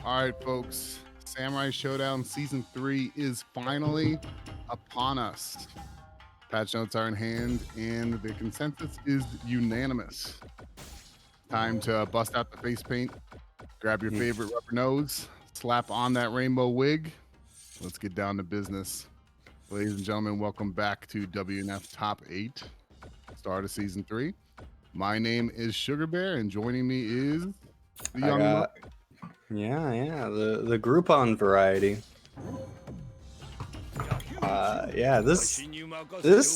All right, folks. Samurai Showdown Season 3 is finally upon us. Patch notes are in hand, and the consensus is unanimous. Time to bust out the face paint, grab your favorite rubber nose, slap on that rainbow wig. Let's get down to business. Ladies and gentlemen, welcome back to WNF Top 8, start of Season 3. My name is Sugar Bear, and joining me is the young the Groupon variety. This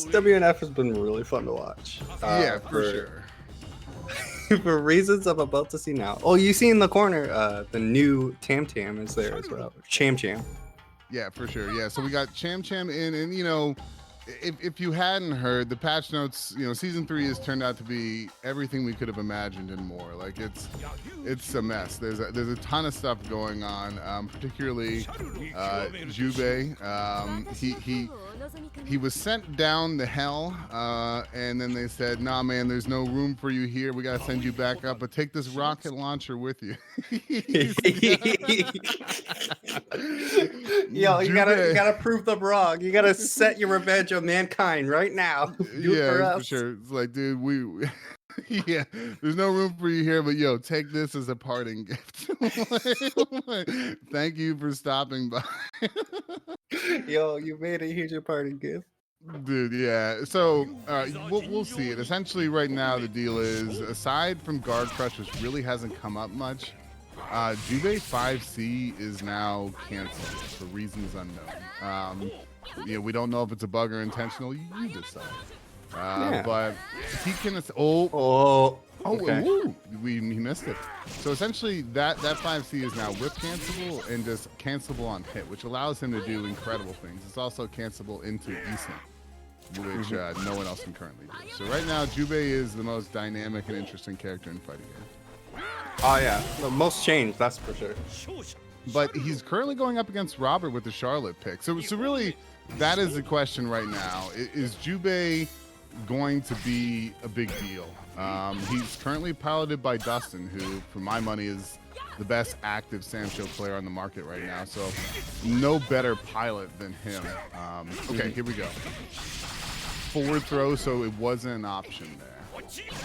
WNF has been really fun to watch. For sure. For reasons I'm about to see now. Oh, you see in the corner, the new Tam Tam is there as well. Cham Cham. Yeah, for sure. Yeah, so we got Cham Cham in, and you know, if you hadn't heard, the patch notes, you know, Season 3 has turned out to be everything we could have imagined and more. Like it's a mess. There's a ton of stuff going on, particularly Jubei. He was sent down the hell, and then they said, "Nah, man, there's no room for you here. We gotta send you back up, but take this rocket launcher with you." Yo, you gotta prove them wrong. You gotta set your revenge on mankind right now. Do it for us. For sure. It's like, dude, yeah, there's no room for you here, but yo, take this as a parting gift. Thank you for stopping by. Yo, you made it. Here's your parting gift. Dude, yeah. So we'll see it. Essentially, right now, the deal is, aside from Guard Crush, which really hasn't come up much, Jubei 5C is now canceled for reasons unknown. We don't know if it's a bug or intentional. You decide. But he can. He missed it. So essentially, that 5C is now whip cancelable and just cancelable on hit, which allows him to do incredible things. It's also cancelable into Eason, which no one else can currently do. So right now, Jubei is the most dynamic and interesting character in fighting game. Oh yeah, the most changed, that's for sure. But he's currently going up against Robert with the Charlotte pick. So really, that is the question right now. Is Jubei going to be a big deal? He's currently piloted by Dustin, who, for my money, is the best active Samsho player on the market right now. So no better pilot than him. Okay, here we go. Forward throw, so it wasn't an option there.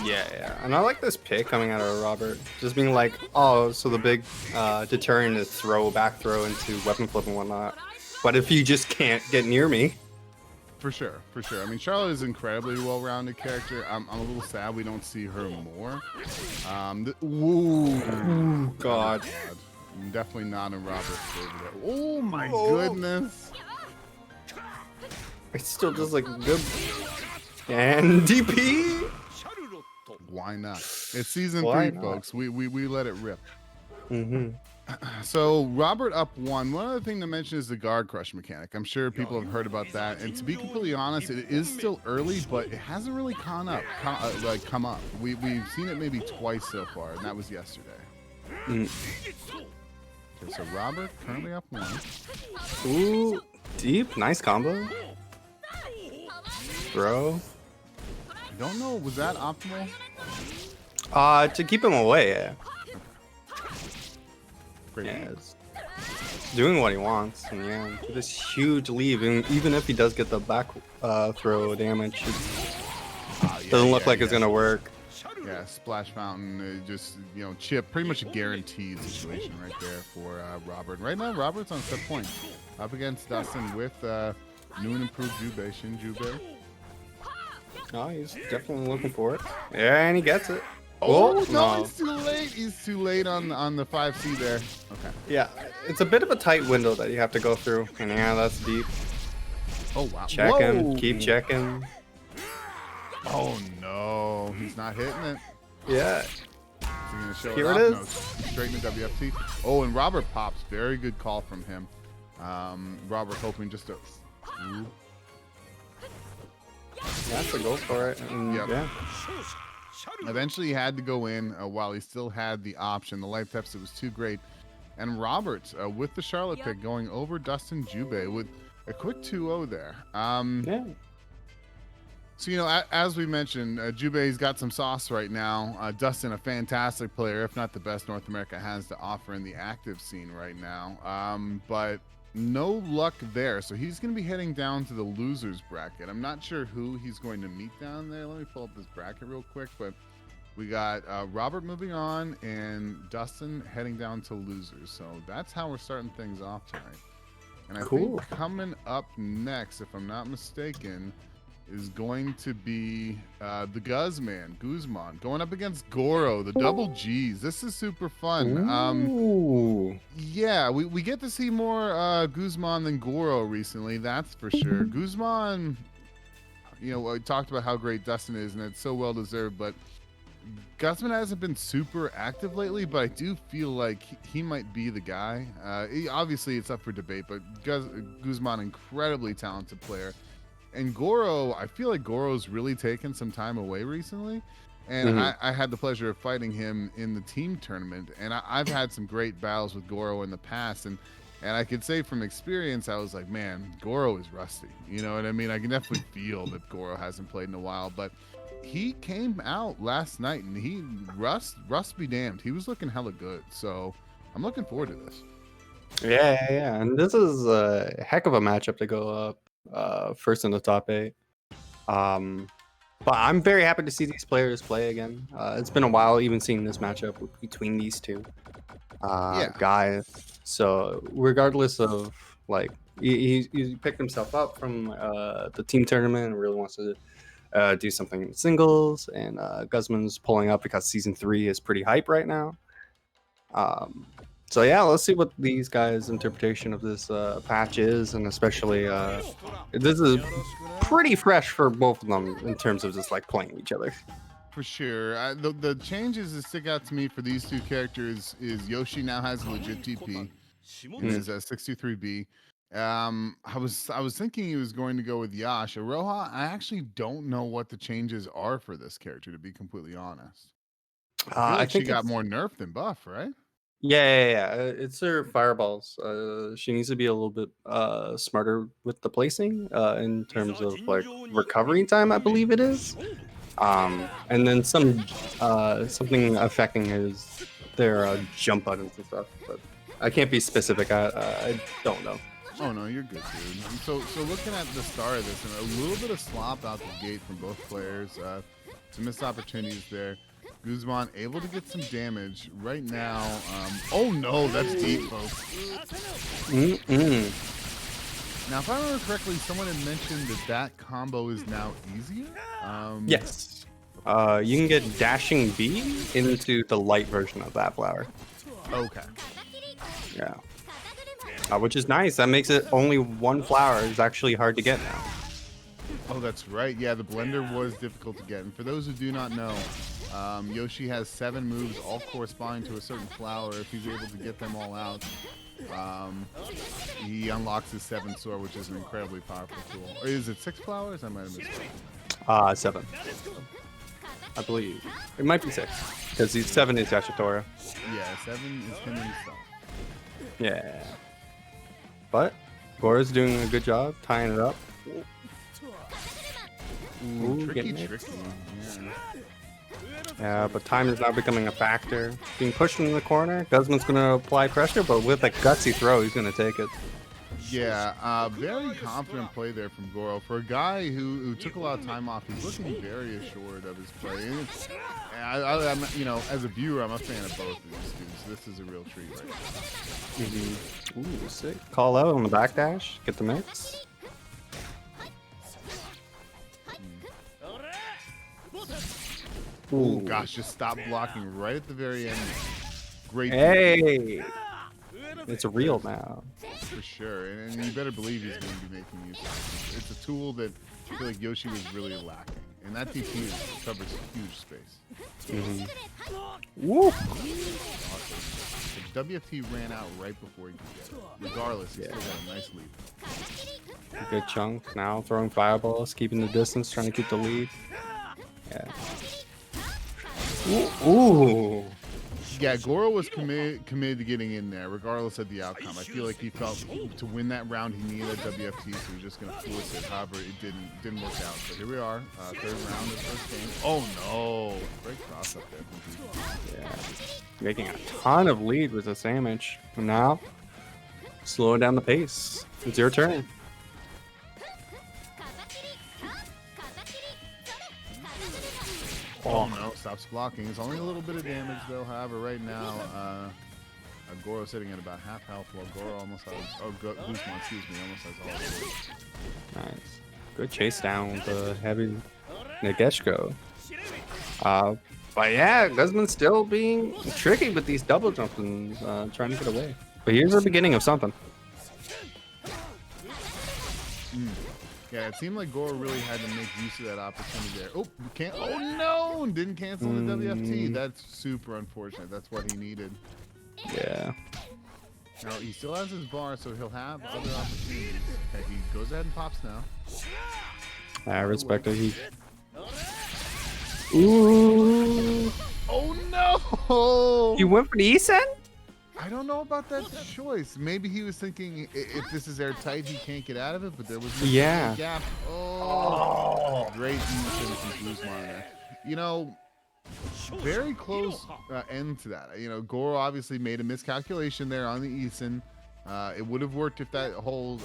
Yeah. And I like this pick coming out of Robert. Just being like, oh, so the big deterrent is back throw into weapon flip and whatnot. But if you just can't get near me. For sure. I mean, Charlotte is an incredibly well-rounded character. I'm a little sad we don't see her more. God. Definitely not in Robert's favor there. Oh my goodness. It's still just like good. And DP. Why not? It's Season 3, folks. We let it rip. So Robert up 1. One other thing to mention is the guard crush mechanic. I'm sure people have heard about that, and to be completely honest, it is still early, but it hasn't really come up. We've seen it maybe twice so far, and that was yesterday. Okay, so Robert currently up 1. Ooh, deep, nice combo. Bro, I don't know, was that optimal? To keep him away, yeah. It's doing what he wants, and yeah, this huge leave, and even if he does get the back throw damage, it doesn't look like it's gonna work. Yeah, splash fountain, just chip, pretty much a guaranteed situation right there for Robert. Right now, Robert's on set point, up against Dustin with new and improved Jubei, Shin Jubei. Oh, he's definitely looking for it. Yeah, and he gets it. Oh, no, it's too late. He's too late on the 5C there. Okay. Yeah, it's a bit of a tight window that you have to go through. And yeah, that's deep. Oh, wow. Check him. Keep checking. Oh, no. He's not hitting it. Yeah. Gonna show Here it is. No, straight into WFT. Oh, and Robert pops. Very good call from him. Robert hoping just to... Yeah, so go for it. Yeah. Eventually he had to go in while he still had the option. The life deficit was too great. And Roberts with the Charlotte pick going over Dustin Jubei with a quick 2-0 there. So, you know, as we mentioned, Jubei's got some sauce right now. Dustin, a fantastic player, if not the best North America has to offer in the active scene right now. But no luck there. So he's going to be heading down to the losers bracket. I'm not sure who he's going to meet down there. Let me pull up this bracket real quick. But we got Robert moving on and Dustin heading down to losers. So that's how we're starting things off tonight. And I think coming up next, if I'm not mistaken, is going to be the Guzman, going up against Goro, the double G's. This is super fun. Yeah, we get to see more Guzman than Goro recently, that's for sure. Guzman, you know, we talked about how great Dustin is, and it's so well deserved, but Guzman hasn't been super active lately, but I do feel like he might be the guy. Obviously, it's up for debate, but Guzman, incredibly talented player. And Goro, I feel like Goro's really taken some time away recently. And I had the pleasure of fighting him in the team tournament. And I've had some great battles with Goro in the past. And I could say from experience, I was like, man, Goro is rusty. You know what I mean? I can definitely feel that Goro hasn't played in a while. But he came out last night, and he, rust be damned, he was looking hella good. So I'm looking forward to this. Yeah. And this is a heck of a matchup to go up first in the top 8. But I'm very happy to see these players play again. It's been a while even seeing this matchup between these two guys. So regardless of, like, he picked himself up from the team tournament and really wants to do something in singles, and Guzman's pulling up because season 3 is pretty hype right now. So yeah, let's see what these guys' interpretation of this patch is, and especially this is pretty fresh for both of them in terms of just like playing each other. For sure. The changes that stick out to me for these two characters is Yoshi now has a legit TP in his 623B. I was thinking he was going to go with Yash. Aroha, I actually don't know what the changes are for this character, to be completely honest. I feel like she got more nerf than buff, right? Yeah. It's her fireballs. She needs to be a little bit smarter with the placing in terms of like recovery time, I believe it is. And then something affecting their jump buttons and stuff. But I can't be specific. I don't know. Oh no, you're good, dude. So looking at the start of this, and a little bit of slop out the gate from both players. Some missed opportunities there. Guzman able to get some damage right now. Oh no, that's deep, folks. Now, if I remember correctly, someone had mentioned that combo is now easier. Yes. You can get dashing B into the light version of that flower. Okay. Yeah. Which is nice. That makes it only one flower is actually hard to get now. Oh, that's right. Yeah, the blender was difficult to get. And for those who do not know, Yoshi has 7 moves, all corresponding to a certain flower. If he's able to get them all out, he unlocks his 7th sword, which is an incredibly powerful tool. Or is it 6 flowers? I might have missed 7. I believe. It might be 6. Because 7 is Yashitora. Yeah, 7 is him himself. Yeah. But Goro's doing a good job tying it up. Ooh, tricky. Yeah, but time is now becoming a factor. Being pushed in the corner, Guzman's going to apply pressure, but with a gutsy throw, he's going to take it. Yeah, very confident play there from Goro. For a guy who took a lot of time off, he's looking very assured of his play. And I'm, you know, as a viewer, I'm a fan of both of these dudes. This is a real treat right now. Ooh, sick. Call out on the backdash. Get the mix. Oh gosh, just stop blocking right at the very end. Great. Hey, it's real now. For sure, and you better believe he's going to be making use of it. It's a tool that I feel like Yoshi was really lacking, and that DP covers a huge space. Woo! Awesome. The WFT ran out right before he could get it. Regardless, he still got a nice lead. Good chunk. Now throwing fireballs, keeping the distance, trying to keep the lead. Yeah. Ooh. Yeah, Goro was committed to getting in there, regardless of the outcome. I feel like he felt to win that round, he needed a WFT, so he was just going to force it. However, it didn't work out. So here we are, third round of the first game. Oh no! Great cross up there from Yeah, making a ton of lead with the sandwich. And now, slowing down the pace. It's your turn. Oh no, stops blocking. It's only a little bit of damage though. However, right now, Goro sitting at about half health while Goro almost has, Guzman, excuse me, almost has all of it. Nice. Good chase down with the heavy Nageshko. But yeah, Guzman's still being tricky with these double jumps and trying to get away. But here's the beginning of something. Yeah, it seemed like Goro really had to make use of that opportunity there. Oh, can't. Oh no, and didn't cancel the WFT. That's super unfortunate. That's what he needed. Yeah. Now he still has his bar, so he'll have other opportunities. Okay, he goes ahead and pops now. I respect it. He. Ooh. Oh no! He went for the Isen? I don't know about that choice. Maybe he was thinking if this is airtight, he can't get out of it, but there was no gap. Oh, great defense from Guzman there. You know, very close end to that. You know, Goro obviously made a miscalculation there on the Isen. It would have worked if that whole,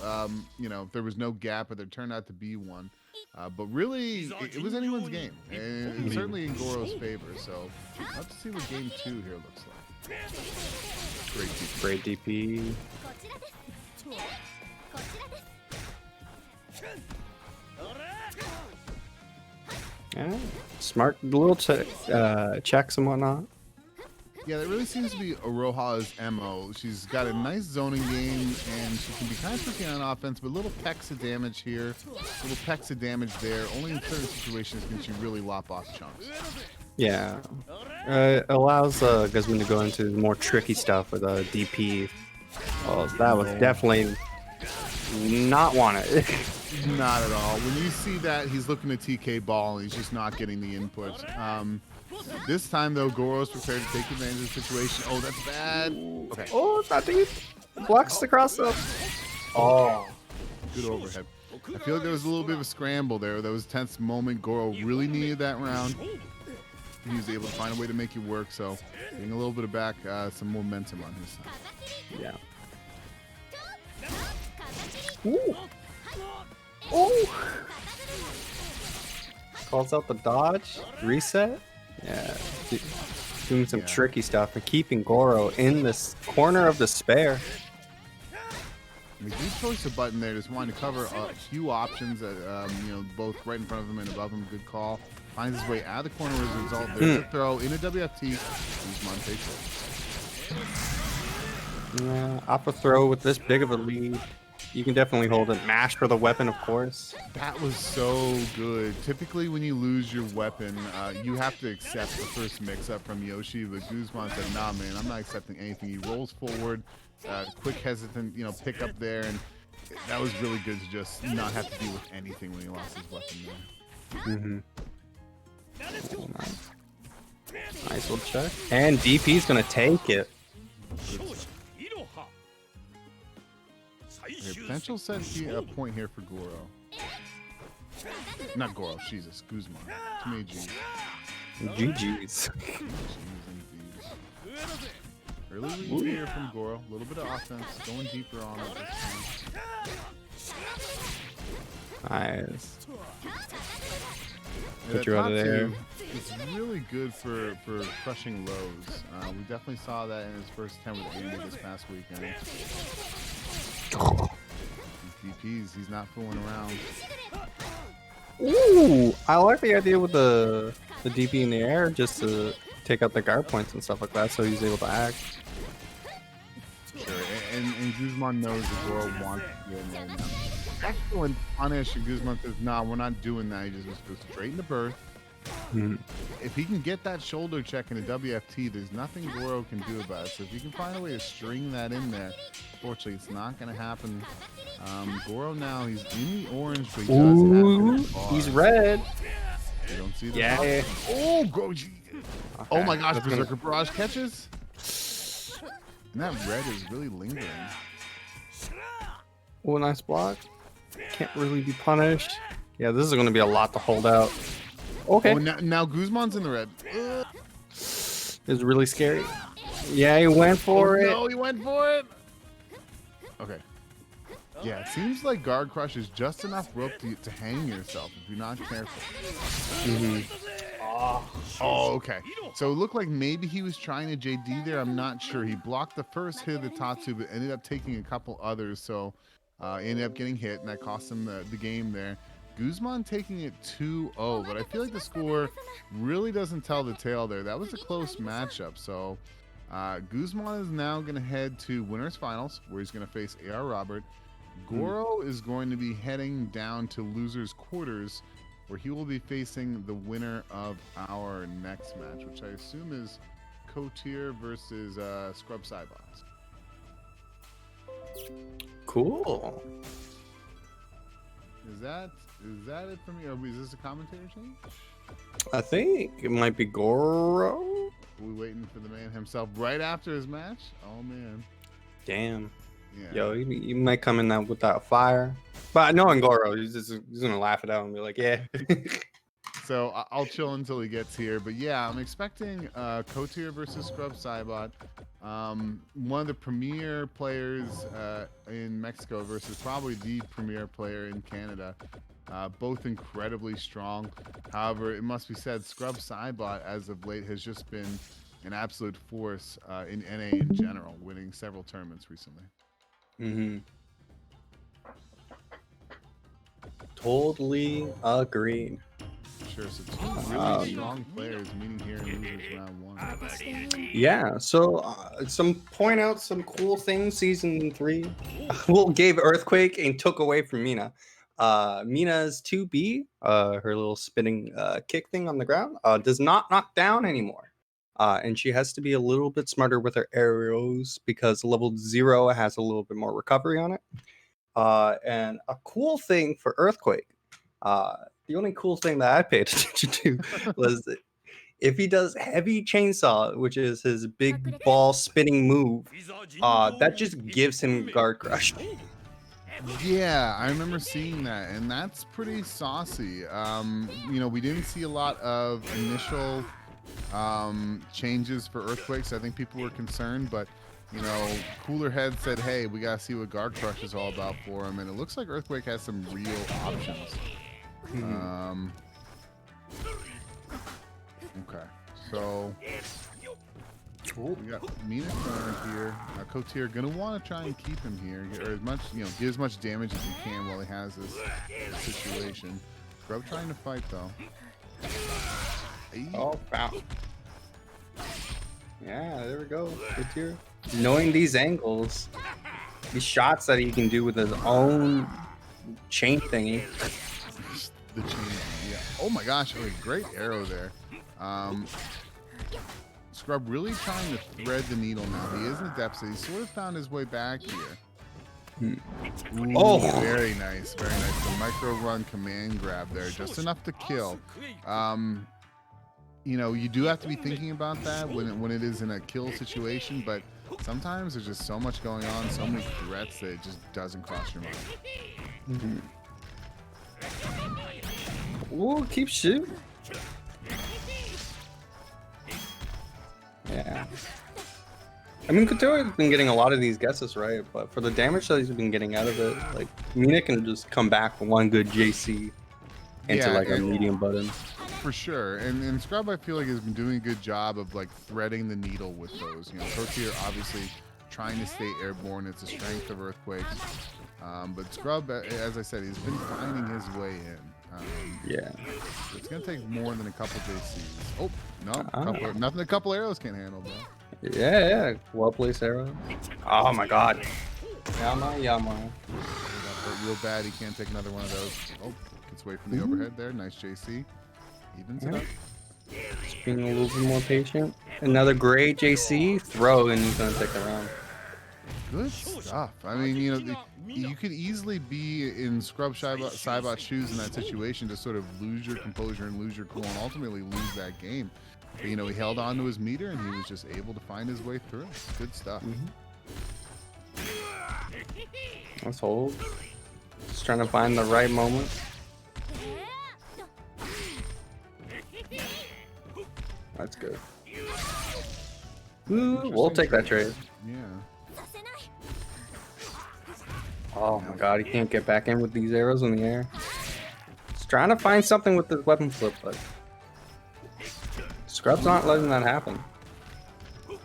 you know, if there was no gap, but there turned out to be one. But really, it was anyone's game, and certainly in Goro's favor. So, let's see what game 2 here looks like. Great DP. Yeah, smart little checks and whatnot. Yeah, that really seems to be Aroha's MO. She's got a nice zoning game, and she can be kind of tricky on offense, but little pecks of damage here, little pecks of damage there. Only in certain situations can she really lop off chunks. Yeah, it allows Guzman to go into more tricky stuff with a DP. Oh, that was definitely not wanted. Not at all. When you see that, he's looking at TK ball, and he's just not getting the input. This time, though, Goro's prepared to take advantage of the situation. Oh, that's bad. Okay. Oh, it's not deep. Blocks the cross up. Oh. Good overhead. I feel like there was a little bit of a scramble there. That was a tense moment. Goro really needed that round. He was able to find a way to make it work, so getting a little bit of back, some momentum on his side. Yeah. Ooh. Oh. Calls out the dodge. Reset. Yeah. Doing some tricky stuff and keeping Goro in this corner of despair. A good choice of button there. Just wanting to cover a few options, you know, both right in front of him and above him. Good call. Finds his way out of the corner as a result. There's a throw in a WFT. Guzman takes it. Yeah, up a throw with this big of a lead. You can definitely hold it. Mash for the weapon, of course. That was so good. Typically, when you lose your weapon, you have to accept the first mix-up from Yoshi, but Guzman said, nah, man, I'm not accepting anything. He rolls forward, quick, hesitant, you know, pick up there, and that was really good to just not have to deal with anything when he lost his weapon there. Oh, nice little check. And DP's gonna take it. Okay, potential set here, a point here for Goro. Not Goro, Jesus, Guzman. Too many G's. GG's. Early lead here from Goro. A little bit of offense, going deeper on it this time. Nice. Yeah, Put you out of there. It's really good for crushing lows. We definitely saw that in his first attempt with Andy this past weekend. These DPs, he's not fooling around. Ooh, I like the idea with the DP in the air just to take out the guard points and stuff like that, so he's able to act. Sure, and Guzman knows that Goro wants to go in there now. Actually, when punish and Guzman says, nah, we're not doing that, he just goes straight into birth. If he can get that shoulder check in a WFT, there's nothing Goro can do about it. So if you can find a way to string that in there, fortunately, it's not going to happen. Goro now, he's in the orange, but he does have he's red. You don't see that? Yeah. Oh, Goro. Okay. Oh my gosh, Berserker Barrage catches? And that red is really lingering. Oh, nice block. Can't really be punished. Yeah, this is going to be a lot to hold out. Okay. Oh, now Guzman's in the red. It's really scary. Yeah, he went for it. No, he went for it. Okay. Yeah, it seems like guard crush is just enough rope to hang yourself if you're not careful. Oh, okay. So it looked like maybe he was trying to JD there. I'm not sure. He blocked the first hit of the Tatsu, but ended up taking a couple others. So ended up getting hit, and that cost him the game there. Guzman taking it 2-0, but I feel like the score really doesn't tell the tale there. That was a close matchup. So Guzman is now going to head to winners finals, where he's going to face AR Robert. Goro is going to be heading down to losers quarters, where he will be facing the winner of our next match, which I assume is Kotir versus Scrub Cybot. Cool. Is that it for me, or is this a commentator change? I think it might be Goro. Are we waiting for the man himself right after his match? Oh man. Damn. Yeah. Yo, you might come in that without fire. But knowing Goro, he's gonna laugh it out and be like, yeah. So I'll chill until he gets here. But yeah, I'm expecting Kotier versus Scrub Cybot. One of the premier players in Mexico versus probably the premier player in Canada. Both incredibly strong. However, it must be said, Scrub Cybot as of late has just been an absolute force in NA in general, winning several tournaments recently. Totally agreed. Sure, so two really strong players meeting here in losers round 1. Yeah, so point out some cool things. Season 3, well, gave Earthquake and took away from Mina. Mina's 2B, her little spinning kick thing on the ground, does not knock down anymore. And she has to be a little bit smarter with her arrows because level 0 has a little bit more recovery on it. And a cool thing for Earthquake, the only cool thing that I paid attention to was that if he does heavy chainsaw, which is his big ball spinning move, that just gives him guard crush. Yeah, I remember seeing that, and that's pretty saucy. You know, we didn't see a lot of initial changes for Earthquakes. I think people were concerned, but you know, cooler head said, hey, we gotta see what guard crush is all about for him, and it looks like Earthquake has some real options. Okay, so we got Mina cornered here. Kotier gonna want to try and keep him here, or as much, you know, get as much damage as he can while he has this situation. Scrub trying to fight though. Oh, wow. Yeah, there we go. Kotier. Knowing these angles, these shots that he can do with his own chain thingy. The chain, yeah. Oh my gosh, oh, great arrow there. Scrub really trying to thread the needle now. He is in the depths, so he sort of found his way back here. Ooh, oh, very nice, very nice. The micro run command grab there, just enough to kill. You know, you do have to be thinking about that when it is in a kill situation, but sometimes there's just so much going on, so many threats that it just doesn't cross your mind. Ooh, keep shooting. Yeah. I mean, Kotier has been getting a lot of these guesses right, but for the damage that he's been getting out of it, like, Mina can just come back with one good JC into like a medium button. For sure, and Scrub, I feel like, has been doing a good job of like threading the needle with those. You know, Kotier obviously trying to stay airborne. It's a strength of Earthquakes, but Scrub, as I said, he's been finding his way in. Yeah, it's gonna take more than a couple JCs. Oh no, nothing a couple arrows can't handle though. Yeah, well placed arrow. Oh my God, Yama. Real bad. He can't take another one of those. Oh, gets away from the overhead there. Nice JC. Evens it up. Just being a little bit more patient. Another great JC throw, and he's gonna take the round. Good stuff. I mean, you know, you could easily be in Scrub Cybot's shoes in that situation to sort of lose your composure and lose your cool and ultimately lose that game. But, you know, he held on to his meter and he was just able to find his way through. Good stuff. Let's hold. Just trying to find the right moment. That's good. Ooh, we'll take that trade. Yeah. Oh my god, he can't get back in with these arrows in the air. He's trying to find something with this weapon flip, but Scrub's not letting that happen. And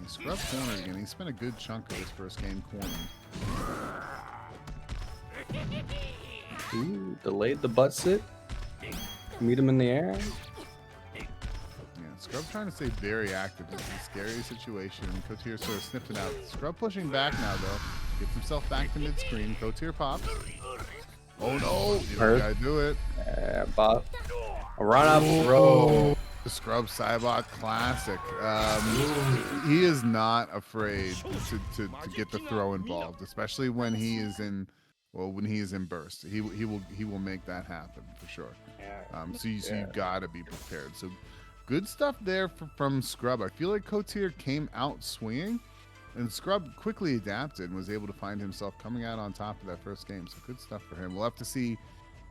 Scrub cornered again. He spent a good chunk of his first game cornering. Ooh, delayed the butt sit. Meet him in the air. Yeah, Scrub trying to stay very active. This is a scary situation. Kotier sort of sniffed it out. Scrub pushing back now, though. Gets himself back to mid-screen. Kotier pops. Oh, no. You gotta do it. Yeah, Bob. A run up, bro. The Scrub Cybot classic. He is not afraid to get the throw involved, especially when he is in, well, when he is in burst. He will make that happen for sure. So you gotta be prepared. So good stuff there from Scrub. I feel like Kotier came out swinging, and Scrub quickly adapted and was able to find himself coming out on top of that first game. So good stuff for him. We'll have to see.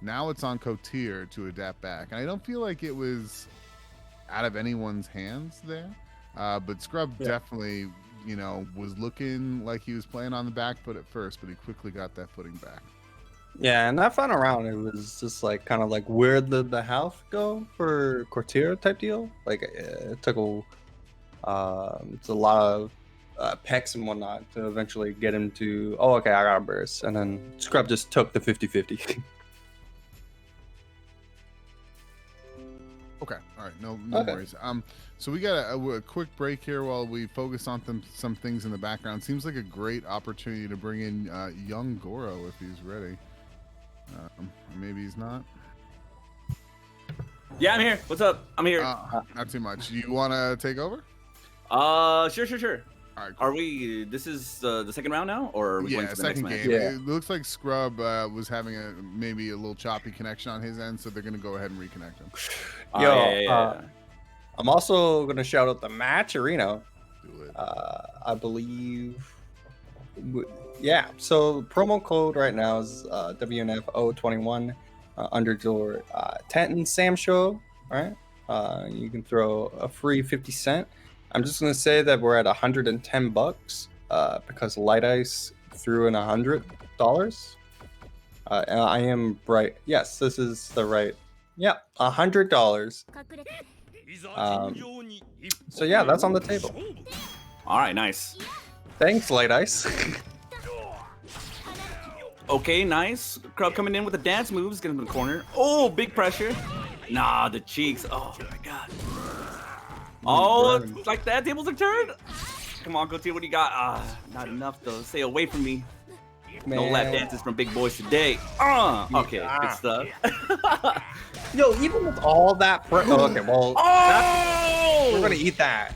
Now it's on Kotier to adapt back, and I don't feel like it was out of anyone's hands there. But Scrub definitely, you know, was looking like he was playing on the back foot at first, but he quickly got that footing back. Yeah, and that final round, it was just like kind of like where did the health go for Kotier type deal. Like it took it's a lot of pecks and whatnot to eventually get him to, oh, okay, I got a burst. And then Scrub just took the 50-50. Okay, all right, no worries. So we got a quick break here while we focus on some things in the background. Seems like a great opportunity to bring in young Goro if he's ready. Maybe he's not. Yeah, I'm here. What's up? I'm here. Not too much. You want to take over? Sure. All right, cool. Are we? This is the second round now, or are we going to the second next game. match? Yeah. It looks like Scrub was having maybe a little choppy connection on his end, so they're going to go ahead and reconnect him. Yo, I'm also going to shout out the match arena. Do it. I believe. Yeah, so promo code right now is WNF021 underscore Tenton Samsho. All right, you can throw a free 50 cent. I'm just gonna say that we're at $110 because Light Ice threw in $100. And I am right. Yes, this is the right. Yeah, $100. So yeah, that's on the table. All right, nice. Thanks, Light Ice. Okay, nice. Crub coming in with the dance moves, getting in the corner. Oh, big pressure. Nah, the cheeks. Oh my god. Oh, like that. Tables are turned. Come on, Kotir, what do you got? Not enough though. Stay away from me. Man. No lap dances from big boys today. Okay, good stuff. Yo, even with all that okay, well, we're gonna eat that.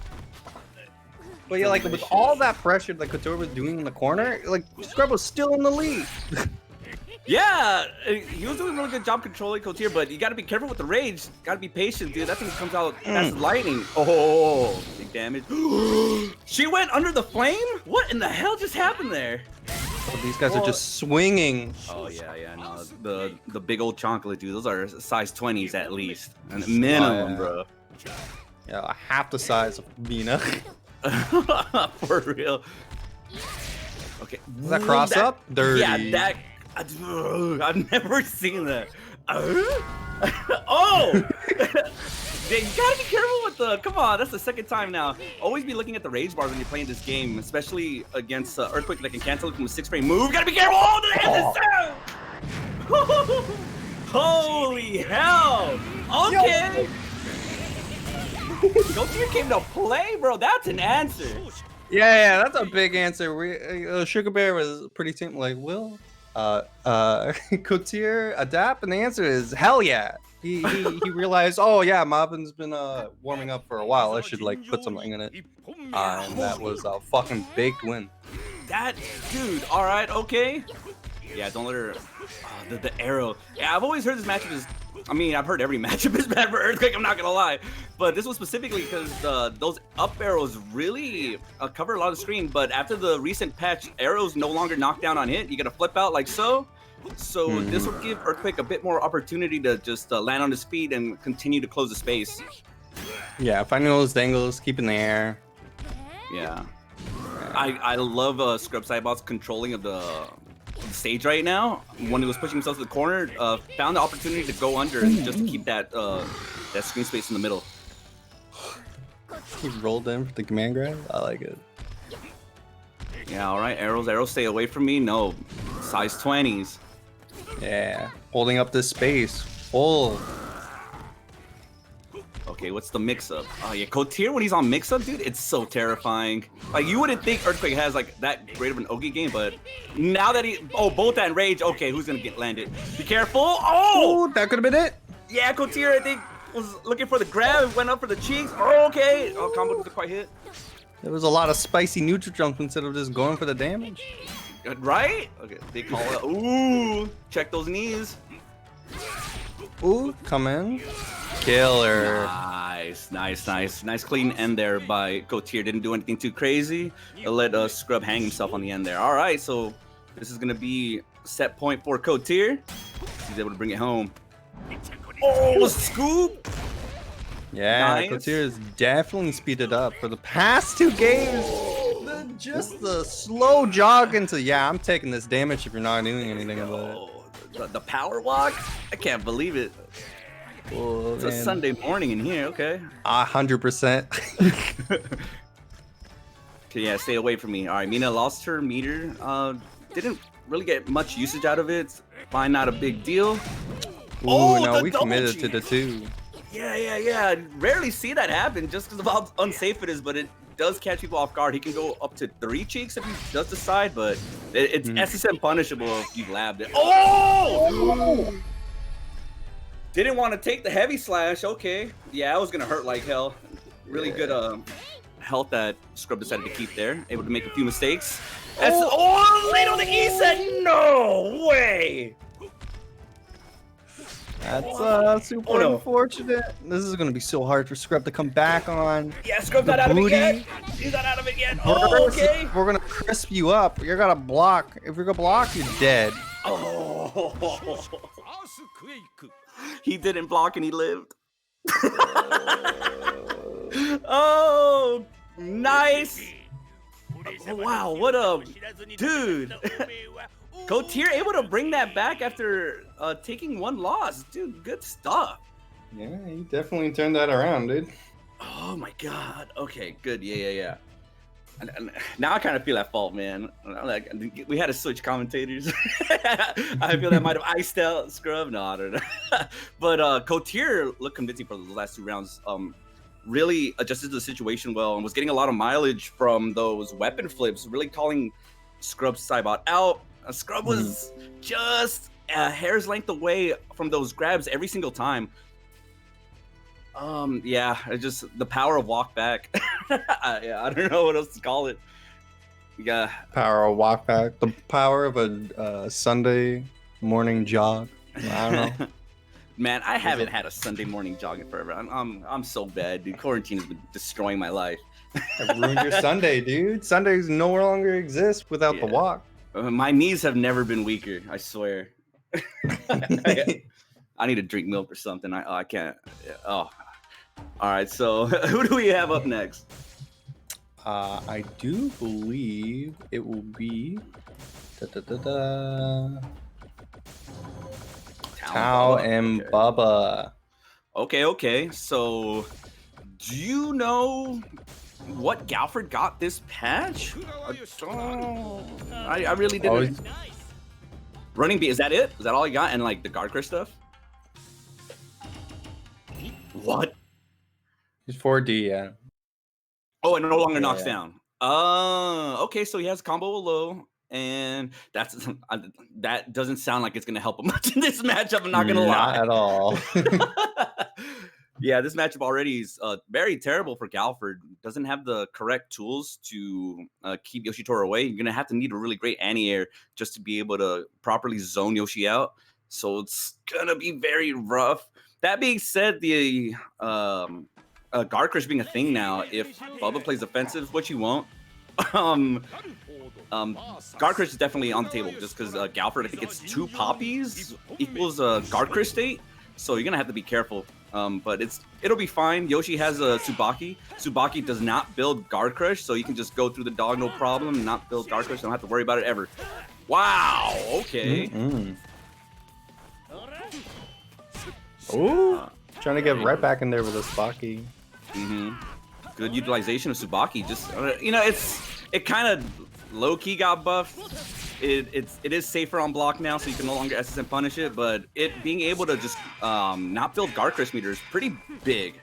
But yeah, like with all that pressure that Kotir was doing in the corner, like Scrub was still in the lead. Yeah, he was doing a really good job controlling Kotir, but you gotta be careful with the rage. Gotta be patient, dude. That thing comes out fast as lightning. Oh, big damage. She went under the flame? What in the hell just happened there? Oh, these guys are just swinging. Oh yeah, no, the big old chocolate, dude. Those are size 20s at least, and minimum, bro. Yeah, half the size of Mina. For real. Okay. Does that cross up? Dirty. Yeah, that. I've never seen that. Oh! Yeah, you gotta be careful with the. Come on, that's the second time now. Always be looking at the rage bar when you're playing this game, especially against Earthquake that can cancel it from a 6-frame move. You gotta be careful. Oh, the holy hell! Okay. Kotir came to play, bro. That's an answer. Yeah, that's a big answer. Sugar Bear was pretty simple. Like, will Kotir adapt? And the answer is hell yeah. He realized, oh yeah, Marvin's been warming up for a while. I should like put something in it. And that was a fucking baked win. That dude. All right, okay. Yeah, don't let her. The arrow. Yeah, I've always heard this matchup is I mean, I've heard every matchup is bad for Earthquake, I'm not gonna lie. But this was specifically because those up arrows really cover a lot of the screen. But after the recent patch, arrows no longer knock down on hit. You gotta flip out like so. So this will give Earthquake a bit more opportunity to just land on his feet and continue to close the space. Yeah, finding those dangles, keeping the air. Yeah. I love Scrub Cybot's controlling of the stage right now. When he was pushing himself to the corner, found the opportunity to go under and just to keep that that screen space in the middle. He rolled in for the command grab. I like it. Yeah, all right, arrows, stay away from me. No, size 20s. Yeah, holding up this space. Full. Okay, what's the mix-up? Oh yeah, Kotir when he's on mix-up, dude, it's so terrifying. Like you wouldn't think Earthquake has like that great of an Ogi game, but now that both that rage. Okay, who's gonna get landed? Be careful! Oh, that could have been it. Yeah, Kotir I think was looking for the grab, went up for the cheeks. Oh, okay. Oh, combo doesn't quite hit. There was a lot of spicy neutral jump instead of just going for the damage. Right? Okay, they call it. Ooh, check those knees. Ooh, come in. Killer. Nice clean end there by Kotir. Didn't do anything too crazy. Let Scrub hang himself on the end there. All right, so this is gonna be set point for Kotir. He's able to bring it home. Oh, scoop! Yeah, Nice. Kotir is definitely speeded up for the past 2 games. Just the slow jog into, yeah, I'm taking this damage if you're not doing anything about it. The power walk? I can't believe it. Oh, It's a Sunday morning in here, okay. 100%. Okay, yeah, stay away from me. All right, Mina lost her meter. Didn't really get much usage out of it. Fine, not a big deal. Ooh, Oh, no, the we double committed cheat. to the 2. Yeah. Rarely see that happen just because of how unsafe it is, but it does catch people off guard. He can go up to 3 cheeks if he does decide, but it's SSM punishable if you labbed it. Oh! Didn't want to take the heavy slash. Okay. Yeah, it was going to hurt like hell. Really good health that Scrub decided to keep there. Able to make a few mistakes. Late on the E set. No way. That's super unfortunate. This is going to be so hard for Scrub to come back on. Yeah, Scrub's not out of it yet. He's not out of it yet. Oh, okay. We're going to crisp you up. You're going to block. If you're going to block, you're dead. Oh. He didn't block and he lived. Oh, nice. Oh, wow, what a dude. Kotir able to bring that back after taking 1 loss. Dude, good stuff. Yeah, he definitely turned that around, dude. Oh my god. Okay, good. Yeah. And now I kind of feel at fault, man. Like we had to switch commentators. I feel that might have iced out Scrub. No, I don't know. But Kotir looked convincing for the last 2 rounds. Really adjusted to the situation well and was getting a lot of mileage from those weapon flips, really calling Scrub's Cybot out. Scrub was just a hair's length away from those grabs every single time. Yeah, it's just the power of walk back. Yeah, I don't know what else to call it. Yeah, Power of walk back. The power of a Sunday morning jog. I don't know. Man, I haven't had a Sunday morning jog in forever. I'm so bad, dude. Quarantine has been destroying my life. I've ruined your Sunday, dude. Sundays no longer exist without the walk. My knees have never been weaker. I swear. I need to drink milk or something. I can't. Oh. All right. So who do we have up next? I do believe it will be Tao and Bubba. Okay. So, do you know what Galford got this patch? I really didn't. Running beat, is that it? Is that all you got? And like the guard crush stuff? What? He's 4D, yeah. Oh, it no longer knocks down. Okay, so he has combo low, and that doesn't sound like it's gonna help him much in this matchup. I'm not gonna lie. Not at all. Yeah, this matchup already is very terrible for Galford. Doesn't have the correct tools to keep Yoshitora away. You're gonna have to need a really great anti-air just to be able to properly zone Yoshi out. So it's gonna be very rough. That being said, the guard crush being a thing now, if Bubba plays offensive, which he won't, guard crush is definitely on the table just because Galford, I think it's 2 poppies equals a guard crush state. So you're gonna have to be careful. But it'll be fine. Yoshi has a Tsubaki. Tsubaki does not build guard crush, so you can just go through the dog no problem and not build guard crush. Don't have to worry about it ever. Wow. Okay. Ooh, trying to get right back in there with a Tsubaki. Good utilization of Tsubaki. Just it kind of low key got buffed. It is safer on block now, so you can no longer SSM punish it. But it being able to just not build guard crush meter is pretty big.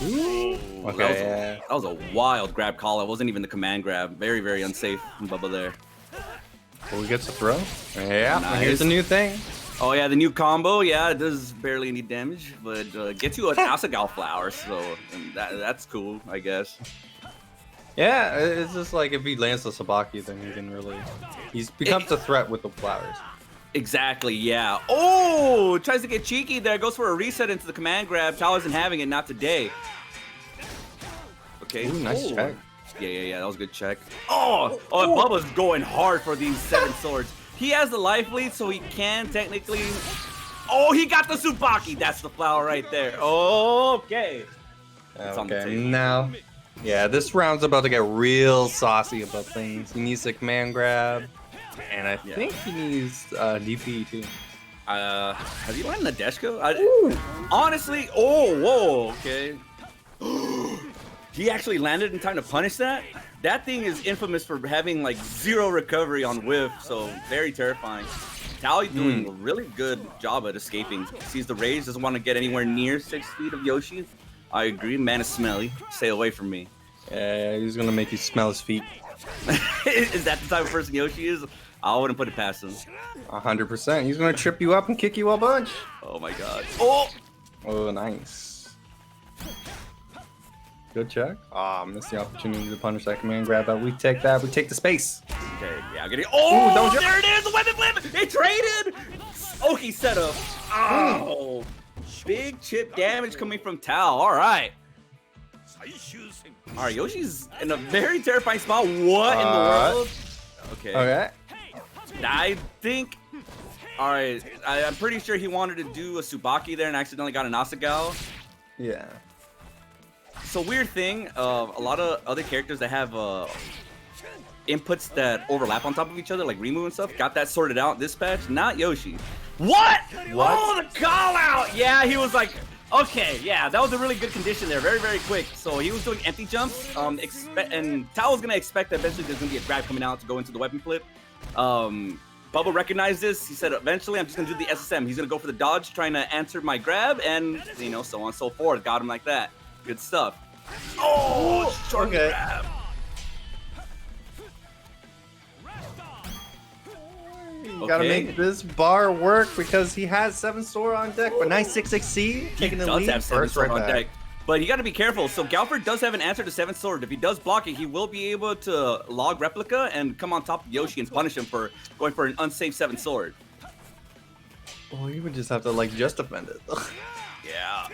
Ooh. Okay. That was a wild grab call. It wasn't even the command grab. Very, very unsafe from Bubba there. Who gets a throw? Yeah, Nice. here's a new thing. Oh yeah, the new combo. Yeah, it does barely any damage, but gets you an Asagao flower, so that's cool, I guess. Yeah, it's just like if he lands the Tsubaki, then he can really... He becomes a threat with the flowers. Exactly, yeah. Oh, tries to get cheeky there. Goes for a reset into the command grab. Tao isn't having it, not today. Okay. Ooh, nice check. Yeah, that was a good check. Oh, Bubba's going hard for these 7 swords. He has the life lead, so he can technically... Oh, he got the Tsubaki. That's the flower right there. Okay. It's on the Okay, table. now... Yeah, this round's about to get real saucy about things. He needs a command grab, and I think he needs DP too. Have you landed Nadeshko? Honestly, whoa, okay. He actually landed in time to punish that? That thing is infamous for having like 0 recovery on whiff, so very terrifying. Tao doing a really good job at escaping. Sees the rage, doesn't want to get anywhere near 6 feet of Yoshi. I agree, man is smelly. Stay away from me. Yeah, he's gonna make you smell his feet. Is that the type of person Yoshi is? I wouldn't put it past him. 100%. He's gonna trip you up and kick you a bunch. Oh my god. Oh, nice. Good check. Missed the opportunity to punish that command grab, but we take that. We take the space. Okay, yeah, I'm getting. Ooh, don't jump. There it is! The weapon flip! They traded! Oki setup. Oh! Big chip damage coming from Tao. Alright. Alright, Yoshi's in a very terrifying spot. What in the world? Okay. I think... Alright, I'm pretty sure he wanted to do a Tsubaki there and accidentally got an Asagao. Yeah. So weird thing, a lot of other characters that have inputs that overlap on top of each other, like Rimu and stuff, got that sorted out this patch. Not Yoshi. What? Oh, the call out! Yeah, he was like, okay, yeah, that was a really good condition there. Very, very quick. So he was doing empty jumps, and Tao was gonna expect that eventually there's gonna be a grab coming out to go into the weapon flip. Bubba recognized this. He said, eventually, I'm just gonna do the SSM. He's gonna go for the dodge, trying to answer my grab, and so on and so forth. Got him like that. Good stuff. Oh, short grab. You gotta make this bar work because he has 7 sword on deck, but nice 6xc taking the lead. Have 7 sword on deck. But you gotta be careful. So Galford does have an answer to 7 sword. If he does block it, he will be able to log replica and come on top of Yoshi and punish him for going for an unsafe 7 sword. Well, you would just have to like just defend it. Yeah.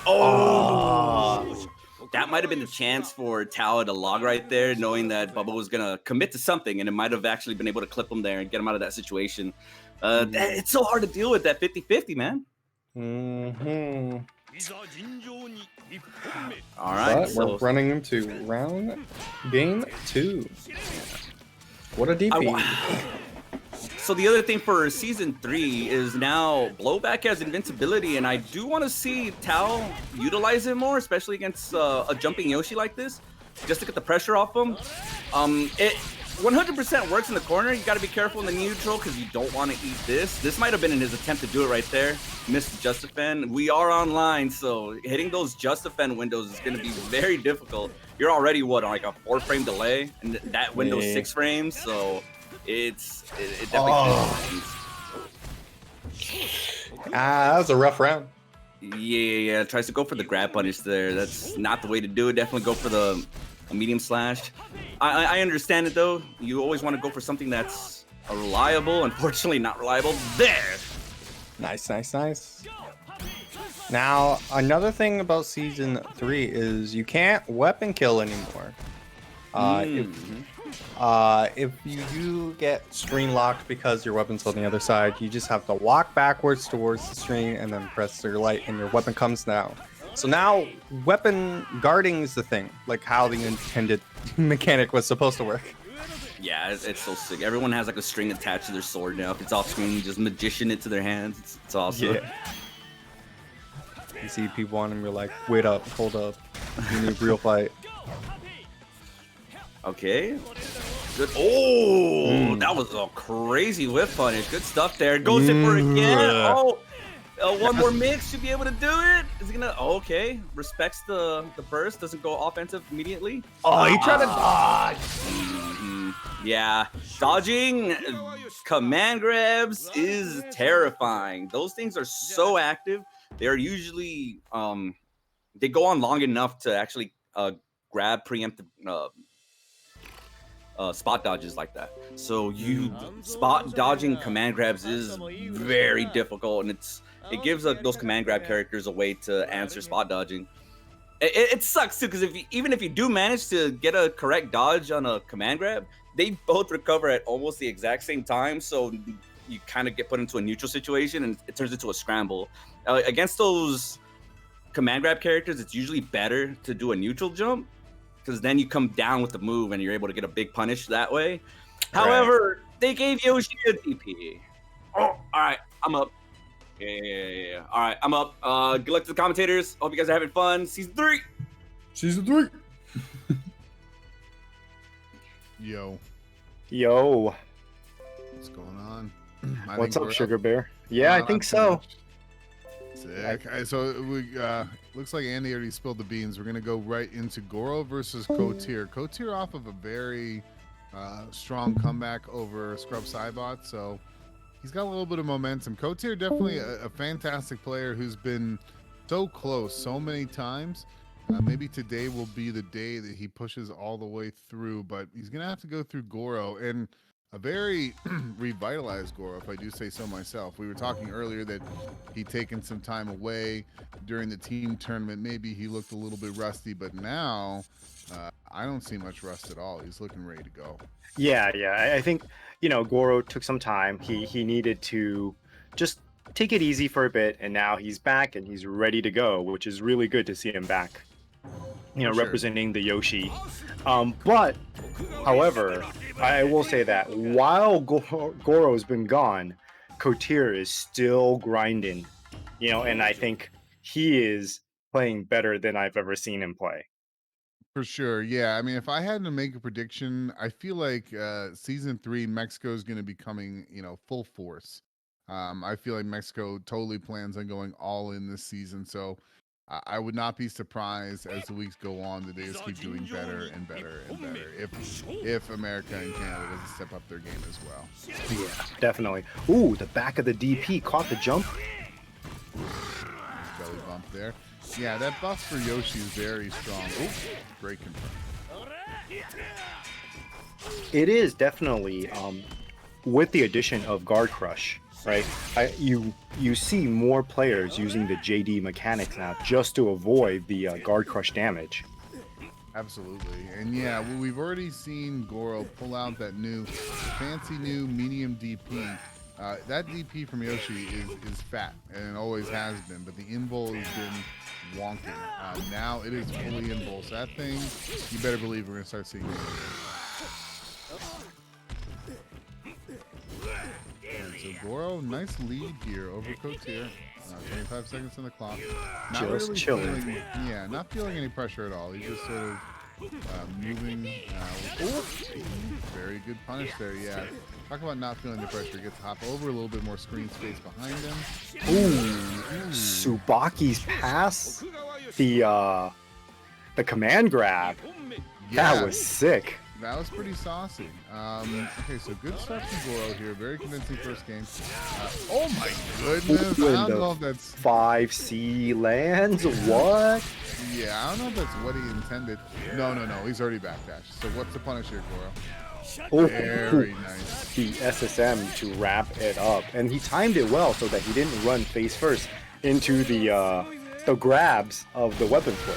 Oh, that might have been the chance for Tao to log right there, knowing that Bubba was gonna commit to something, and it might have actually been able to clip him there and get him out of that situation. It's so hard to deal with that 50-50, man. All right, but we're running into game 2. What a DP. So the other thing for Season 3 is now Blowback has invincibility, and I do want to see Tao utilize it more, especially against a jumping Yoshi like this, just to get the pressure off him. It 100% works in the corner. You got to be careful in the neutral because you don't want to eat this. This might have been in his attempt to do it right there. Missed the just defend. We are online, so hitting those just defend windows is going to be very difficult. You're already, what, on like a 4-frame delay? And that window's 6 frames, so... It definitely that was a rough round. Yeah. Tries to go for the grab punish there. That's not the way to do it. Definitely go for the medium slash. I understand it though. You always want to go for something that's a reliable, unfortunately not reliable. There. Nice, nice, nice. Now, another thing about Season 3 is you can't weapon kill anymore. If you do get screen locked because your weapon's on the other side, you just have to walk backwards towards the screen and then press your light and your weapon comes down. So now weapon guarding is the thing, like how the intended mechanic was supposed to work. Yeah, it's so sick. Everyone has like a string attached to their sword now. If it's off screen, you just magician it to their hands. It's awesome. Yeah. You see people on them, you're like, wait up, hold up. You need a real fight. Okay. Good. Oh, that was a crazy whip punish. Good stuff there. Goes in for it again. Oh, one more mix should be able to do it. Is he gonna? Oh, okay. Respects the burst. Doesn't go offensive immediately. Oh, he tried to dodge. Yeah, dodging command grabs is terrifying. Those things are so active. They are usually they go on long enough to actually grab preemptive spot dodges like that. So you spot dodging command grabs is very difficult, and it gives those command grab characters a way to answer spot dodging. It sucks too, because even if you do manage to get a correct dodge on a command grab, they both recover at almost the exact same time. So you kind of get put into a neutral situation, and it turns into a scramble. Against those command grab characters, it's usually better to do a neutral jump, because then you come down with the move and you're able to get a big punish that way. Right. However, they gave Yoshi a DP. Oh, all right, I'm up. Yeah. All right, I'm up. Good luck to the commentators. Hope you guys are having fun. Season 3. Season 3. Yo. What's going on? What's up, Sugar Bear? Yeah, I think so. Sick. So we looks like Andy already spilled the beans. We're gonna go right into Goro versus Kotir. Kotir off of a very strong comeback over Scrub Cybot, so he's got a little bit of momentum. Kotir definitely a fantastic player who's been so close so many times. Maybe today will be the day that he pushes all the way through, but he's gonna have to go through Goro, and a very revitalized Goro, if I do say so myself. We were talking earlier that he'd taken some time away during the team tournament. Maybe he looked a little bit rusty, but now I don't see much rust at all. He's looking ready to go. Yeah. I think, Goro took some time. He needed to just take it easy for a bit, and now he's back and he's ready to go, which is really good to see him back, representing the Yoshi. But, however, I will say that while Goro's been gone, Kotir is still grinding, and I think he is playing better than I've ever seen him play. For sure, yeah. I mean, if I had to make a prediction, I feel like Season 3, Mexico is going to be coming, full force. I feel like Mexico totally plans on going all in this season, so I would not be surprised as the weeks go on that they just keep doing better and better and better if America and Canada doesn't step up their game as well. Yeah, definitely. Ooh, the back of the DP caught the jump. Belly bump there. Yeah, that buff for Yoshi is very strong. Oh, great confirm. It is definitely, with the addition of Guard Crush, right? You see more players using the JD mechanics now just to avoid the Guard Crush damage. Absolutely. And yeah, well, we've already seen Goro pull out that fancy new medium DP. That DP from Yoshi is fat, and it always has been, but the invul has been wonky. Now it is fully invul, so that thing, you better believe we're going to start seeing it. So Goro, nice lead here over Kotir. 25 seconds on the clock. Not Just really chilling. not feeling any pressure at all. He's just sort of moving. Very good punish there. Yeah. Talk about not feeling the pressure. Gets to hop over a little bit more screen space behind him. Ooh. Tsubaki's pass. The command grab. Yeah. That was sick. That was pretty saucy. Okay, so good stuff from Goro here. Very convincing first game. Oh my goodness. Ooh, I don't know if that's 5C lands. What? Yeah, I don't know if that's what he intended. No. He's already backdashed. So what's the punish here, Goro? Oh, Very nice. the SSM to wrap it up, and he timed it well so that he didn't run face first into the grabs of the weapon flip.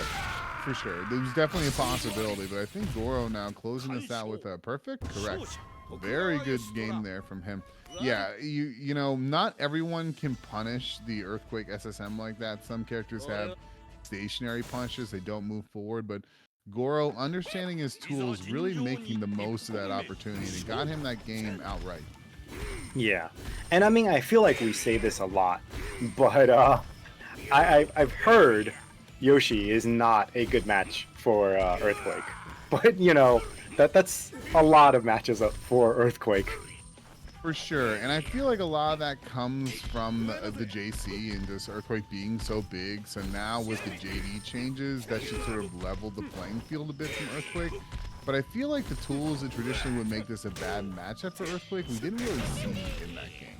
For sure. There was definitely a possibility, but I think Goro now closing this out with a perfect. Correct. Very good game there from him. Yeah, you know, not everyone can punish the Earthquake SSM like that. Some characters have stationary punches. They don't move forward, but Goro, understanding his tools, really making the most of that opportunity, and it got him that game outright. Yeah, and I mean, I feel like we say this a lot, but I've heard Yoshi is not a good match for Earthquake, but you know that's a lot of matches up for Earthquake. For sure, and I feel like a lot of that comes from the JC and just Earthquake being so big. So now with the JD changes, that should sort of level the playing field a bit from Earthquake. But I feel like the tools that traditionally would make this a bad matchup for Earthquake, we didn't really see in that game.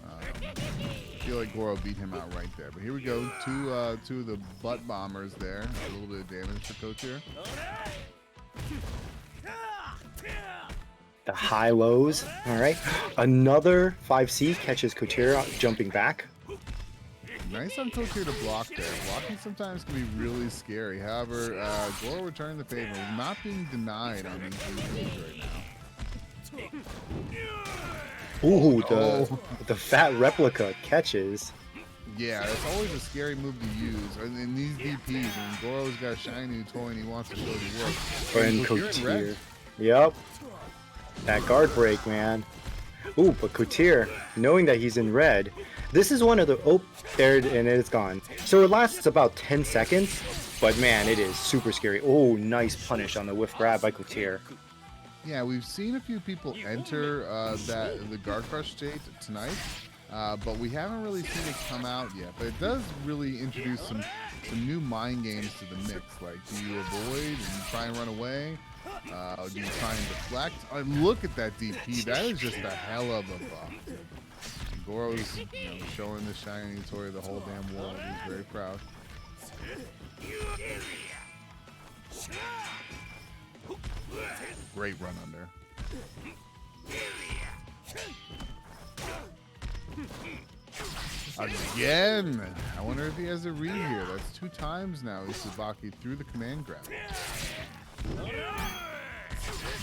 I feel like Goro beat him out right there. But here we go, two of the butt bombers there. A little bit of damage for Kotir. The high lows. All right, another 5C catches Kotir jumping back. Nice on Kotir to block there. Blocking sometimes can be really scary. However, Goro returning the favor, not being denied on these moves right now. Ooh, the fat replica catches. Yeah, it's always a scary move to use. In these DPs, when Goro's got a shiny new toy and he wants to show the work. And Kotir. Yep. That guard break, man. Ooh, but Kotir, knowing that he's in red, this is one of the... Oh, there, and it's gone. So it lasts about 10 seconds, but man, it is super scary. Oh, nice punish on the whiff grab by Kotir. Yeah, we've seen a few people enter the guard crush state tonight, but we haven't really seen it come out yet. But it does really introduce some new mind games to the mix. Like, do you avoid and try and run away? Do you try and deflect? Look at that DP. That is just a hell of a buff. Goro's showing the shiny toy to the whole damn world. He's very proud. Great run under. Again! I wonder if he has a read here. That's 2 times now Tsubaki through the command grab.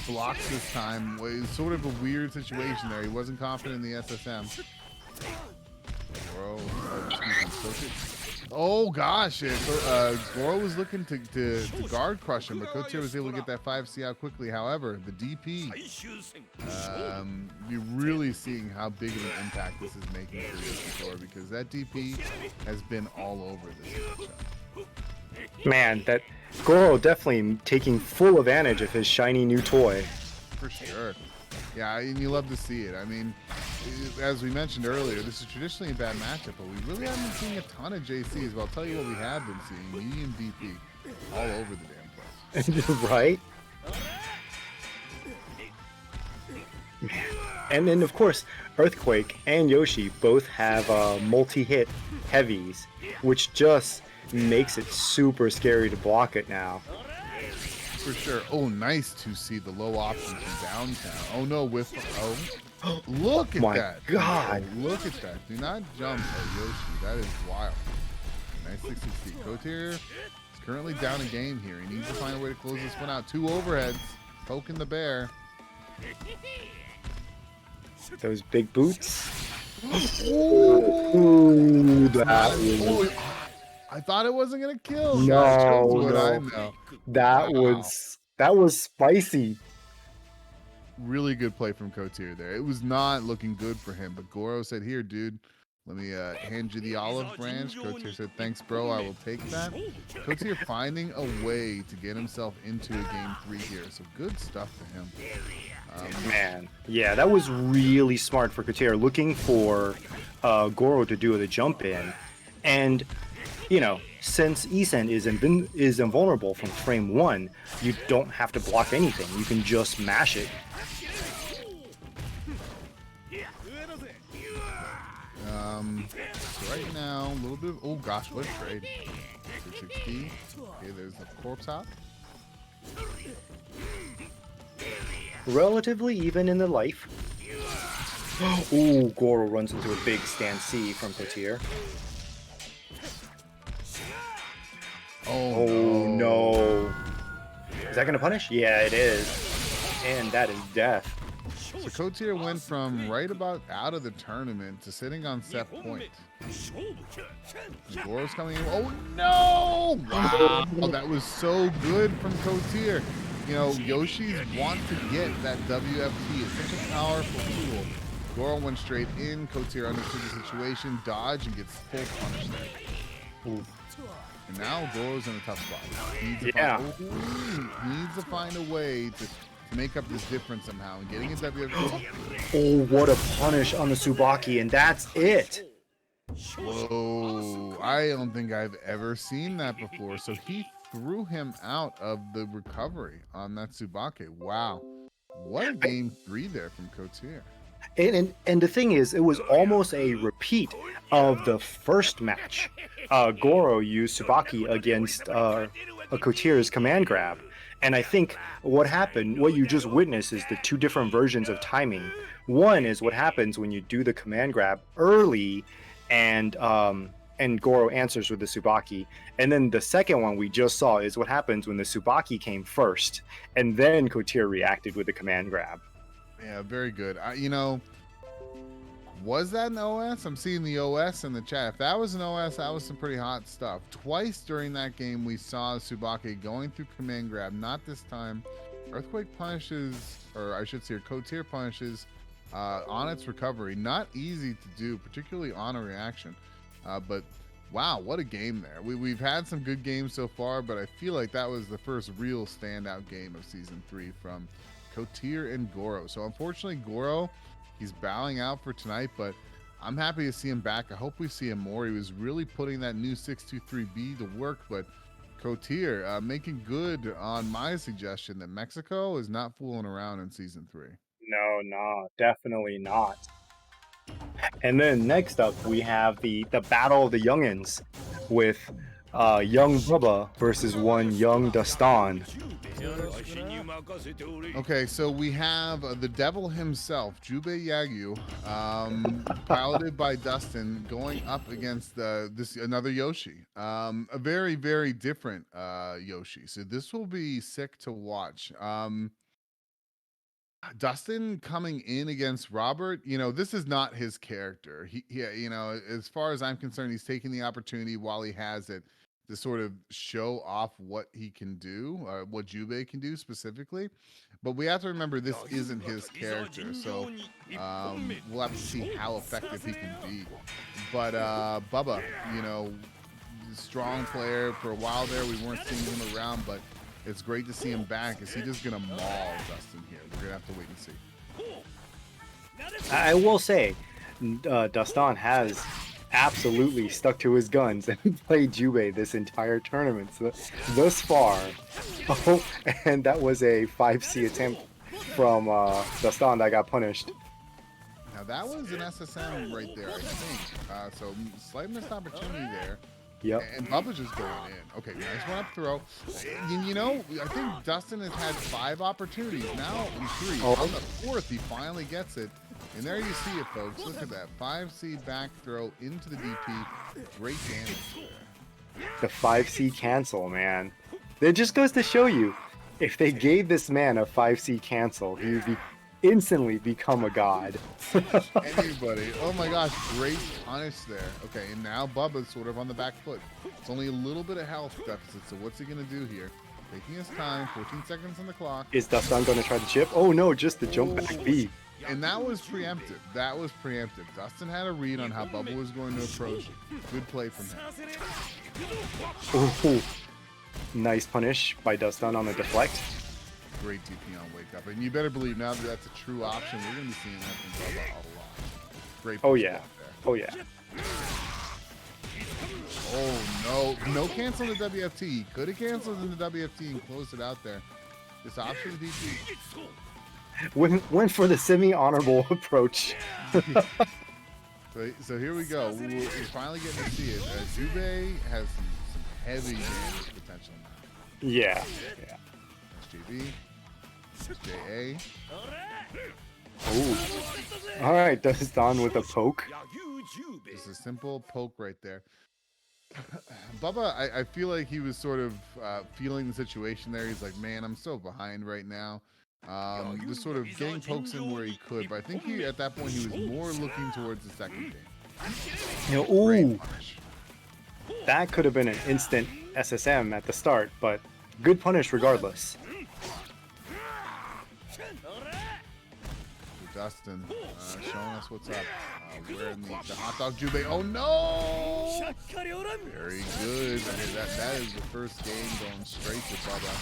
Blocks this time. It's sort of a weird situation there. He wasn't confident in the SSM. Goro, oh gosh, Goro was looking to guard crush him, but Kotir was able to get that 5C out quickly. However, the DP, you're really seeing how big of an impact this is making for Yoshi, because that DP has been all over this matchup. Man, that Goro definitely taking full advantage of his shiny new toy. For sure. Yeah, and you love to see it. I mean, as we mentioned earlier, this is traditionally a bad matchup, but we really haven't been seeing a ton of JCs. But I'll tell you what we have been seeing: medium DP all over the damn place. Right? Man. And then, of course, Earthquake and Yoshi both have multi-hit heavies, which just makes it super scary to block it now. For sure. Oh, nice to see the low option from downtown. Oh no, with look at My that. God. Oh, look at that. Do not jump at Yoshi. That is wild. Nice 60. Kotir is currently down a game here. He needs to find a way to close this one out. 2 overheads. Poking the bear. Those big boots. Ooh, That was... I thought it wasn't gonna kill. No, That shows what no. I know. That Wow. was spicy. Really good play from Kotir there. It was not looking good for him, but Goro said, "Here, dude, let me hand you the olive branch." Kotir said, "Thanks, bro. I will take that." Kotir finding a way to get himself into a game 3 here. So good stuff for him. Man, yeah, that was really smart for Kotir, looking for Goro to do the jump in, and you know, since Isen is invulnerable from frame 1, you don't have to block anything. You can just mash it. So right now, a little bit of, oh gosh, what a trade. 660. Okay, there's the corpse hop. relatively even in the life. Ooh, Goro runs into a big stand C from Kotir. Oh no. Is that gonna punish? Yeah, it is. And that is death. So Kotier went from right about out of the tournament to sitting on set point. And Goro's coming in. Oh no! Wow, that was so good from Kotier. You know, Yoshi's want to get that WFT. It's such a powerful tool. Goro went straight in. Kotier understood the situation, dodged, and gets full punish there. Ooh. And now Goro's in a tough spot. Needs to find a way to make up this difference somehow. And getting a WFT. Oh, what a punish on the Tsubaki, and that's it. Whoa, I don't think I've ever seen that before. So he threw him out of the recovery on that Tsubaki. Wow. What a game 3 there from Kotier. And the thing is, it was almost a repeat of the first match. Goro used Tsubaki against a Kotier's command grab. And I think what happened, what you just witnessed, is the two different versions of timing. One is what happens when you do the command grab early and Goro answers with the Tsubaki. And then the second one we just saw is what happens when the Tsubaki came first and then Kotier reacted with the command grab. Yeah, very good. You know, was that an OS? I'm seeing the OS in the chat. If that was an OS, that was some pretty hot stuff. Twice during that game, we saw Tsubaki going through command grab. Not this time. Earthquake punishes, or I should say, Kotier punishes on its recovery. Not easy to do, particularly on a reaction. But wow, what a game there. We've had some good games so far, but I feel like that was the first real standout game of Season 3 from Kotier and Goro. So unfortunately, Goro, he's bowing out for tonight, but I'm happy to see him back. I hope we see him more. He was really putting that new 623B to work, but Kotier making good on my suggestion that Mexico is not fooling around in Season 3. No, definitely not. And then next up, we have the Battle of the Youngins with young Bubba versus one young Dastan. Okay, so we have the devil himself, Jubei Yagyu, piloted by Dustin, going up against another Yoshi. A very, very different Yoshi. So this will be sick to watch. Dustin coming in against Robert, you know, this is not his character. He you know, as far as I'm concerned, he's taking the opportunity while he has it to sort of show off what he can do, what Jubei can do specifically. But we have to remember this isn't his character, so we'll have to see how effective he can be. But Bubba, you know, strong player for a while there. We weren't seeing him around, but it's great to see him back. Is he just gonna maul Dustin here? We're gonna have to wait and see. I will say, Dastan has absolutely stuck to his guns and played Jubei this entire tournament thus far. Oh, and that was a 5C attempt from Dastan that got punished. Now that was an SSM right there, I think. So slight missed opportunity there. Yep. And Bubba's just going in. Okay, nice one up throw. You know, I think Dustin has had 5 opportunities now in 3. Oh. On the 4th, he finally gets it. And there you see it, folks. Look at that. 5C back throw into the DP. Great damage there. The 5C cancel, man. It just goes to show you, if they gave this man a 5C cancel, he would instantly become a god. Anybody. Oh my gosh, great punish there. Okay, and now Bubba's sort of on the back foot. It's only a little bit of health deficit, so what's he going to do here? Taking his time, 14 seconds on the clock. Is Dastan going to try to chip? Oh no, just the jump back B. And that was preemptive. That was preemptive. Dustin had a read on how Bubba was going to approach. Good play from him. Oh, nice punish by Dastan on the deflect. Great DP on Wake Up. And you better believe now that that's a true option, we're going to be seeing that from Bubba a lot. Great Oh yeah. there. Oh yeah. Oh no. No cancel the WFT. He could have canceled in the WFT and closed it out there. This option DP. Went for the semi-honorable approach. So here we go. We're finally getting to see it. Jubei has some heavy damage potential now. Yeah. SJB. JA. Oh. All right, Destan with a poke. Just a simple poke right there. Bubba, I feel like he was sort of feeling the situation there. He's like, man, I'm so behind right now. Just sort of getting pokes in where he could. But I think he, at that point, he was more looking towards the second game. Great Ooh, punish. that could have been an instant SSM at the start, but good punish regardless. Dustin showing us what's up. Wearing the hot dog jube. Oh no! Very good. I mean, that is the first game going straight to Bubba.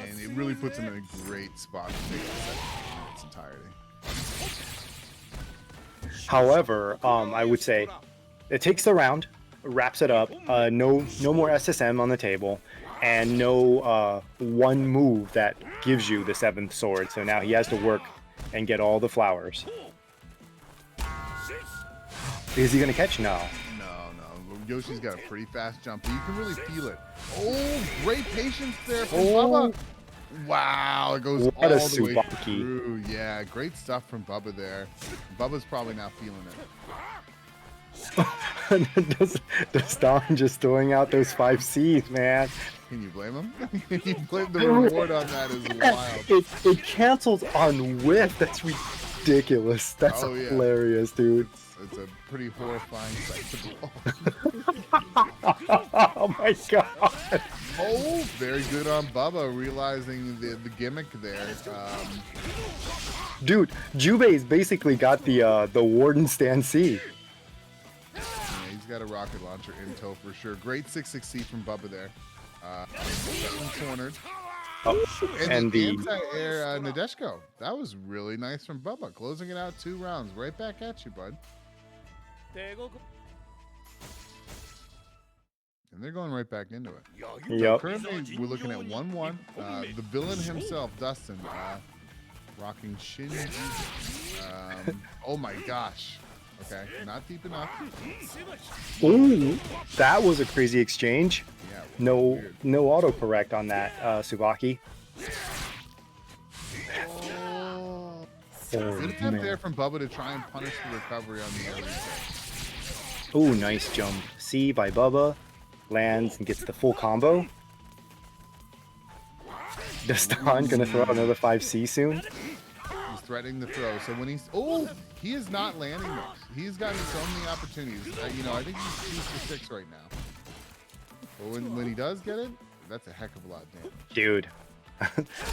And it really puts him in a great spot to take the second game in its entirety. However, I would say it takes the round, wraps it up. No more SSM on the table, and no one move that gives you the 7th sword. So now he has to work and get all the flowers. Is he gonna catch? No. No. Yoshi's got a pretty fast jump. But you can really feel it. Oh, great patience there from Bubba. Wow, it goes What all a the way Tsubaki. through. Yeah, great stuff from Bubba there. Bubba's probably not feeling it. Destan just throwing out those 5 C's, man. Can you blame him? Can you blame the reward on that is wild. It cancels on whiff. That's ridiculous. That's Oh, yeah. hilarious, dude. It's a pretty horrifying sight to Oh my god. Oh, very good on Bubba, realizing the gimmick there. Dude, Jube's basically got the Warden stand C. Yeah, he's got a rocket launcher in tow for sure. Great 6-6C from Bubba there. Cornered. Oh, And the anti-air Nadeshko. That was really nice from Bubba. Closing it out 2 rounds. Right back at you, bud. And they're going right back into it. So Yep. currently, we're looking at 1-1. The villain himself, Dustin, rocking Shin. Oh my gosh. Okay, not deep enough. Ooh, that was a crazy exchange. Yeah. No weird. autocorrect on that, Tsubaki. Oh. Oh, Good attempt man. there from Bubba to try and punish the recovery on the early set. Ooh, nice jump. C by Bubba. Lands and gets the full combo. Destan gonna throw out another 5C soon. He's threatening the throw. So when he's he is not landing those. He's gotten so many opportunities. I think he's 2 for 6 right now. But when he does get it, that's a heck of a lot of damage. Dude.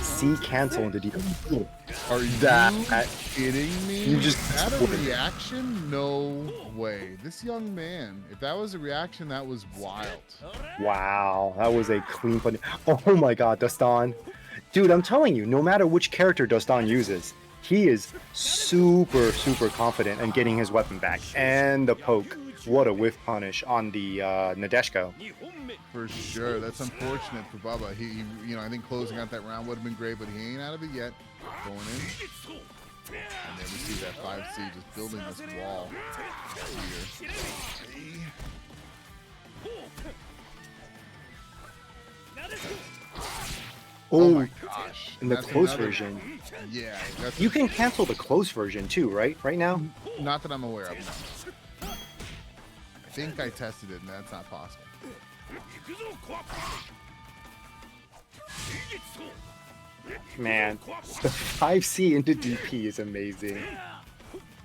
C cancel into D. Are you That- kidding me? You just- Is that a reaction? No way. This young man, if that was a reaction, that was wild. Wow, that was a clean punish. Oh my god, Destan. Dude, I'm telling you, no matter which character Destan uses, he is super confident in getting his weapon back. And the poke. What a whiff punish on the Nadeshko. For sure. That's unfortunate for Bubba. He I think closing out that round would have been great, but he ain't out of it yet. Going in. And then we see that 5C just building this wall here. Oh my gosh. In the That's close another- version. Yeah. That's You can cancel the close version too, right? Right now? Not that I'm aware of, no. I think I tested it, and that's not possible. Man, the 5C into DP is amazing.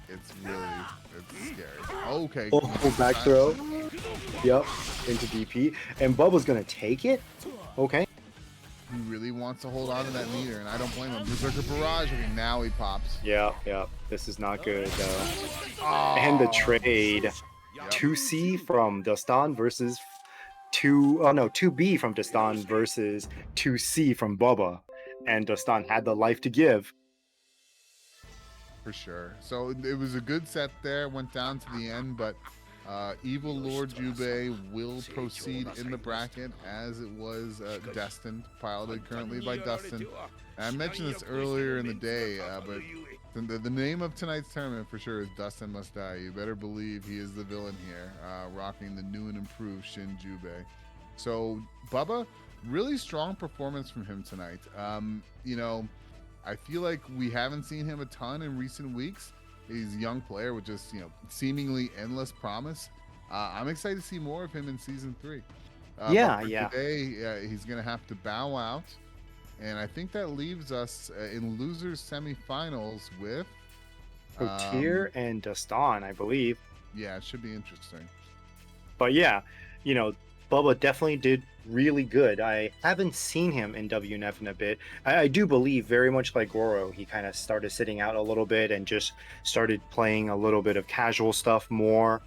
It's scary. Okay. Oh, back throw. Yep, into DP. And Bubba's gonna take it? Okay. He really wants to hold on to that meter, and I don't blame him. Berserker Barrage. Okay, now he pops. Yep. This is not good though. Oh, And the trade. 2C from Destan versus 2B from Destan versus 2C from Bubba. And Destan had the life to give. for sure. So it was a good set there. Went down to the end, but Evil Lord Jubei will proceed in the bracket as it was destined, piloted currently by Dustin. And I mentioned this earlier in the day, but the name of tonight's tournament for sure is Dustin Must Die. You better believe he is the villain here, rocking the new and improved Shin Jubei. So Bubba, really strong performance from him tonight. You know, I feel like we haven't seen him a ton in recent weeks. He's a young player with just, you know, seemingly endless promise. I'm excited to see more of him in season 3. But today, he's going to have to bow out. And I think that leaves us in losers semifinals with Kotir and Dastan, I believe. Yeah, it should be interesting. But yeah, you know, Bubba definitely did really good. I haven't seen him in WNF in a bit. I do believe, very much like Goro, he kind of started sitting out a little bit and just started playing a little bit of casual stuff more.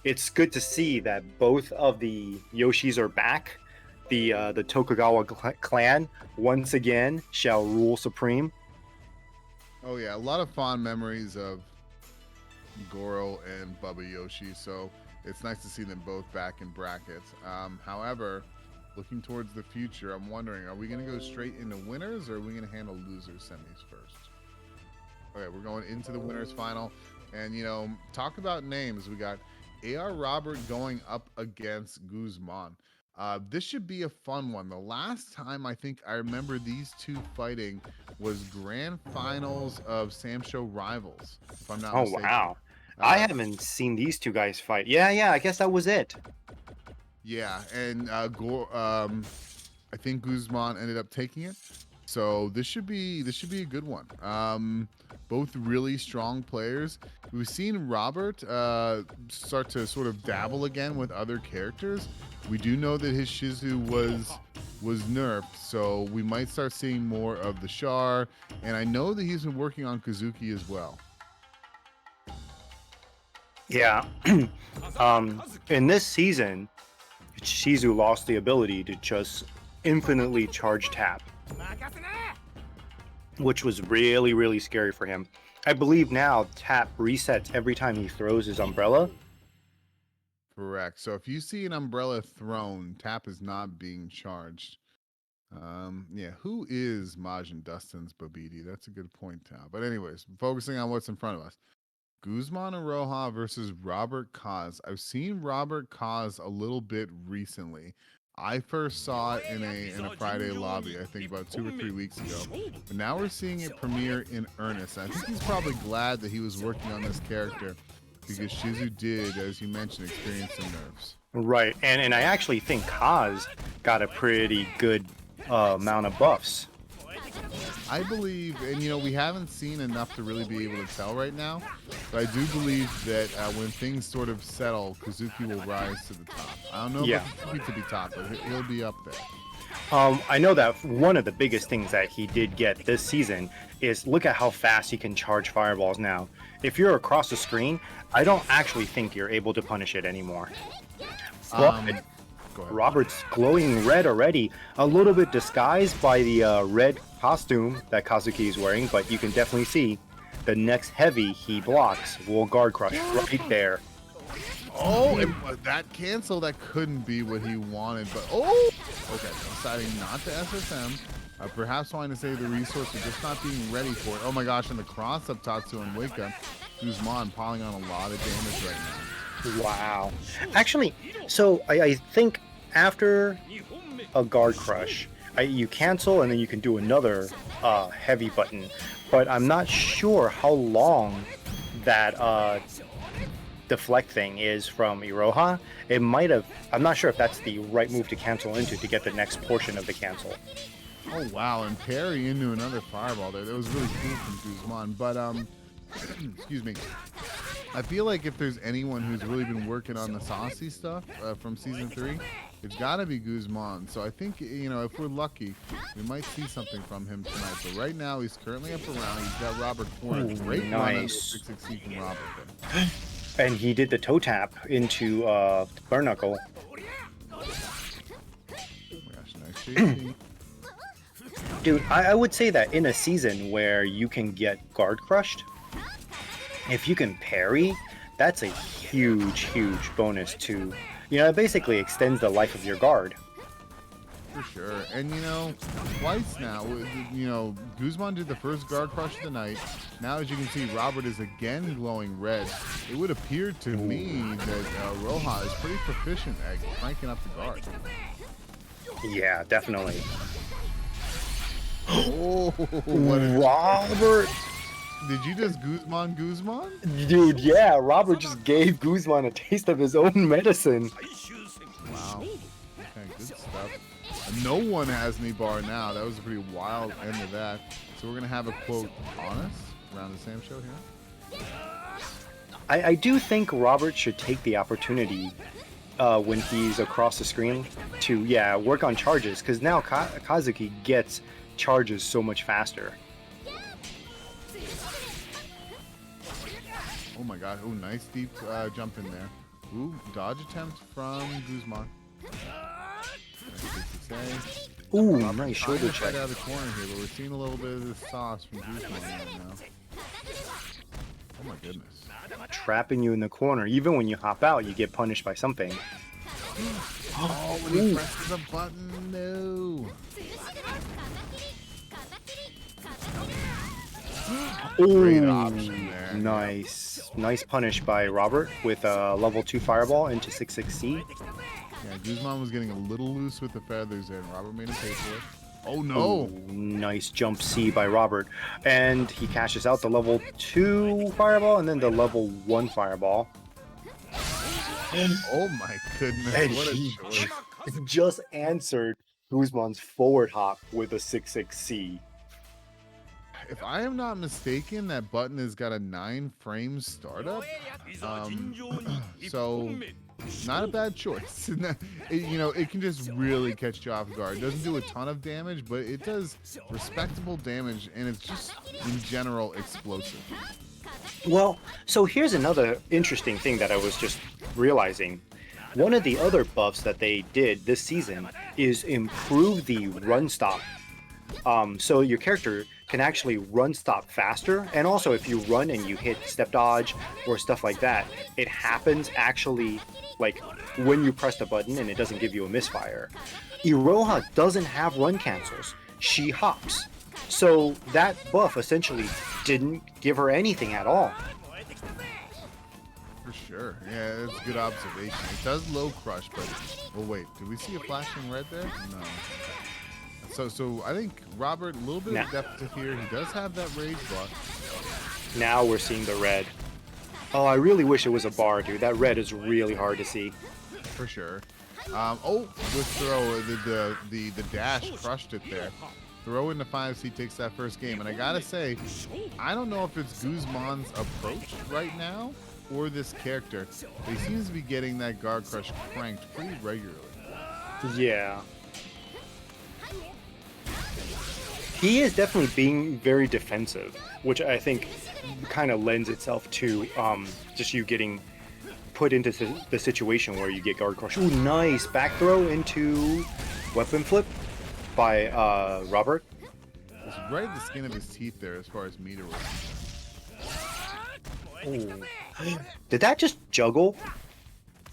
It's good to see that both of the Yoshis are back. The Tokugawa clan once again shall rule supreme. Oh yeah, a lot of fond memories of Goro and Bubba Yoshi, so it's nice to see them both back in brackets. However, looking towards the future, I'm wondering, are we going to go straight into winners, or are we going to handle losers semis first? Okay, we're going into the winners final, and you know, talk about names. We got AR Robert going up against Guzman. This should be a fun one. The last time I think I remember these two fighting was grand finals of Samsho Rivals, if I'm not mistaken. Wow. I haven't seen these two guys fight. Yeah, I guess that was it. Yeah, and I think Guzman ended up taking it. So this should be a good one. Both really strong players. We've seen Robert start to sort of dabble again with other characters. We do know that his Shizu was nerfed, so we might start seeing more of the Char. And I know that he's been working on Kazuki as well. Yeah. In this season, Shizu lost the ability to just infinitely charge tap, which was really, really scary for him. I believe now tap resets every time he throws his umbrella. Correct. So if you see an umbrella thrown, tap is not being charged. Yeah, who is Majin Dustin's Babidi? That's a good point, Tao. But anyways, focusing on what's in front of us. Guzman and Roja versus Robert Kaz. I've seen Robert Kaz a little bit recently. I first saw it in a Friday lobby, I think about 2 or 3 weeks ago. But now we're seeing it premiere in earnest. I think he's probably glad that he was working on this character because Shizu did, as you mentioned, experience some nerfs. Right, and I actually think Kaz got a pretty good amount of buffs. I believe, and you know, we haven't seen enough to really be able to tell right now, but I do believe that when things sort of settle, Kazuki will rise to the top. I don't know if Kazuki to be top, but he'll be up there. I know that one of the biggest things that he did get this season is look at how fast he can charge fireballs now. If you're across the screen, I don't actually think you're able to punish it anymore. But Robert's glowing red already, a little bit disguised by the red costume that Kazuki is wearing, but you can definitely see the next heavy he blocks will guard crush right there. Oh, and that cancel, that couldn't be what he wanted, but okay, deciding not to SSM, perhaps wanting to save the resource, but just not being ready for it. Oh my gosh, and the cross up Tatsu and Wake Up, Guzman piling on a lot of damage right now. Wow. Actually, so I think after a guard crush, you cancel and then you can do another heavy button, but I'm not sure how long that deflect thing is from Iroha. It might have, I'm not sure if that's the right move to cancel into to get the next portion of the cancel. Oh wow, and parry into another fireball there. That was really cool from Guzman, but excuse me. I feel like if there's anyone who's really been working on the saucy stuff from season 3, it's got to be Guzman. So I think, you know, if we're lucky, we might see something from him tonight. But right now, he's currently up around. He's got Robert cornered. Great nice. 660 from Robert there. And he did the toe tap into Burn Knuckle. Oh my gosh, nice JP. Dude, I would say that in a season where you can get guard crushed, if you can parry, that's a huge, huge bonus to, you know, it basically extends the life of your guard. For sure. And, you know, twice now, you know, Guzman did the first guard crush of the night. Now, as you can see, Robert is again glowing red. It would appear to me that Roja is pretty proficient at cranking up the guard. Yeah, definitely. Oh, what a- Robert, did you just Guzman? dude, yeah, Robert just gave Guzman a taste of his own medicine. Wow. Okay, good stuff. No one has any bar now. That was a pretty wild end of that. So we're gonna have a quote on us around the Samsho here. I do think Robert should take the opportunity when he's across the screen to, work on charges, because now Kazuki gets charges so much faster. Oh my god. Oh, nice deep jump in there. Ooh, dodge attempt from Guzman. Ooh, Robert nice trying shoulder to fight check. out of the corner here, but we're seeing a little bit of this sauce from Guzman right now. Oh my goodness. Trapping you in the corner. Even when you hop out, you get punished by something. Oh, when he presses a button, no. Great option there. Nice punish by Robert with a level 2 fireball into 6-6C. Yeah, Guzman was getting a little loose with the feathers there, and Robert made him pay for it. Oh no! Ooh, nice jump C by Robert. And he cashes out the level 2 fireball and then the level 1 fireball. Oh my goodness, And what a he choice. just answered Guzman's forward hop with a 6-6C. If I am not mistaken, that button has got a 9 frame startup. So not a bad choice. It can just really catch you off guard. It doesn't do a ton of damage, but it does respectable damage, and it's just in general explosive. Well, so here's another interesting thing that I was just realizing. One of the other buffs that they did this season is improve the run stop. So your character can actually run stop faster, and also if you run and you hit step dodge or stuff like that, it happens actually like when you press the button and it doesn't give you a misfire. Iroha doesn't have run cancels. She hops. So that buff essentially didn't give her anything at all. For sure. Yeah, that's a good observation. It does low crush, but oh wait, did we see a flashing red there? No. So I think Robert, a little bit of depth to here. He does have that rage block. Now we're seeing the red. Oh, I really wish it was a bar, dude. That red is really hard to see. For sure. With throw, the dash crushed it there. Throw into 5C takes that first game. And I gotta say, I don't know if it's Guzman's approach right now or this character. But he seems to be getting that guard crush cranked pretty regularly. Yeah. He is definitely being very defensive, which I think kind of lends itself to just you getting put into the situation where you get guard crush. Ooh, nice back throw into weapon flip by Robert. It's right at the skin of his teeth there as far as meter was. Ooh. Did that just juggle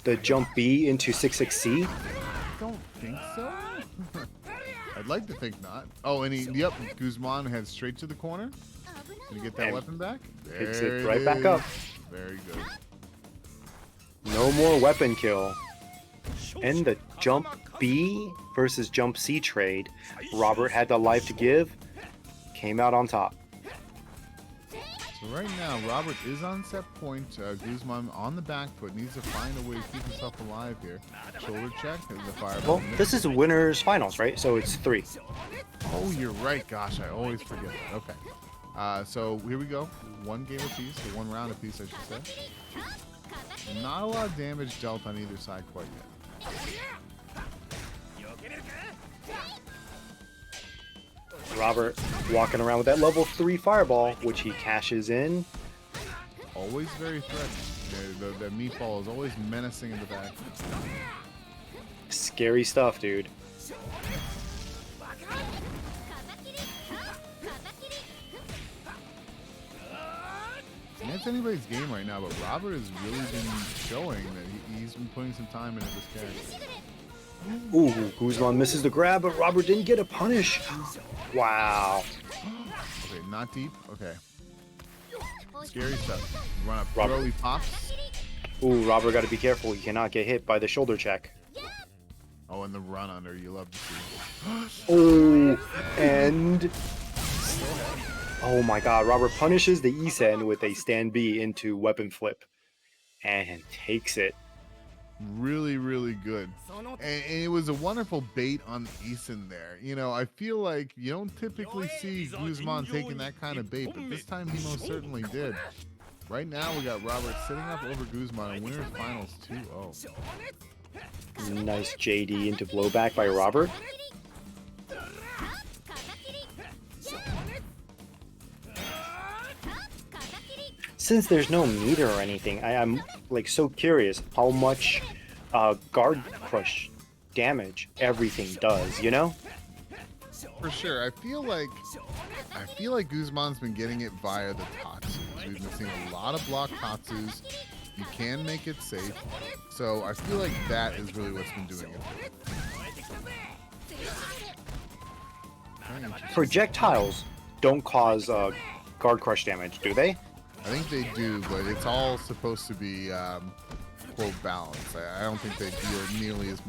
the jump B into 6-6C? I don't think so. I'd like to think not. Oh, and yep, Guzman heads straight to the corner. Gonna get that And weapon back. picks There it right back up. Very good. No more weapon kill. And the jump B versus jump C trade, Robert had the life to give, came out on top. So right now, Robert is on set point. Guzman on the back foot, needs to find a way to keep himself alive here. Shoulder check, and the fireball. Well, this is winners finals, right? So it's 3. Oh, you're right. Gosh, I always forget that. Okay. So here we go. 1 game apiece, or 1 round apiece, I should say. Not a lot of damage dealt on either side quite yet. Robert walking around with that level 3 fireball, which he cashes in. Always very threatening. The meatball is always menacing in the back. Scary stuff, dude. And it's anybody's game right now, but Robert has really been showing that he's been putting some time into this character. Ooh, Guzman misses the grab, but Robert didn't get a punish. Wow. Okay, not deep. Okay. Scary stuff. Run up, Robert. throw, he pops. Ooh, Robert got to be careful. He cannot get hit by the shoulder check. Oh, and the run under, you love to see. Oh, and oh my God, Robert punishes the E-Sen with a stand B into weapon flip and takes it. Really, really good. And it was a wonderful bait on Eason there. You know, I feel like you don't typically see Guzman taking that kind of bait, but this time he most certainly did. Right now, we got Robert sitting up over Guzman in winners finals 2-0. Nice JD into blowback by Robert. Since there's no meter or anything, I'm like so curious how much guard crush damage everything does, you know? For sure. I feel like Guzman's been getting it via the Tatsus. We've been seeing a lot of block Tatsus. You can make it safe. So I feel like that is really what's been doing it. Projectiles don't cause guard crush damage, do they? I think they do, but it's all supposed to be quote balanced. I don't think they deal nearly as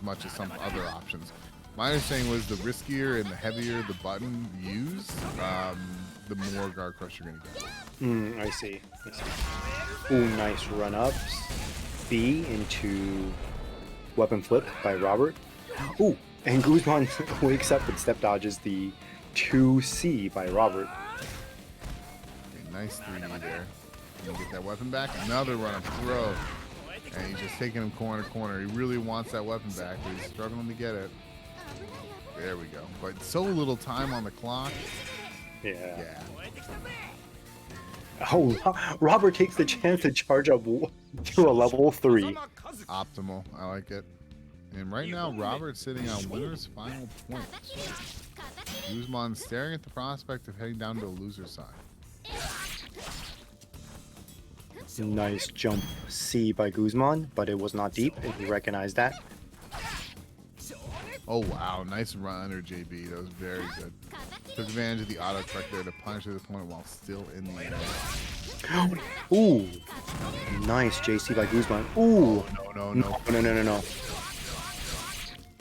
much as some other options. My understanding was the riskier and the heavier the button used, the more guard crush you're gonna get. I see. Ooh, nice run ups. B into weapon flip by Robert. Ooh, and Guzman wakes up and step dodges the 2C by Robert. Okay, nice 3D there. You get that weapon back. Another run up throw. And he's just taking him corner to corner. He really wants that weapon back, but he's struggling to get it. There we go. But so little time on the clock. Yeah. Oh, Robert takes the chance to charge up to a level 3. Optimal. I like it. And right now, Robert's sitting on winner's final point. Guzman staring at the prospect of heading down to the loser's side. Nice jump C by Guzman, but it was not deep, and he recognized that. Oh, wow. Nice run under JB. That was very good. Took advantage of the auto truck there to punish his opponent while still in the air. Ooh. Nice JC by Guzman. Ooh. No. No.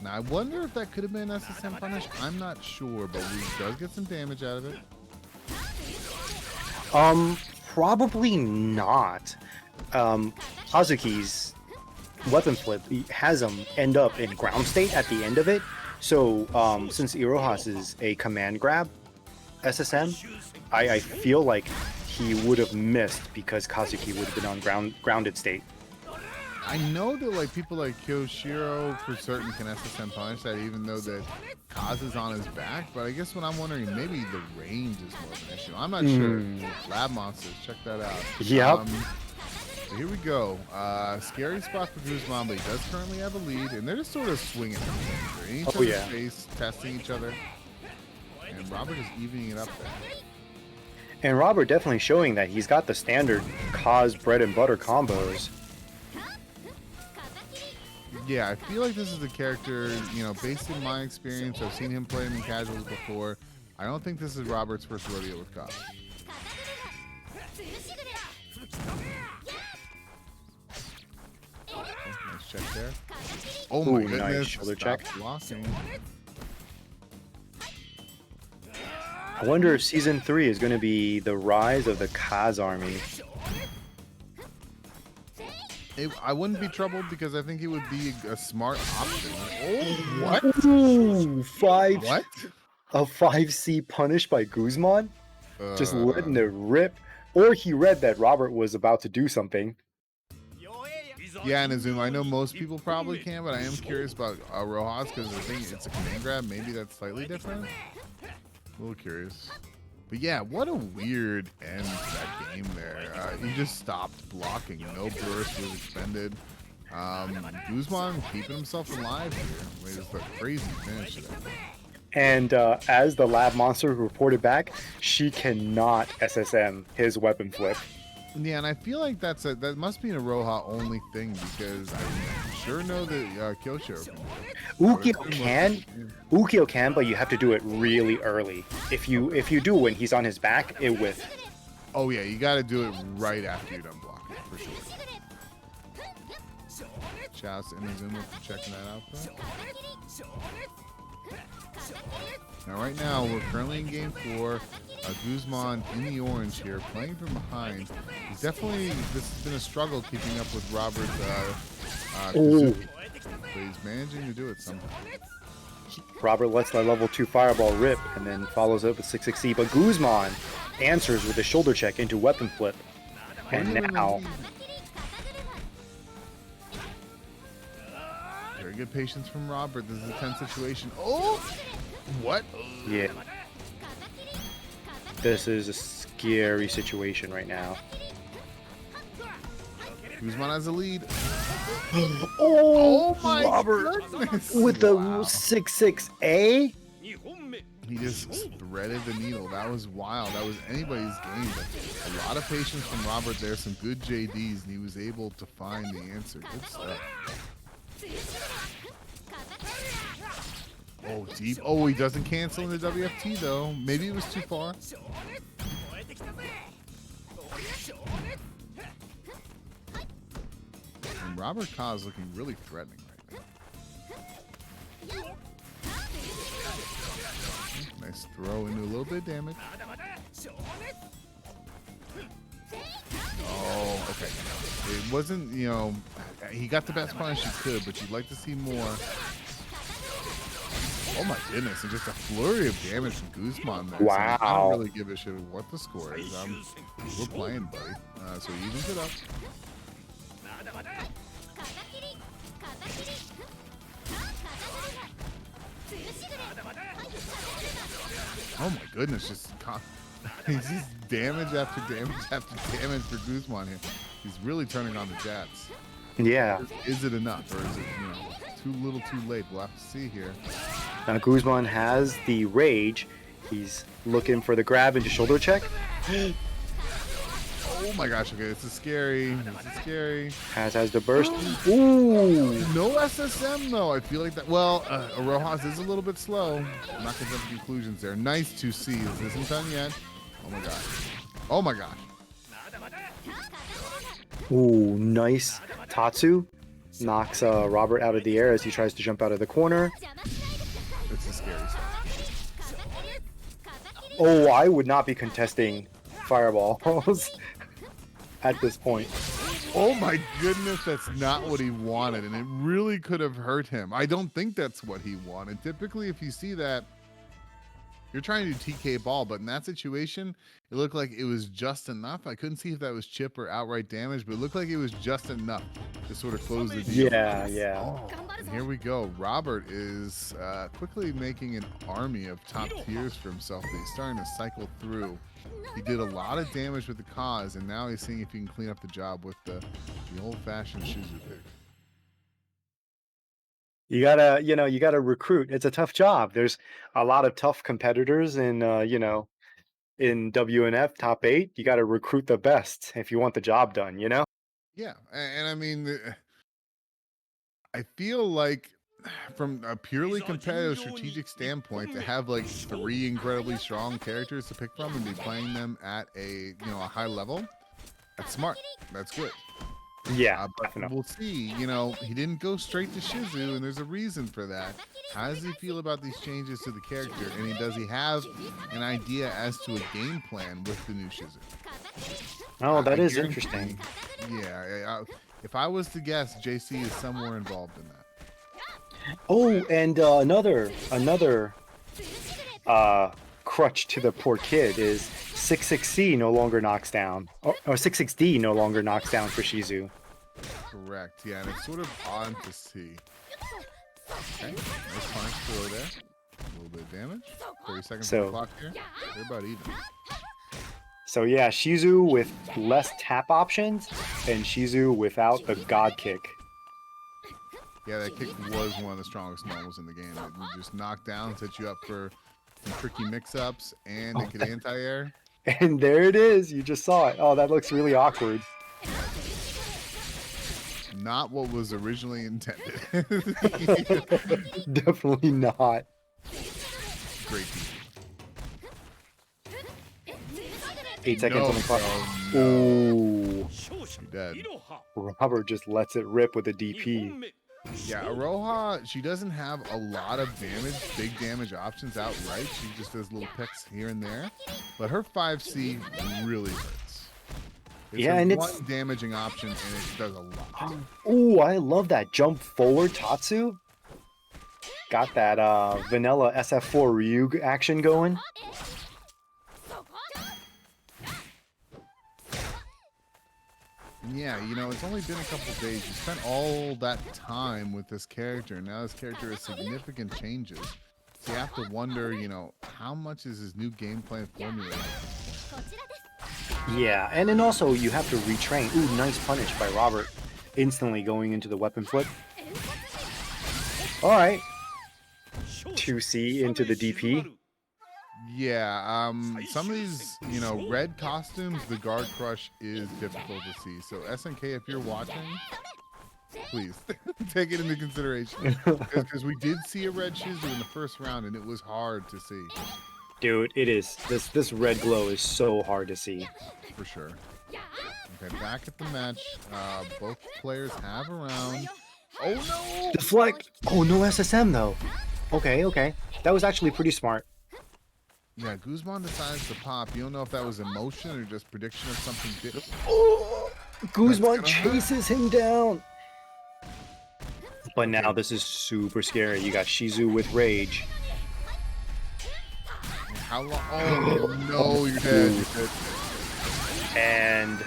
Now, I wonder if that could have been an SSM punish. I'm not sure, but we does get some damage out of it. Probably not. Hazuki's weapon flip has him end up in ground state at the end of it. So, since Irohas is a command grab SSM, I feel like he would have missed because Kazuki would have been on grounded state. I know that like people like Kyoshiro for certain can SSM punish that even though that Kaz is on his back, but I guess what I'm wondering, maybe the range is more of an issue. I'm not sure. Lab monsters, check that out. Yep. So here we go. Scary spot for Guzman, but he does currently have a lead, and they're just sort of swinging in each other's face, testing each other. And Robert is evening it up there. And Robert definitely showing that he's got the standard Kaz bread and butter combos. Yeah, I feel like this is a character, you know, based in my experience, I've seen him play him in casuals before. I don't think this is Robert's first rodeo with Kaz. Nice check there. Oh my goodness. Nice shoulder check. Blocking. I wonder if Season 3 is going to be the rise of the Kaz army. I wouldn't be troubled because I think it would be a smart option. Oh, what? Ooh, What? A 5C punish by Guzman? Just letting it rip. Or he read that Robert was about to do something. Yeah, and Azuma, I know most people probably can, but I am curious about Rojas because I think it's a command grab. Maybe that's slightly different. A little curious. But yeah, what a weird end to that game there. He just stopped blocking. No burst was expended. Guzman keeping himself alive here. I mean, it's a crazy finish to that. And as the lab monster reported back, she cannot SSM his weapon flip. Yeah, and I feel like that must be a Roja only thing because I sure know that Kyoshiro can do it. Ukyo can, but you have to do it really early. If you do when he's on his back, it with. Oh yeah, you got to do it right after you're done blocking for sure. Shouts to Inazuma for checking that out. Bro. Now, right now, we're currently in game 4. Guzman in the orange here, playing from behind. He's definitely, this has been a struggle keeping up with Robert Kazuki, but he's managing to do it somehow. Robert lets that level 2 fireball rip and then follows up with 660, but Guzman answers with a shoulder check into weapon flip. And now, very good patience from Robert. This is a tense situation. Oh, what? yeah. This is a scary situation right now. Guzman has a lead. Oh, my Robert goodness. with the Wow. 6-6-A. He just threaded the needle. That was wild. That was anybody's game. But a lot of patience from Robert there. Some good JDs, and he was able to find the answer. Good stuff. Oh, deep. Oh, he doesn't cancel in the WFT, though. Maybe it was too far. And Robert Ka is looking really threatening right now. Nice throw into a little bit of damage. Oh, okay. It wasn't, you know, he got the best punish he could, but you'd like to see more. Oh my goodness, and just a flurry of damage from Guzman there. Wow. So I don't really give a shit what the score is. We're playing, buddy. So he evens it up. Oh my goodness, just damage after damage after damage for Guzman here. He's really turning on the jets. Yeah. Is it enough, or is it, you know, too little too late? We'll have to see here. Now Guzman has the rage. He's looking for the grab into shoulder check. Oh my gosh, okay, this is scary. This is scary. Has the burst. Ooh. No SSM though. I feel like that. Well, Rojas is a little bit slow. I'm not gonna jump to conclusions there. Nice to see. This isn't done yet. Oh my gosh. Oh my gosh. Ooh, nice. Tatsu knocks Robert out of the air as he tries to jump out of the corner. This is scary stuff. Oh, I would not be contesting fireballs at this point. Oh my goodness, that's not what he wanted, and it really could have hurt him. I don't think that's what he wanted. Typically, if you see that, you're trying to do TK ball, but in that situation, it looked like it was just enough. I couldn't see if that was chip or outright damage, but it looked like it was just enough to sort of close the deal. Yeah, yeah. Oh, and here we go. Robert is quickly making an army of top tiers for himself. He's starting to cycle through. He did a lot of damage with the cause, and now he's seeing if he can clean up the job with the old-fashioned Shizu pick. You gotta recruit. It's a tough job. There's a lot of tough competitors in in WNF top 8. You gotta recruit the best if you want the job done, you know? Yeah, and I mean, I feel like from a purely competitive strategic standpoint, to have like 3 incredibly strong characters to pick from and be playing them at a a high level, that's smart. That's good. Yeah, But definitely. we'll see. He didn't go straight to Shizu, and there's a reason for that. How does he feel about these changes to the character? And does he have an idea as to a game plan with the new Shizu? Oh, that I is guarantee- interesting. Yeah, if I was to guess, JC is somewhere involved in that. Oh, and another crutch to the poor kid is 66C no longer knocks down, or 66D no longer knocks down for Shizu. Correct. Yeah, and it's sort of odd to see. Okay, nice punish throw there. A little bit of damage. 30 seconds on the clock here. They're about even. So yeah, Shizu with less tap options and Shizu without the god kick. Yeah, that kick was one of the strongest normals in the game. It would just knock down, set you up for some tricky mix-ups, and it could anti-air. And there it is. You just saw it. Oh, that looks really awkward. Not what was originally intended. Definitely not. Great team. 8 seconds on the clock. No. Ooh. She dead. Robert just lets it rip with a DP. Yeah, Aroha, she doesn't have a lot of damage, big damage options outright. She just does little picks here and there. But her 5C really hurts. It's Yeah, her and one it's damaging option, and it does a lot. ooh, I love that jump forward Tatsu. Got that vanilla SF4 Ryug action going. Yeah, you know, it's only been a couple days. You spent all that time with this character, and now this character has significant changes. So you have to wonder, you know, how much is his new game plan formulated? Yeah, and then also you have to retrain. Ooh, nice punish by Robert. Instantly going into the weapon flip. All right. 2C into the DP. Yeah, some of these, you know, red costumes, the guard crush is difficult to see. So SNK, if you're watching, please take it into consideration. Because we did see a red Shizu in the first round, and it was hard to see. Dude, it is. This red glow is so hard to see. For sure. Okay, back at the match. Both players have a round. Oh no! Deflect! Oh, no SSM though. Okay, okay. That was actually pretty smart. Yeah, Guzman decides to pop. You don't know if that was emotion or just prediction of something big. Oh, Guzman gonna chases him down. But now this is super scary. You got Shizu with rage. How long? Oh no, you're dead. You're dead. And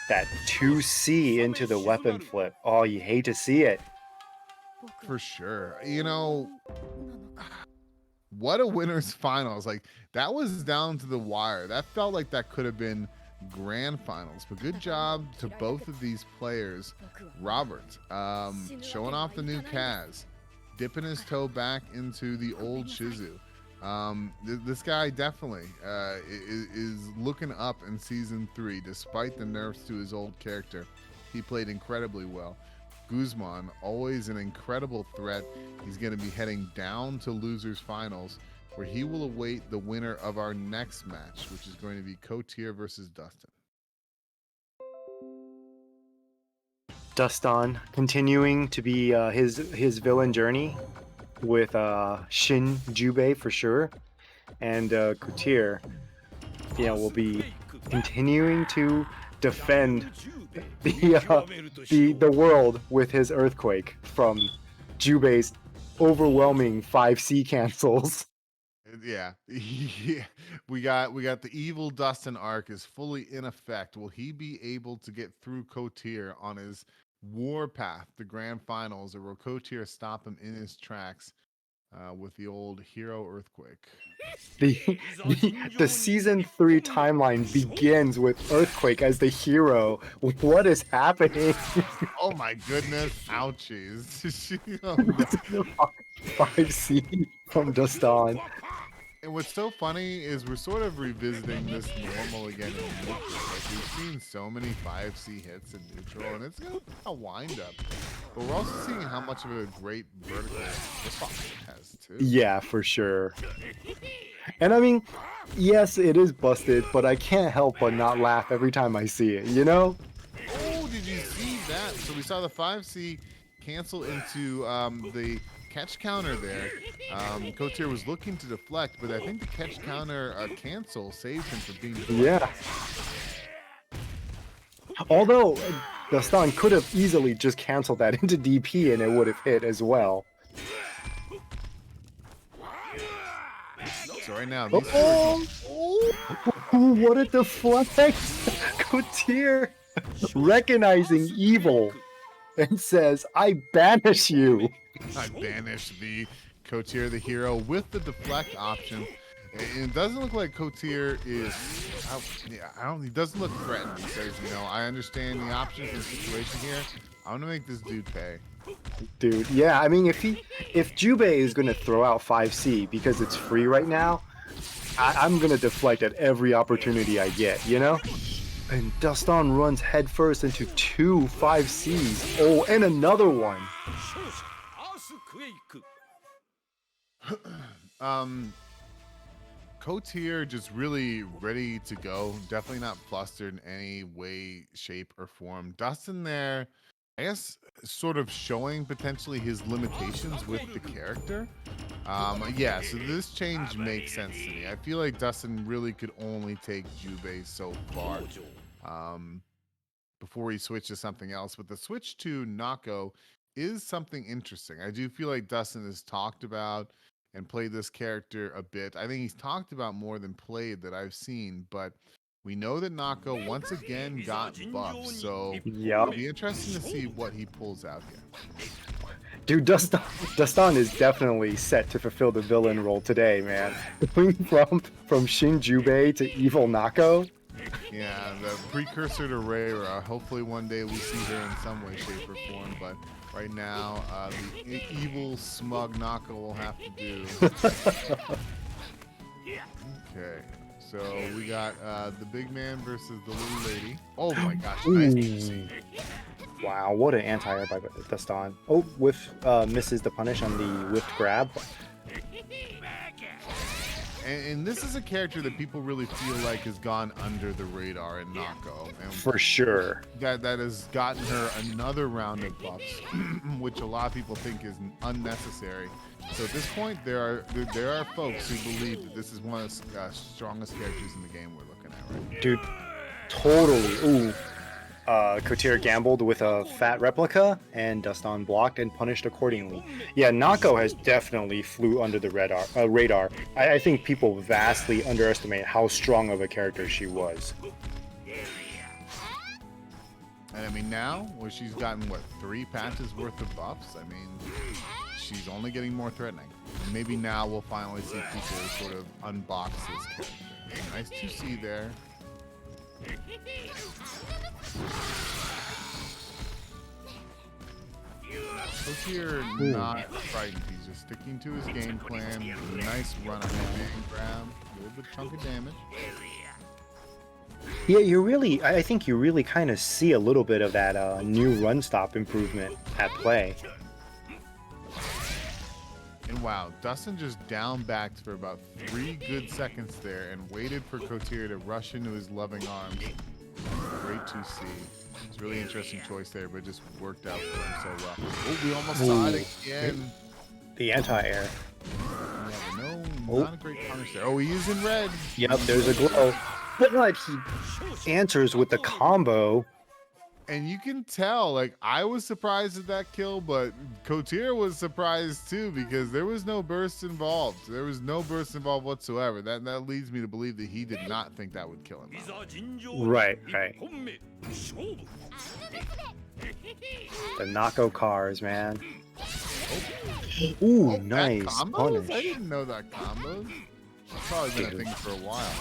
that 2C into the weapon flip. Oh, you hate to see it. For sure. You know, what a winner's finals. Like, that was down to the wire. That felt like that could have been grand finals. But good job to both of these players. Robert, showing off the new Kaz, dipping his toe back into the old Shizu. This guy definitely is looking up in season 3, despite the nerfs to his old character. He played incredibly well. Guzman, always an incredible threat. He's going to be heading down to losers finals, where he will await the winner of our next match, which is going to be Kotier versus Dustin. Dustin continuing to be his villain journey with Shin Jubei for sure, and Kotir, will be continuing to defend the world with his earthquake from Jubei's overwhelming 5C cancels. Yeah. Yeah. We got the evil Dustin arc is fully in effect. Will he be able to get through Kotier on his war path to grand finals, or will Kotier stop him in his tracks with the old hero earthquake? The season 3 timeline begins with Earthquake as the hero. What is happening? Oh my goodness. Ouchies. 5C from Dustin. And what's so funny is we're sort of revisiting this normal again in neutral. Like, we've seen so many 5C hits in neutral, and it's gonna be a wind up. But we're also seeing how much of a great vertical this has too. Yeah, for sure. And I mean, yes, it is busted, but I can't help but not laugh every time I see it, you know? Oh, did you see that? So we saw the 5C cancel into the catch counter there. Kotier was looking to deflect, but I think the catch counter cancel saved him from being deflected. Yeah. Although Dustin could have easily just canceled that into DP and it would have hit as well. So right now, these What a deflect! Kotier recognizing evil and says, "I banish you." I banish the Kotier, the hero, with the deflect option. And it doesn't look like Kotier is. He doesn't look threatened. He says, I understand the options and the situation here. I'm gonna make this dude pay. Dude, yeah, I mean, if Jubei is gonna throw out 5C because it's free right now, I'm gonna deflect at every opportunity I get, And Dustin runs headfirst into 2 5Cs. Oh, and another one. Kotier just really ready to go. Definitely not flustered in any way, shape, or form. Dustin there, I guess, sort of showing potentially his limitations with the character. Yeah, so this change makes sense to me. I feel like Dustin really could only take Jubei so far before he switched to something else. But the switch to Nako is something interesting. I do feel like Dustin has talked about and played this character a bit. I think he's talked about more than played that I've seen, but we know that Nako once again got buffed, so it'll be interesting to see what he pulls out here. Dude, Dustin is definitely set to fulfill the villain role today, man. Going from Shin Jubei to Evil Nako. Yeah, the precursor to Reira. Hopefully one day we see her in some way, shape, or form, but right now, the evil, smug Nako will have to do. Okay, so we got the big man versus the little lady. Oh my gosh, nice to see. Wow, what an anti-air by Dustin. Oh, misses the punish on the whiffed grab. And this is a character that people really feel like has gone under the radar in Nako. And for sure. That has gotten her another round of buffs, which a lot of people think is unnecessary. So at this point, there are folks who believe that this is one of the strongest characters in the game we're looking at right now. Dude, totally. Ooh. Kotir gambled with a fat replica, and Dustin blocked and punished accordingly. Yeah, Nako has definitely flew under the radar. I think people vastly underestimate how strong of a character she was. And I mean, now, where she's gotten, what, 3 patches worth of buffs? I mean, she's only getting more threatening. And maybe now we'll finally see people sort of unbox this character. Nice to see there. Kotir not frightened. He's just sticking to his game plan. Nice run on man grab. A little bit chunk of damage. Yeah, I think you really kind of see a little bit of that new run stop improvement at play. And wow, Dustin just down backed for about 3 good seconds there and waited for Kotir to rush into his loving arms. Great to see. It's a really interesting choice there, but it just worked out for him so well. Oh, we almost saw it again. The anti-air. Yeah, but no, not a great punish there. Oh, he is in red. Yep, there's a glow. But he answers with the combo. And you can tell, like, I was surprised at that kill, but Kotir was surprised too because there was no burst involved. There was no burst involved whatsoever. That leads me to believe that he did not think that would kill him. Right. The Nako cars, man. Ooh, nice punish. I didn't know that combos. It's probably been a thing for a while.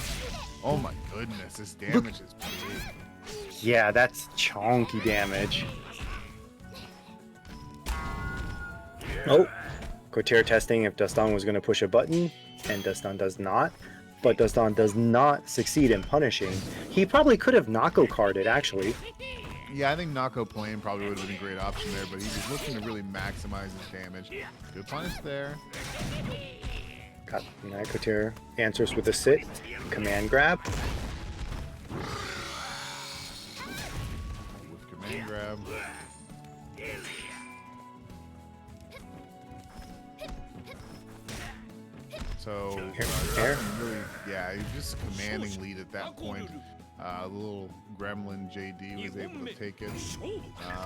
Oh my goodness, this damage is big. Yeah, that's chonky damage. Oh, Kotir testing if Dustin was going to push a button, and Dustin does not. But Dustin does not succeed in punishing. He probably could have Nako carded, actually. Yeah, I think Nako playing probably would have been a great option there, but he was looking to really maximize his damage. Good punish there. Got Kotir answers with a sit, command grab. Command grab. So, really, yeah, he's just commanding lead at that point. The little gremlin JD was able to take it.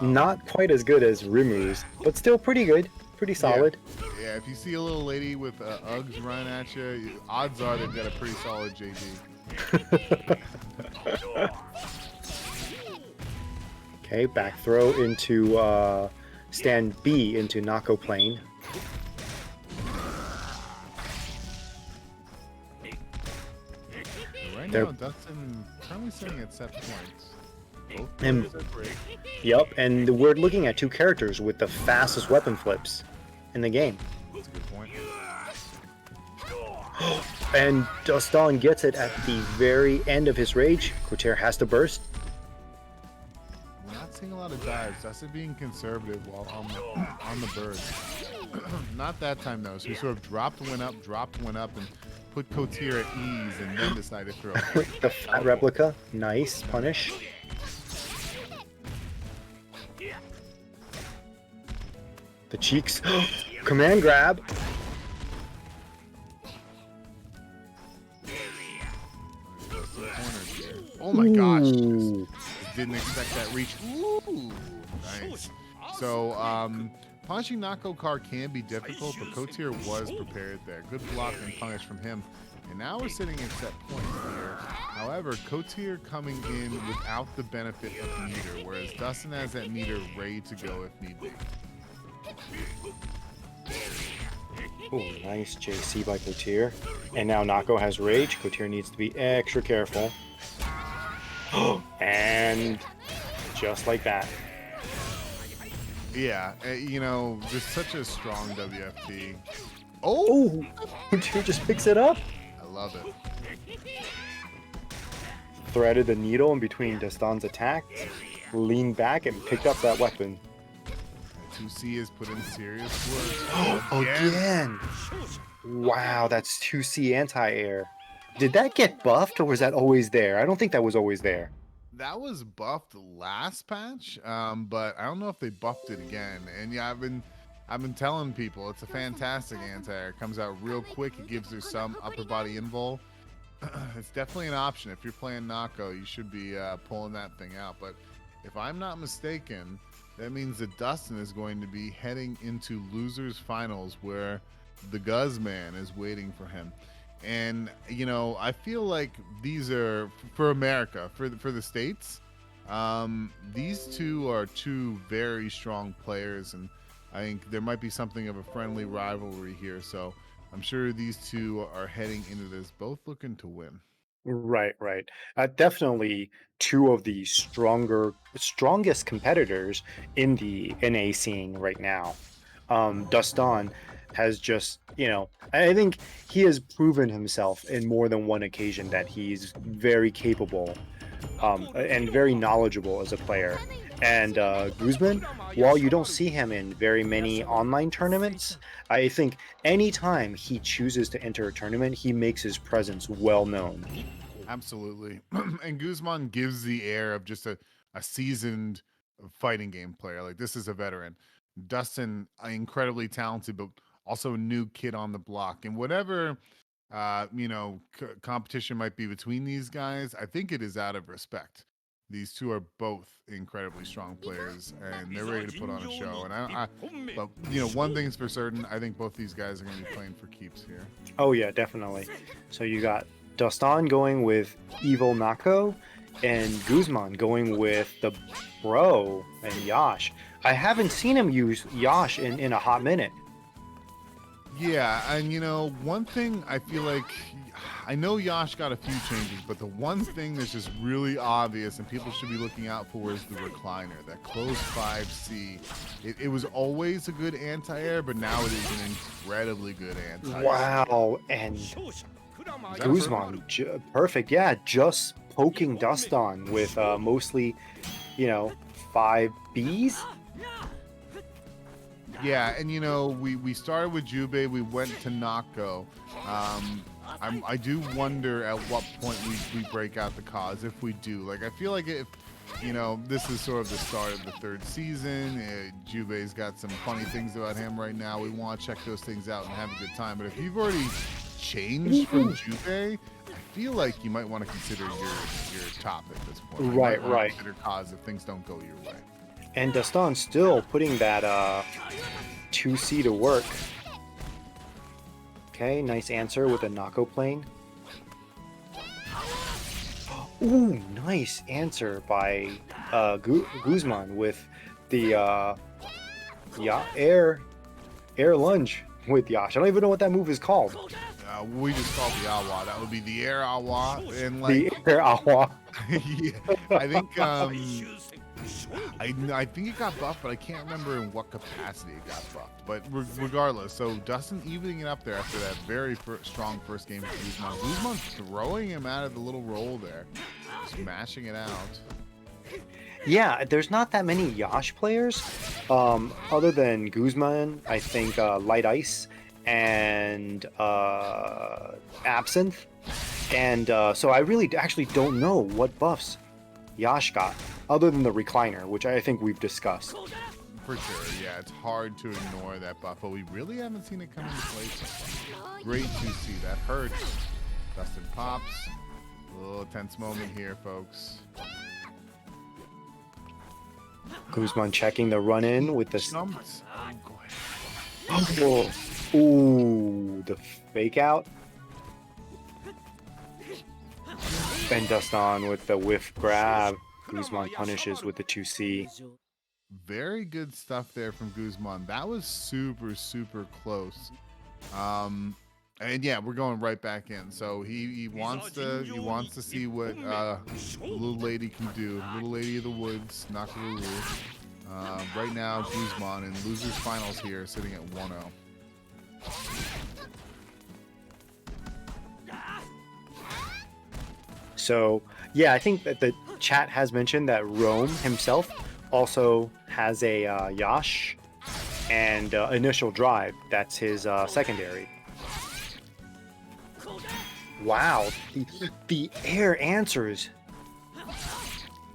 Not quite as good as Rimu's, but still pretty good, pretty solid. Yeah, if you see a little lady with Uggs running at you, odds are they've got a pretty solid JD. Okay, back throw into stand B into Nako plane. Right now, Dustin currently sitting at set points. Both players are great. Yep, and we're looking at 2 characters with the fastest weapon flips in the game. That's a good point. And Dustin gets it at the very end of his rage. Kotir has to burst. We're not seeing a lot of dives. Dustin being conservative while on the bird. Not that time though. So he sort of dropped one up, and put Kotir at ease and then decide to throw. The flat replica, nice punish. The cheeks, command grab. Oh my gosh. Ooh. Didn't expect that reach. Ooh, nice. So, punishing Nako card can be difficult, but Kotir was prepared there. Good block and punish from him. And now we're sitting at set point here. However, Kotir coming in without the benefit of meter, whereas Dustin has that meter ready to go if need be. Oh, nice JC by Kotir. And now Nako has rage. Kotir needs to be extra careful. And just like that. Yeah, you know, just such a strong WFT. Oh, Kotir just picks it up. I love it. Threaded the needle in between Dastan's attacks, leaned back and picked up that weapon. 2C has put in serious work. Again! Wow, that's 2C anti-air. Did that get buffed or was that always there? I don't think that was always there. That was buffed last patch, but I don't know if they buffed it again. And yeah, I've been telling people it's a fantastic anti-air. It comes out real quick. It gives her some upper body invul. It's definitely an option. If you're playing Nako, you should be pulling that thing out. But if I'm not mistaken, that means that Dustin is going to be heading into losers finals where the Guzman is waiting for him. And you know, I feel like these are for America, for the States. These two are two very strong players, and I think there might be something of a friendly rivalry here. So I'm sure these two are heading into this both looking to win. Right. Definitely two of the strongest competitors in the NA scene right now. Dustin has just, you know, I think he has proven himself in more than one occasion that he's very capable and very knowledgeable as a player. And Guzman, while you don't see him in very many online tournaments, I think anytime he chooses to enter a tournament, he makes his presence well known. Absolutely. And Guzman gives the air of just a seasoned fighting game player. Like, this is a veteran. Dustin, incredibly talented, but also a new kid on the block. And whatever, you know, competition might be between these guys, I think it is out of respect. These two are both incredibly strong players, and they're ready to put on a show. And but you know, one thing's for certain: I think both these guys are going to be playing for keeps here. Oh yeah, definitely. So you got Dustin going with Evil Nako, and Guzman going with the Bro and Yash. I haven't seen him use Yash in a hot minute. Yeah, and you know, one thing I feel like, I know Yash got a few changes, but the one thing that's just really obvious and people should be looking out for is the recliner, that closed 5C. It was always a good anti-air, but now it is an incredibly good anti-air. Wow, and Guzman, perfect. Yeah, just poking Dustin with mostly, you know, 5Bs. Yeah, and you know, we started with Jubei, we went to Nako. I do wonder at what point we break out the cause, if we do. Like, I feel like if, you know, this is sort of the start of the third season, Jubei's got some funny things about him right now. We want to check those things out and have a good time. But if you've already changed from Jubei, I feel like you might want to consider your top at this point. Right. Consider cause if things don't go your way. And Dustin still putting that 2C to work. Okay, nice answer with a Nako plane. Ooh, nice answer by Guzman with the air lunge with Yash. I don't even know what that move is called. We just call the awa. That would be the air awa. And like, the air awa. Yeah, I think I think it got buffed, but I can't remember in what capacity it got buffed. But regardless, so Dustin evening it up there after that very strong first game for Guzman. Guzman throwing him out of the little roll there, smashing it out. Yeah, there's not that many Yash players, other than Guzman, I think Light Ice, and Absinthe. And so I really actually don't know what buffs Yash got, other than the recliner, which I think we've discussed. For sure, yeah, it's hard to ignore that buff, but we really haven't seen it come into play so far. Great to see. That hurts. Dustin pops. A little tense moment here, folks. Guzman checking the run-in with the... Jumped. Oh, ooh, the fake out. And Dustin with the whiff grab. Guzman punishes with the 2C. Very good stuff there from Guzman. That was super, super close. And yeah, we're going right back in. So he wants to see what little lady can do. Little lady of the woods, Nakaruru. Right now, Guzman in losers finals here, sitting at 1-0. So yeah, I think that the chat has mentioned that Rome himself also has a Yash and initial drive. That's his secondary. Wow, the air answers.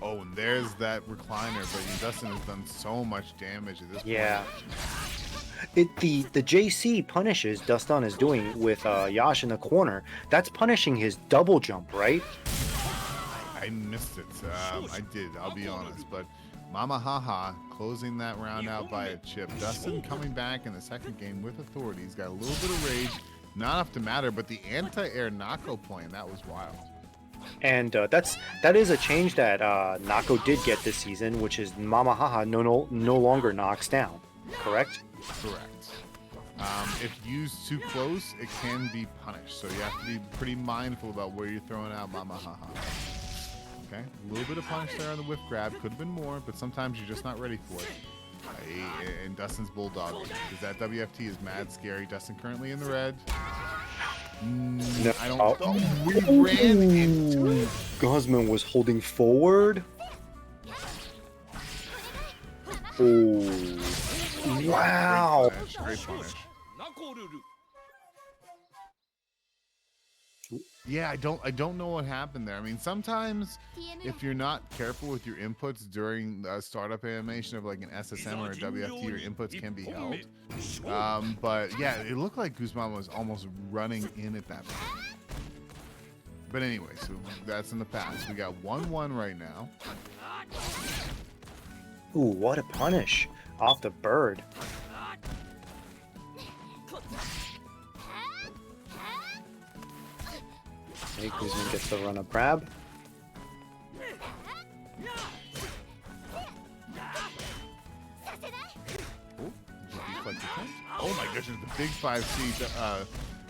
Oh, and there's that recliner, but Dustin has done so much damage at this point. Yeah. The JC punishes Dustin is doing with Yash in the corner. That's punishing his double jump, right? I missed it. I did, I'll be honest. But Mama Haha closing that round out by a chip. Dustin coming back in the second game with authority. He's got a little bit of rage. Not enough to matter, but the anti-air Nako point, that was wild. And that is a change that Nako did get this season, which is Mama Haha no longer knocks down, correct? Correct. If used too close, it can be punished. So you have to be pretty mindful about where you're throwing out Mama Haha. Okay, a little bit of punish there on the whiff grab. Could have been more, but sometimes you're just not ready for it. And Dustin's bulldog, because that WFT is mad scary. Dustin currently in the red. No, I don't. Oh, we ran into it. Guzman was holding forward. Oh, wow! Great punish. Yeah, I don't know what happened there. I mean, sometimes if you're not careful with your inputs during a startup animation of like an SSM or a WFT, your inputs can be held. But yeah, it looked like Guzman was almost running in at that point. But anyway, so that's in the past. We got 1-1 right now. Ooh, what a punish off the bird. Okay, Guzman gets the run of grab. Oh my goodness, the big 5C.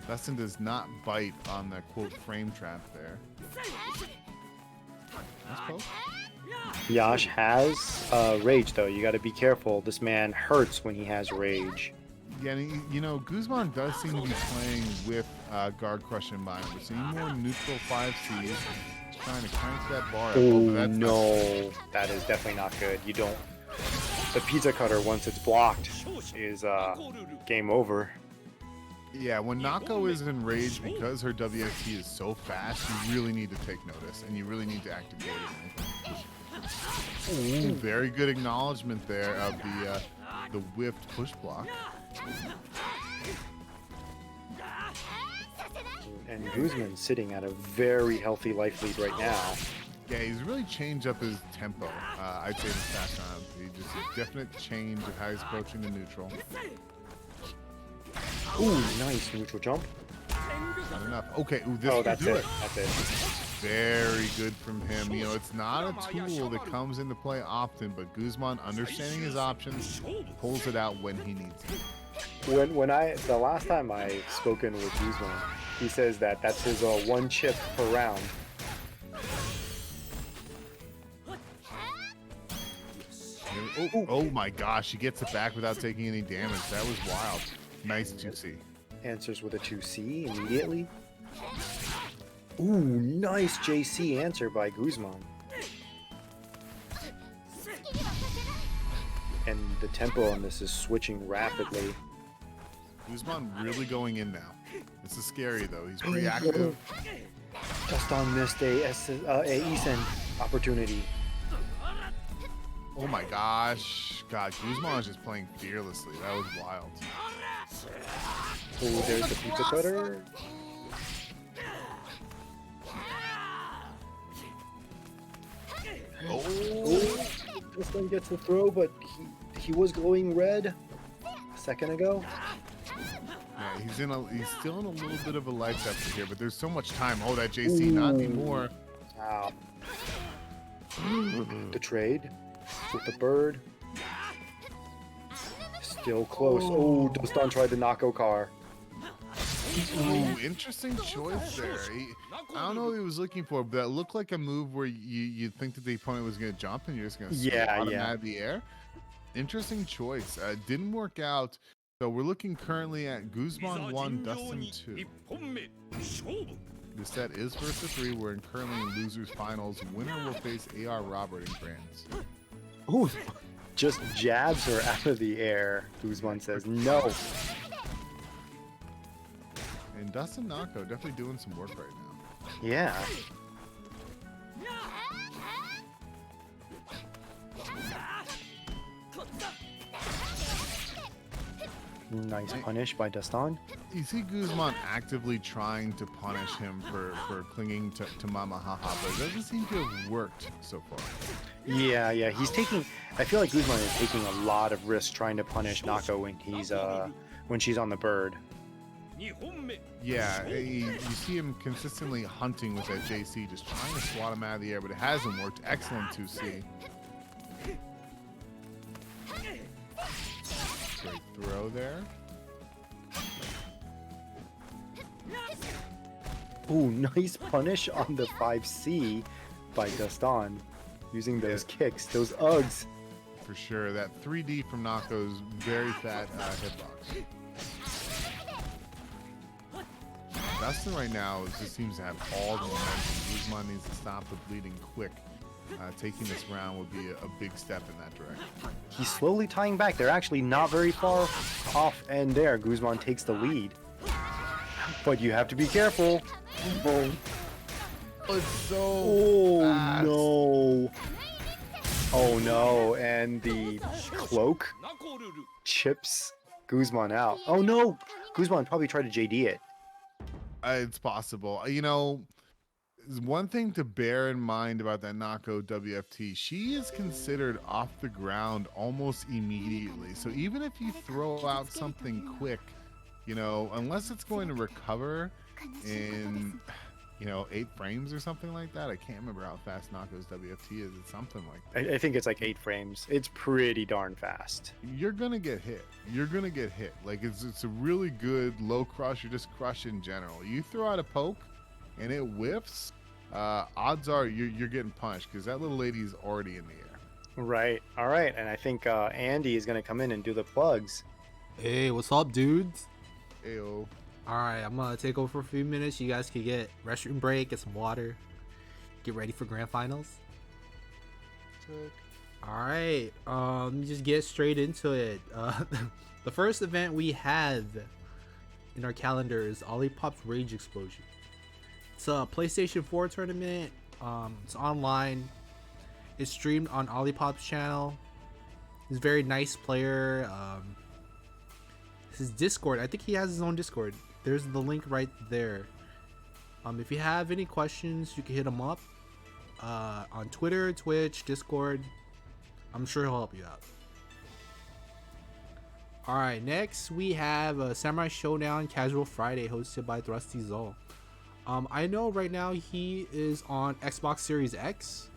Dustin does not bite on the quote frame trap there. That's close. Yash has rage though. You got to be careful. This man hurts when he has rage. Yeah, and you know, Guzman does seem to be playing with guard crush in mind. We're seeing more neutral 5Cs. He's trying to crank that bar up. Oh, no. That is definitely not good. You don't... The pizza cutter, once it's blocked, is game over. Yeah, when Nako is enraged because her WFT is so fast, you really need to take notice, and you really need to act accordingly. Ooh, very good acknowledgement there of the whipped push block. And Guzman sitting at a very healthy life lead right now. Yeah, he's really changed up his tempo, I'd say, this past round. He just a definite change of how he's approaching the neutral. Ooh, nice neutral jump. Not enough. Okay, ooh, this oh, will that's do it. That's it. Very good from him. You know, it's not a tool that comes into play often, but Guzman, understanding his options, pulls it out when he needs it. The last time I spoken with Guzman, he says that that's his one chip per round. Oh my gosh, he gets it back without taking any damage. That was wild. Nice 2C. Answers with a 2C immediately. Ooh, nice JC answer by Guzman. And the tempo on this is switching rapidly. Guzman really going in now. This is scary though. He's reactive. Gaston missed a Eason opportunity. Oh my gosh. God, Guzman is just playing fearlessly. That was wild. Oh, there's the pizza cutter. Oh, Gaston gets the throw, but he was glowing red a second ago. Yeah, he's still in a little bit of a life deficit here, but there's so much time. Oh, that JC, not anymore. Wow. The trade with the bird. Still close. Oh, Dostan tried the Nako car. Ooh, interesting choice there. I don't know what he was looking for, but that looked like a move where you think that the opponent was going to jump and you're just going to swat him out of the air. Interesting choice. Didn't work out. So we're looking currently at Guzman 1, Dustin 2. The set is versus 3. We're currently in losers finals. Winner will face AR Robert in grands. Ooh, just jabs her out of the air. Guzman says no. And Dustin Nako definitely doing some work right now. Yeah. Nice punish by Dastan. You see Guzman actively trying to punish him for clinging to Mama Haha, but it doesn't seem to have worked so far. Yeah, he's taking. I feel like Guzman is taking a lot of risks trying to punish Nako when she's on the bird. Yeah, you see him consistently hunting with that JC, just trying to swat him out of the air, but it hasn't worked. Excellent 2C. Great throw there. Ooh, nice punish on the 5C by Dastan. Using those kicks, those Uggs. For sure, that 3D from Nako's very fat hitbox. Dustin right now just seems to have all the momentum. Guzman needs to stop the bleeding quick. Taking this round would be a big step in that direction. He's slowly tying back. They're actually not very far off, and there, Guzman takes the lead. But you have to be careful. Oh, it's so fast. No. Oh no, and the cloak chips Guzman out. Oh no, Guzman probably tried to JD it. It's possible. You know, one thing to bear in mind about that Nako WFT, she is considered off the ground almost immediately. So even if you throw out something quick, you know, unless it's going to recover in, you know, 8 frames or something like that. I can't remember how fast Nako's WFT is. It's something like that. I think it's like 8 frames. It's pretty darn fast. You're gonna get hit. You're gonna get hit. Like it's a really good low crush. You just crush in general. You throw out a poke and it whiffs. Odds are you're getting punched because that little lady's already in the air. Right. All right. And I think Andy is gonna come in and do the plugs. Hey, what's up, dudes? Ayo. Alright, I'm gonna take over for a few minutes. You guys can get restroom break, get some water, get ready for grand finals. Alright, let me just get straight into it. The first event we have in our calendar is Olipop's Rage Explosion. It's a PlayStation 4 tournament. It's online. It's streamed on Olipop's channel. He's a very nice player. His Discord, I think he has his own Discord. There's the link right there. If you have any questions, you can hit him up on Twitter, Twitch, Discord. I'm sure he'll help you out. Alright, next we have Samurai Showdown Casual Friday hosted by Thrusty Zol. I know right now he is on Xbox Series X,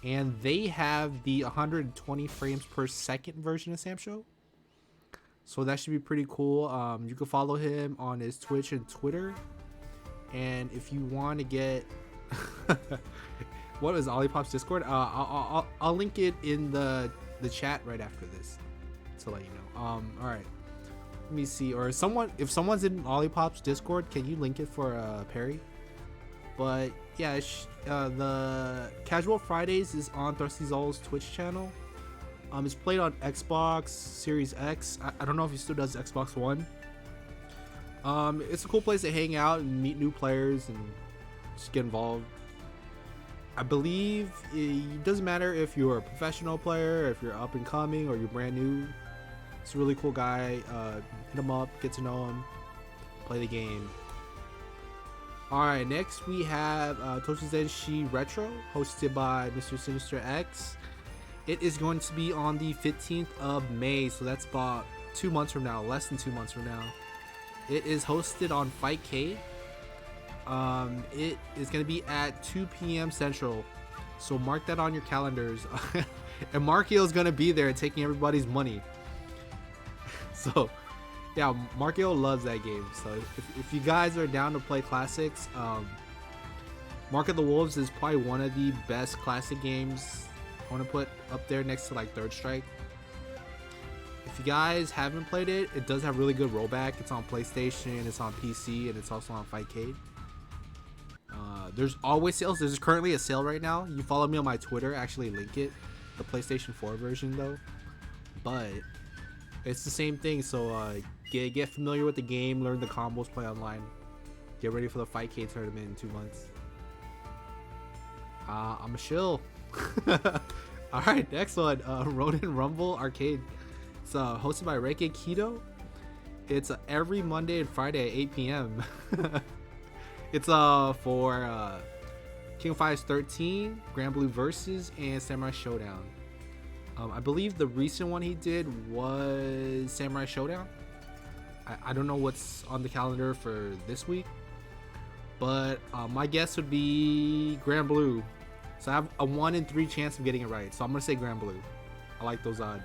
and they have the 120 frames per second version of Samsho. So that should be pretty cool. You can follow him on his Twitch and Twitter. And if you want to get what is Olipop's Discord? I'll link it in the chat right after this to let you know. All right. Let me see. Or if someone's in Olipop's Discord, can you link it for Perry? But yeah, the Casual Fridays is on Thirsty Zol's Twitch channel. It's played on Xbox Series X. I don't know if he still does Xbox One, It's a cool place to hang out and meet new players and just get involved. I believe it doesn't matter if you're a professional player, if you're up and coming, or you're brand new. It's a really cool guy. Hit him up, get to know him, play the game. Alright, next we have Tochizenshi Retro, hosted by Mr. Sinister X. It is going to be on the 15th of May, so that's about 2 months from now, less than 2 months from now. It is hosted on Fightcade. It is going to be at 2 p.m. Central, so mark that on your calendars. And Markio is going to be there taking everybody's money. So, yeah, Markio loves that game. So if you guys are down to play classics, Mark of the Wolves is probably one of the best classic games. I want to put up there next to like Third Strike. If you guys haven't played it, it does have really good rollback. It's on PlayStation, it's on PC, and it's also on Fightcade. There's always sales. There's currently a sale right now. You follow me on my Twitter, actually link it. The PlayStation 4 version though. But it's the same thing, so get familiar with the game, learn the combos, play online. Get ready for the Fightcade tournament in 2 months. I'm a shill. Alright, next one. Ronin Rumble Arcade. It's hosted by Reiki Kido. It's every Monday and Friday at 8 p.m. It's for King of Fighters 13, Grand Blue Versus, and Samurai Showdown. I believe the recent one he did was Samurai Showdown. I don't know what's on the calendar for this week, but my guess would be Grand Blue. So I have a 1 in 3 chance of getting it right. So I'm gonna say Grand Blue. I like those odds.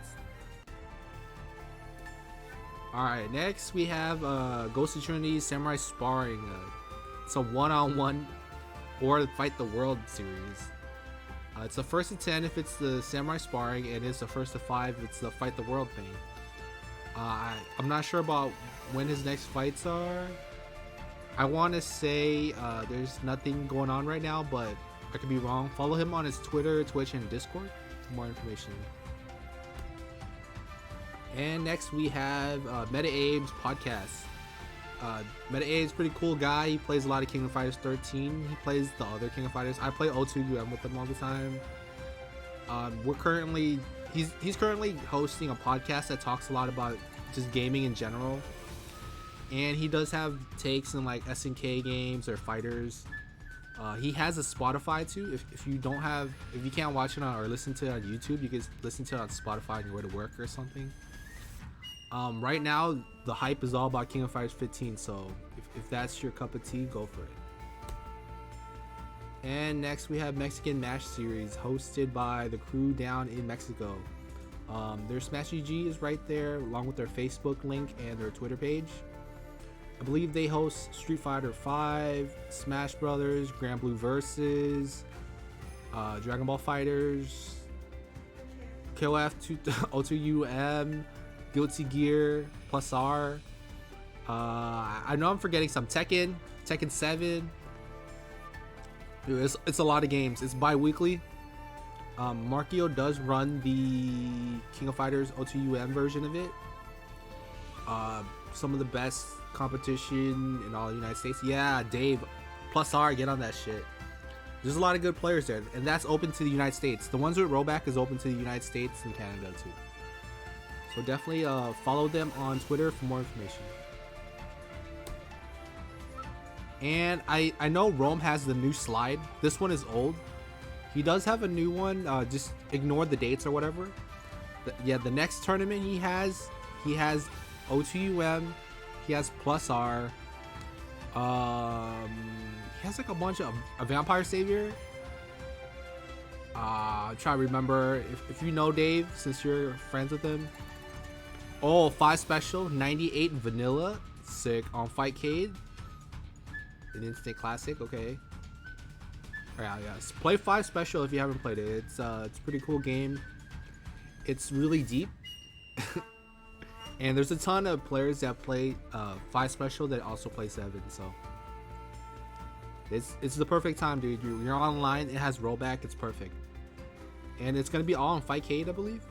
Alright, next we have Ghost of Trinity Samurai Sparring. It's a 1-on-1 or Fight the World series. It's the first to 10 if it's the Samurai Sparring, and it's the first to 5 if it's the Fight the World thing. I'm not sure about when his next fights are. I want to say there's nothing going on right now, but I could be wrong. Follow him on his Twitter, Twitch, and Discord for more information. And next we have Meta Abe's podcast. Meta Abe's pretty cool guy. He plays a lot of King of Fighters 13. He plays the other King of Fighters. I play O2UM with him all the time. He's currently hosting a podcast that talks a lot about just gaming in general. And he does have takes in like SNK games or fighters. He has a Spotify too. If you can't watch it on or listen to it on YouTube, you can listen to it on Spotify on your way to work or something. Right now, the hype is all about King of Fighters 15, so if that's your cup of tea, go for it. And next we have Mexican Match Series, hosted by the crew down in Mexico. Their Smash GG is right there, along with their Facebook link and their Twitter page. I believe they host Street Fighter 5, Smash Brothers, Grand Blue Versus, Dragon Ball Fighters, KOF O2UM, Guilty Gear, Plus R. I know I'm forgetting some. Tekken 7. Dude, it's a lot of games. It's bi-weekly. Markio does run the King of Fighters O2UM version of it. Some of the best competition in all the United States. Yeah, Dave, Plus R, get on that shit. There's a lot of good players there, and that's open to the United States. The ones with rollback is open to the United States and Canada too. So definitely follow them on Twitter for more information. And I know Rome has the new slide. This one is old. He does have a new one. Just ignore the dates or whatever. The next tournament he has O2UM. He has Plus R. He has like a bunch of a Vampire Savior. I'm trying to remember if you know Dave, since you're friends with him. Oh, 5 special, 98 vanilla, sick on Fightcade. An instant classic, okay. Yeah, play 5 special if you haven't played it. It's a pretty cool game. It's really deep. And there's a ton of players that play 5 special that also play 7, so it's the perfect time, dude. You're online, it has rollback, it's perfect. And it's gonna be all on Fightcade, I believe.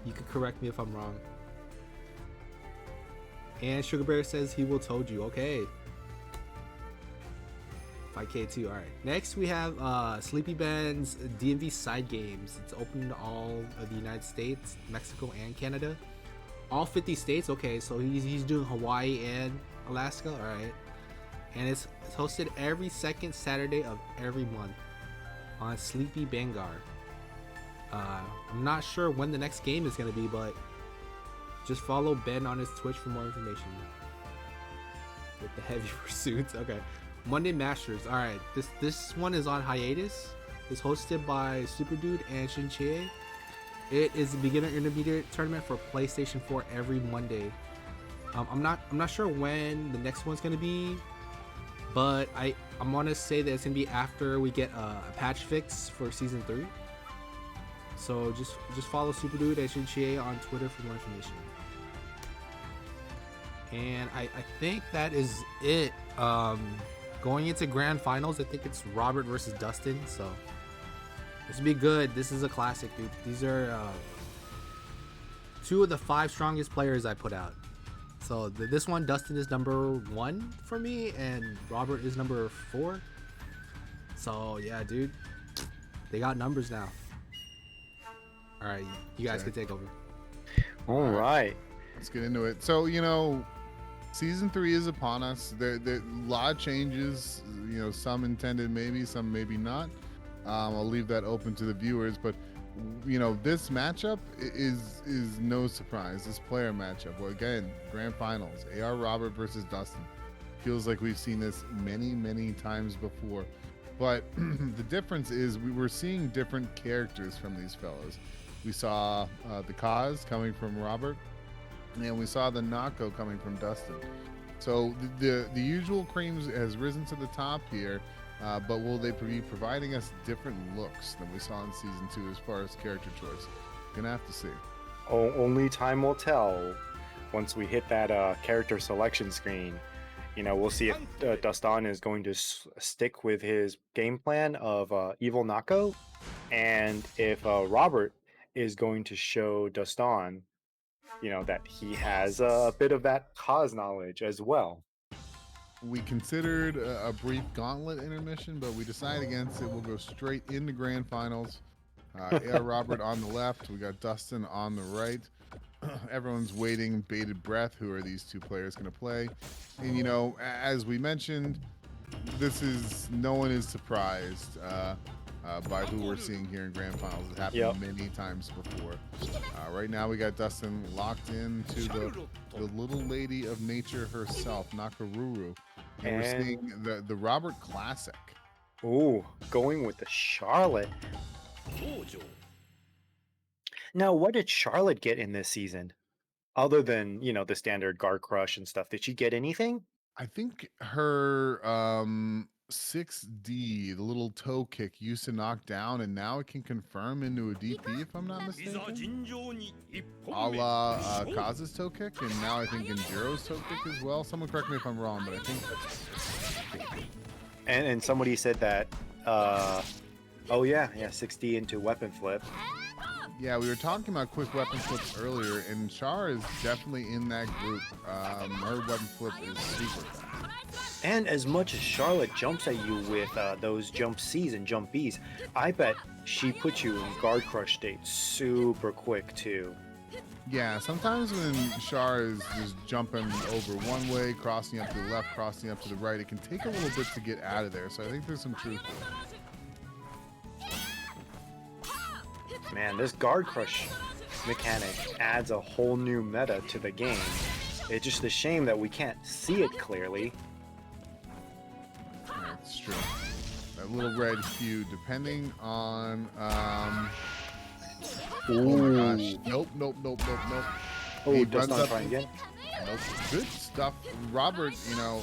You could correct me if I'm wrong. And Sugar Bear says he will told you. Okay. 5K2. All right. Next we have Sleepy Ben's DMV side games. It's open to all of the United States, Mexico, and Canada. All 50 states. Okay, so he's doing Hawaii and Alaska. All right. And it's hosted every second Saturday of every month on Sleepy Bengar. I'm not sure when the next game is gonna be, but just follow Ben on his Twitch for more information. With the heavy pursuits. Okay. Monday Masters. Alright, this one is on hiatus. It's hosted by Super Dude and Shinchie. It is a beginner intermediate tournament for PlayStation 4 every Monday. I'm not sure when the next one's gonna be, but I'm gonna say that it's gonna be after we get a patch fix for season 3. So just follow Super Dude and Shinchie on Twitter for more information. And I think that is it. Going into grand finals, I think it's Robert versus Dustin. So this will be good. This is a classic, dude. These are 2 of the 5 strongest players I put out. So this one, Dustin is number 1 for me, and Robert is number 4. So yeah, dude, they got numbers now. All right, you guys can take over. All right. Let's get into it. So, season 3 is upon us. There a lot of changes, some intended maybe, some maybe not. I'll leave that open to the viewers, but this matchup is no surprise. This player matchup, well, again, grand finals, AR Robert versus Dustin. Feels like we've seen this many times before, but the difference is we're seeing different characters from these fellows. We saw the Kaz coming from Robert, and we saw the Nako coming from Dustin. So the usual creams has risen to the top here, but will they be providing us different looks than we saw in season 2 as far as character choice? Gonna have to see. Only time will tell once we hit that character selection screen. We'll see if Dustin is going to stick with his game plan of Evil Nako, and if Robert is going to show Dustin, that he has a bit of that cause knowledge as well. We considered a brief gauntlet intermission, but we decided against it. We'll go straight into grand finals. AR Robert on the left. We got Dustin on the right. Everyone's waiting, bated breath. Who are these 2 players going to play? And, as we mentioned, no one is surprised by who we're seeing here in grand finals. It happened many times before. Right now we got Dustin locked into the little lady of nature herself, Nakaruru, and we're seeing the Robert Classic. Ooh, going with the Charlotte. Now, what did Charlotte get in this season, other than the standard guard crush and stuff? Did she get anything? I think her 6D, the little toe kick, used to knock down, and now it can confirm into a DP, if I'm not mistaken. A la Kaz's toe kick, and now I think Enduro's toe kick as well. Someone correct me if I'm wrong, but I think that's... And somebody said that, 6D into weapon flip. Yeah, we were talking about quick weapon flips earlier, and Char is definitely in that group. Her weapon flip is super fast. And as much as Charlotte jumps at you with those jump C's and jump B's, I bet she puts you in guard crush state super quick too. Yeah, sometimes when Char is just jumping over one way, crossing up to the left, crossing up to the right, it can take a little bit to get out of there. So I think there's some truth to it. Man, this guard crush mechanic adds a whole new meta to the game. It's just a shame that we can't see it clearly. That's true. That little red hue, depending on oh my gosh. Nope. Oh, He does runs not up try again. Nope. Good stuff. Robert,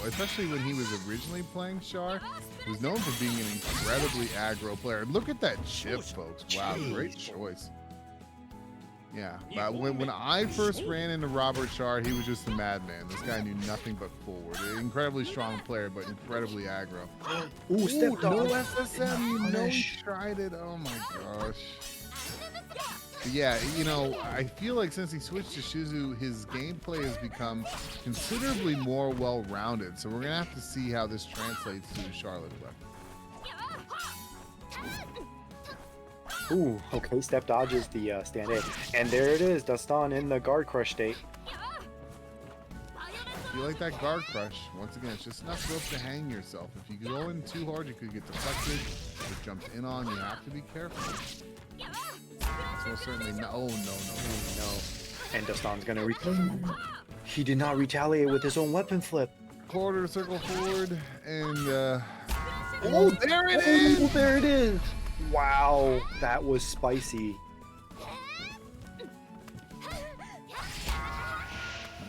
especially when he was originally playing Char, was known for being an incredibly aggro player. Look at that chip, folks. Wow, great choice. Yeah, but when I first ran into Robert Char, he was just a madman. This guy knew nothing but forward. An incredibly strong player, but incredibly aggro. Ooh, stepped no on. SSM. You know he tried it. Oh my gosh. But yeah, you know, I feel like since he switched to Shizu, his gameplay has become considerably more well-rounded. So we're gonna have to see how this translates to the Charlotte weapon. Ooh, okay, step dodges the stand A. And there it is, Dustin in the guard crush state. If you like that guard crush, once again, it's just enough rope to hang yourself. If you go in too hard, you could get deflected or jumped in on. You have to be careful. So certainly no. Oh, no. And Dustin's gonna He did not retaliate with his own weapon flip. Quarter circle forward, and oh, there it is! Oh, there it is! Wow, that was spicy.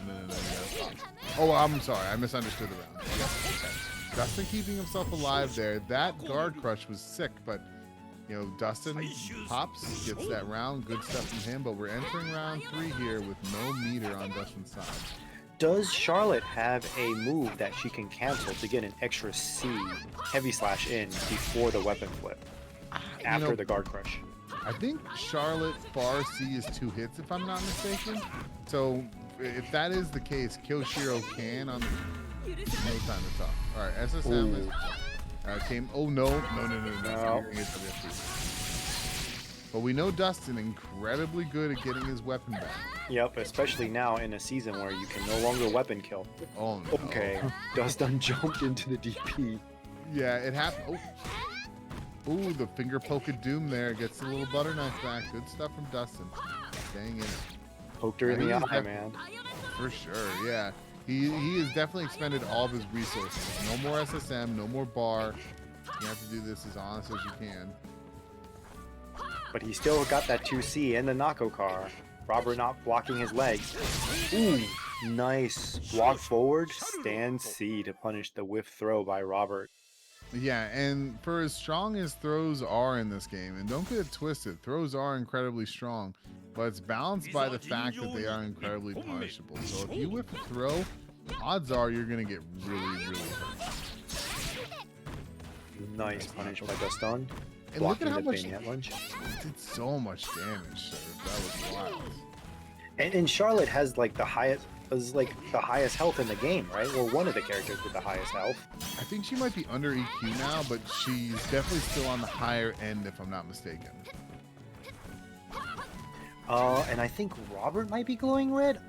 No. Oh, I'm sorry, I misunderstood the round. Yep, okay. Dustin keeping himself alive there. That guard crush was sick, but you know, Dustin pops, gets that round, good stuff from him, but we're entering round 3 here with no meter on Dustin's side. Does Charlotte have a move that she can cancel to get an extra C heavy slash in before the weapon flip? After the guard crush. I think Charlotte bar C is 2 hits, if I'm not mistaken. So if that is the case, Kyoshiro can on no time to talk. All right, SSM is, came. Oh no. But we know Dustin incredibly good at getting his weapon back. Yep, especially now in a season where you can no longer weapon kill. Oh no. Okay, Dustin jumped into the DP. Yeah, it happened. Oh. Ooh, the finger poke of doom there. Gets a little butter knife back. Good stuff from Dustin. Staying in it. Poked her in the eye, man. For sure, yeah. He has definitely expended all of his resources. No more SSM, no more bar. You have to do this as honest as you can. But he still got that 2C in the Nako car. Robert not blocking his legs. Ooh, nice. Walk forward, stand C to punish the whiff throw by Robert. Yeah, and for as strong as throws are in this game, and don't get it twisted, throws are incredibly strong, but it's balanced by the fact that they are incredibly punishable. So if you whiff a throw, odds are you're going to get really, really hurt. Nice punish by Dustin. And look at how much bayonet lunge. Did so much damage, sir. That was wild. And Charlotte has like the highest health in the game, right? Or one of the characters with the highest health. I think she might be under EQ now, but she's definitely still on the higher end, if I'm not mistaken. And I think Robert might be glowing red.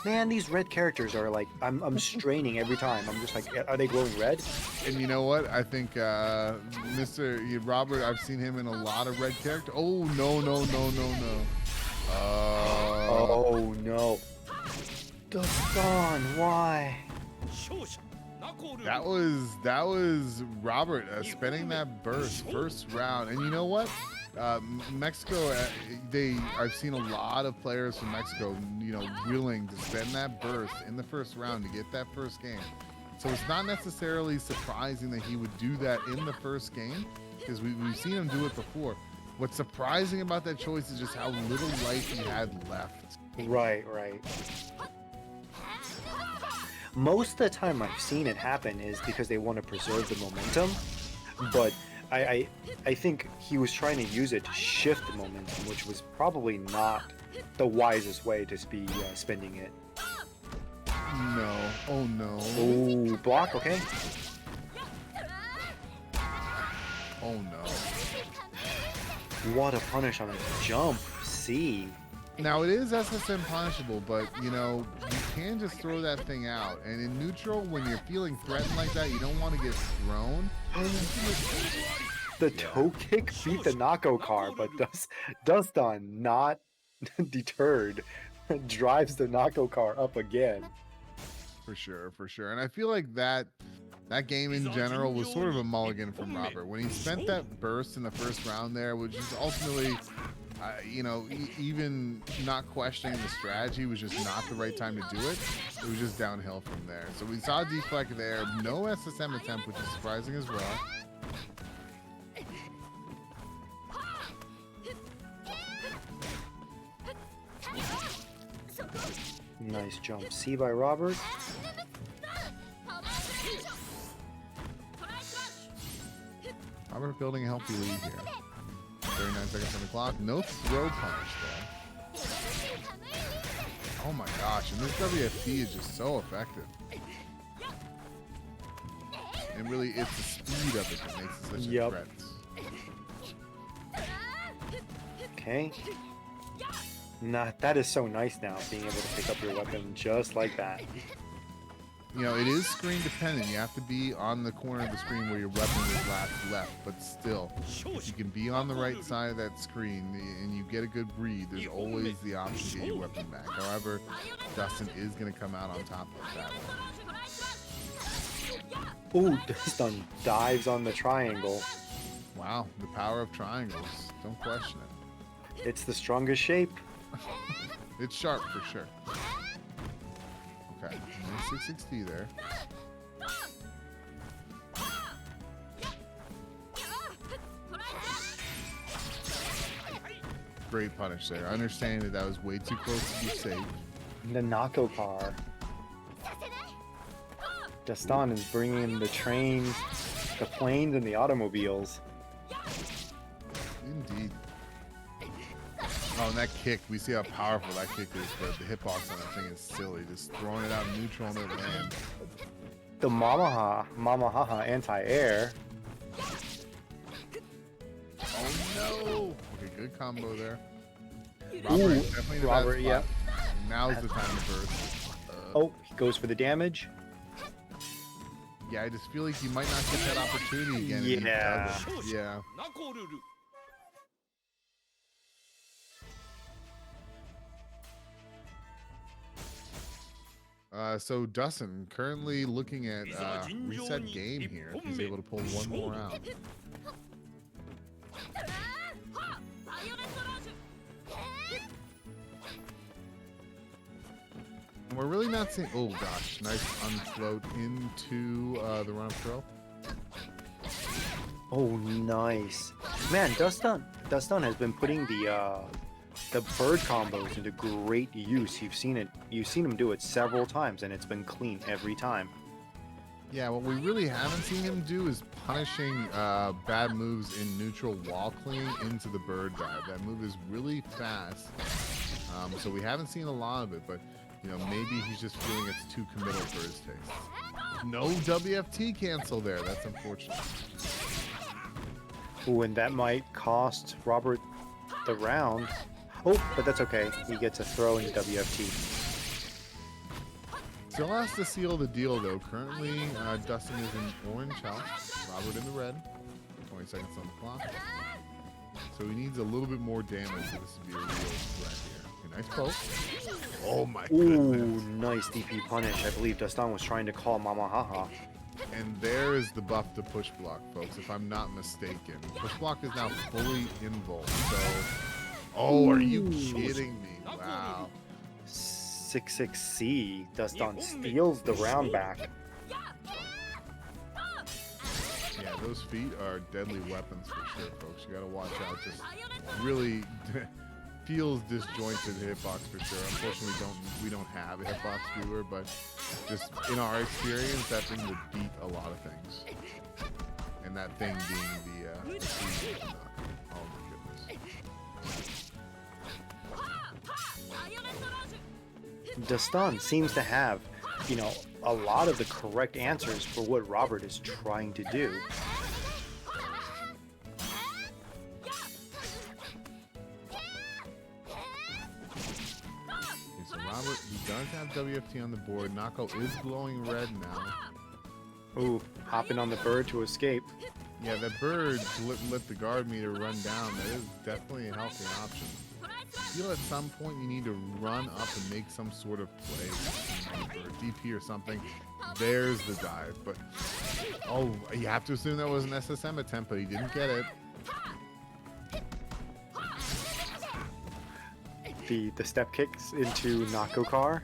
Man, these red characters are like, I'm straining every time. I'm just like, are they glowing red? And you know what? I think Robert, I've seen him in a lot of red characters. Oh, no. Oh, no. Dustin, why? That was Robert spending that burst first round. And you know what? Mexico, I've seen a lot of players from Mexico, willing to spend that burst in the first round to get that first game. So it's not necessarily surprising that he would do that in the first game, because we've seen him do it before. What's surprising about that choice is just how little life he had left. Right. Most of the time I've seen it happen is because they want to preserve the momentum, but I think he was trying to use it to shift the momentum, which was probably not the wisest way to be spending it. No. Oh, no. Oh, block, okay. Oh, no. What a punish on a jump. C. Now, it is SSM punishable, but, you can just throw that thing out. And in neutral, when you're feeling threatened like that, you don't want to get thrown. The toe kick beat the Nako car, but Dustin, not deterred, drives the Nako car up again. For sure. And I feel like that game in general was sort of a mulligan from Robert. When he spent that burst in the first round there, which is ultimately, even not questioning the strategy was just not the right time to do it. It was just downhill from there. So we saw deflect there, no SSM attempt, which is surprising as well. Nice jump C by Robert. Robert building a healthy lead here. 39 seconds on the clock. No throw punish though. Oh my gosh, and this WFT is just so effective. And really, it's the speed of it that makes it such a threat. Okay. Nah, that is so nice now, being able to pick up your weapon just like that. You know, it is screen dependent. You have to be on the corner of the screen where your weapon is left, but still, if you can be on the right side of that screen and you get a good read, there's always the option to get your weapon back. However, Dustin is going to come out on top of that one. Ooh, Dustin dives on the triangle. Wow, the power of triangles. Don't question it. It's the strongest shape. It's sharp for sure. Okay, nice 660 there. Great punish there. Understanding that was way too close to be safe. The Nako car. Dustin is bringing the trains, the planes, and the automobiles. Indeed. Oh, and that kick, we see how powerful that kick is, but the hitbox on that thing is silly. Just throwing it out neutral and it lands. The Mamahaha anti-air. Oh no! Okay, good combo there. Ooh, definitely in the Robert, bad yeah. spot. Now's the time to burst. Oh, he goes for the damage. Yeah, I just feel like he might not get that opportunity again. if he Yeah. does it. Yeah. So Dustin currently looking at reset game here. If he's able to pull one more out. And we're really not seeing. Oh gosh, nice unfloat into the run up throw. Oh, nice. Man, Dustin has been putting the bird combos into great use. You've seen him do it several times, and it's been clean every time. Yeah, what we really haven't seen him do is punishing bad moves in neutral wall clean into the bird dive. That move is really fast, so we haven't seen a lot of it. But you know, maybe he's just feeling it's too committal for his taste. No WFT cancel there. That's unfortunate. Ooh, and that might cost Robert the round. Oh, but that's okay. He gets a throw into WFT. Still has to seal the deal though. Currently, Dustin is in orange house, Robert in the red. 20 seconds on the clock. So he needs a little bit more damage for this to be a real threat here. Okay, nice poke. Oh my Ooh, goodness. nice DP punish. I believe Dustin was trying to call Mamahaha. And there is the buff to push block, folks, if I'm not mistaken. Push block is now fully invuln, so... Oh, are you kidding me? Wow. 6-6C. Dustin steals the round back. Yeah, those feet are deadly weapons for sure, folks. You gotta watch out. Just really feels disjointed hitbox for sure. Unfortunately, we don't have a hitbox viewer, but just in our experience, that thing would beat a lot of things. And that thing being the oh my goodness. Dustin seems to have, you know, a lot of the correct answers for what Robert is trying to do. Okay, so Robert, he does have WFT on the board. Nako is glowing red now. Ooh, hopping on the bird to escape. Yeah, that bird let the guard meter run down. That is definitely a healthy option. I feel at some point you need to run up and make some sort of play, or DP or something. There's the dive, but oh, you have to assume that was an SSM attempt, but he didn't get it. The step kicks into Nako car.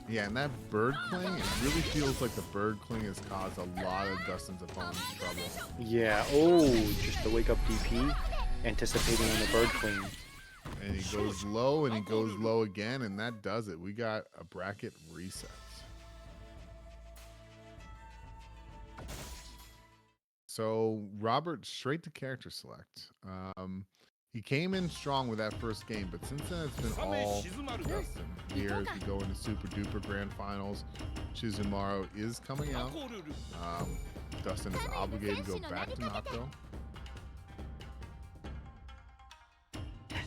Yeah, and that bird cling, it really feels like the bird cling has caused a lot of Dustin's opponents trouble. Yeah, oh, just the wake up DP, anticipating on the bird clean. And he goes low, and he goes low again, and that does it. We got a bracket reset. So Robert straight to character select. He came in strong with that first game, but since then it's been all Dustin. Here as we go into Super Duper Grand Finals, Shizumaru is coming out. Dustin is obligated to go back to Nako.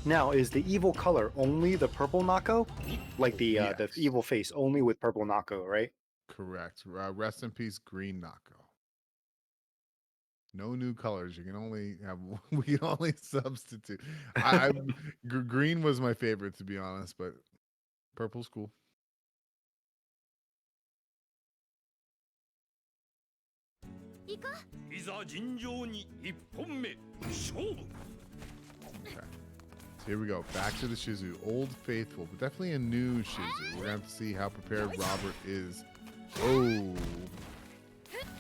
Now, is the evil color only the purple Nako? Like the Yes. evil face only with purple Nako, right? Correct. Rest in peace, Green Nako. No new colors. You can only have we can only substitute. Green was my favorite to be honest, but purple's cool. Okay. So here we go. Back to the Shizu. Old faithful, but definitely a new Shizu. We're gonna have to see how prepared Robert is. Oh,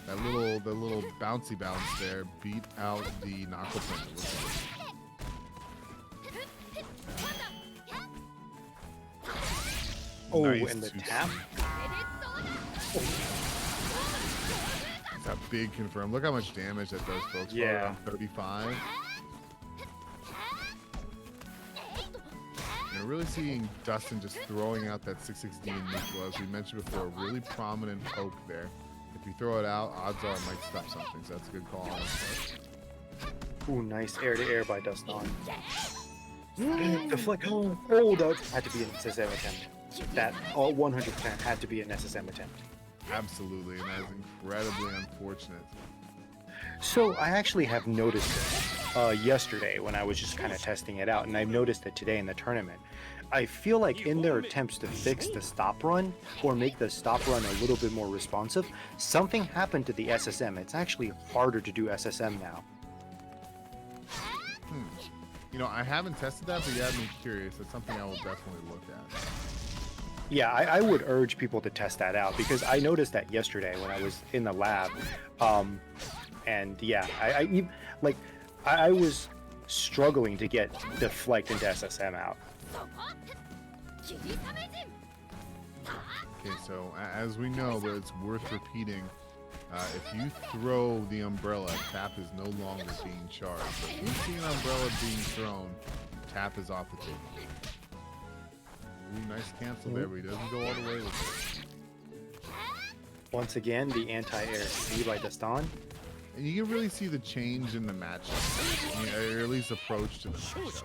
that little bouncy bounce there beat out the Nako player. Oh, Nice and the to tap. That big confirm. Look how much damage that does, folks. Yeah. Around 35. You're really seeing Dustin just throwing out that 660 in neutral. As we mentioned before, a really prominent poke there. If you throw it out, odds are it might stop something. So that's a good call. Ooh, nice air to air by Dustin. Deflect. Oh, that had to be an SSM attempt. That all 100% had to be an SSM attempt. Absolutely, and that is incredibly unfortunate. So I actually have noticed this yesterday when I was just kind of testing it out, and I've noticed it today in the tournament. I feel like in their attempts to fix the stop run or make the stop run a little bit more responsive, something happened to the SSM. It's actually harder to do SSM now. You know, I haven't tested that, but you had me curious. That's something I will definitely look at. Yeah, I would urge people to test that out because I noticed that yesterday when I was in the lab. And yeah, I was struggling to get deflect into SSM out. Okay, so as we know, but it's worth repeating, if you throw the umbrella, tap is no longer being charged. So if you see an umbrella being thrown, tap is off the table. Ooh, nice cancel there, but he doesn't go all the way with it. Once again, the anti-air C by Dastan. And you can really see the change in the matchup, or at least approach to the matchup.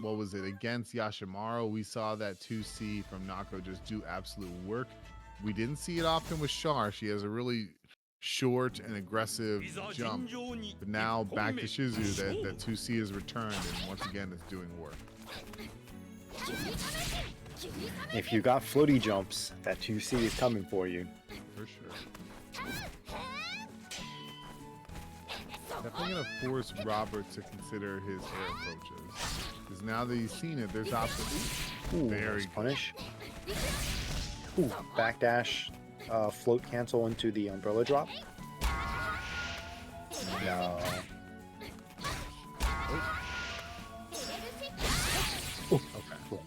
What was it? Against Yashimaru, we saw that 2C from Nako just do absolute work. We didn't see it often with Char. She has a really short and aggressive jump. But now back to Shizu, that 2C is returned, and once again it's doing work. If you got floaty jumps, that 2C is coming for you. For sure. Definitely going to force Robert to consider his air approaches. Because now that he's seen it, there's options. Ooh, Very nice good. punish. Ooh, backdash, float cancel into the umbrella drop. No. Okay.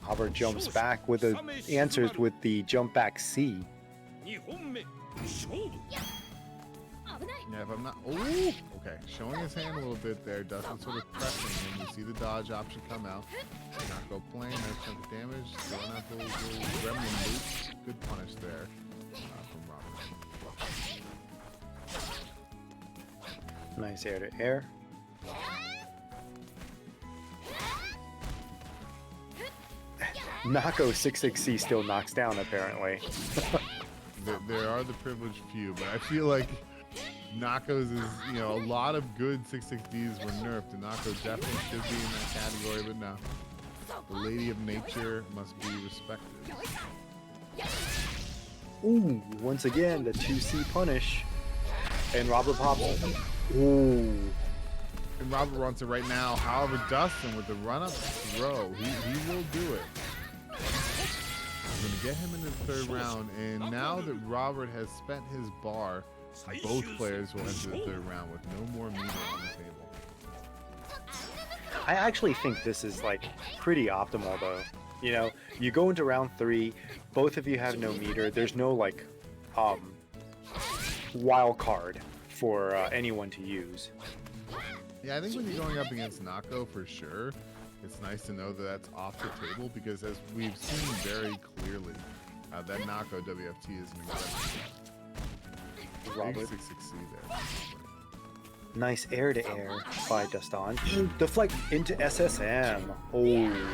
Robert jumps back with the answers with the jump back C. Yeah, if I'm not. Oh, okay. Showing his hand a little bit there. Dustin sort of pressing him. You see the dodge option come out. Not go playing. Nice chunk of damage. Throwing out those little gremlin loops. Good punish there from Robert. Nice air to air. Nako 66C still knocks down apparently. There are the privileged few, but I feel like Nako's is, you know, a lot of good 660s were nerfed, and Nako definitely should be in that category, but no. The Lady of Nature must be respected. Ooh, once again, the 2C punish. And Robert pops. Ooh. And Robert wants it right now. However, Dustin with the run-up throw, he will do it. We're going to get him in the third round, and now that Robert has spent his bar, both players will enter the third round with no more meter on the table. I actually think this is like pretty optimal though. You know, you go into round 3, both of you have no meter. There's no like wild card for anyone to use. Yeah, I think when you're going up against Nako, for sure, it's nice to know that that's off the table because as we've seen very clearly, that Nako WFT is an incredible Robert. 6-6C there. Nice air-to-air by Dustin. Deflect into SSM. Oh,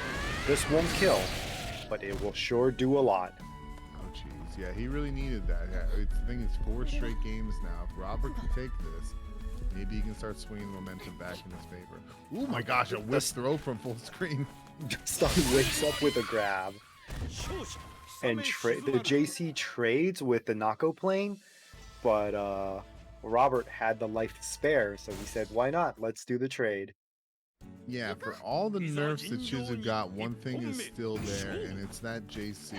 this won't kill, but it will sure do a lot. Oh, jeez. Yeah, he really needed that. Yeah, I think it's 4 straight games now. If Robert can take this, maybe he can start swinging the momentum back in his favor. Oh my gosh, a whip throw from full screen. Dustin wakes up with a grab. And the JC trades with the Nako plane, but Robert had the life to spare, so he said, why not? Let's do the trade. Yeah, for all the nerfs that Shizu got, one thing is still there, and it's that JC.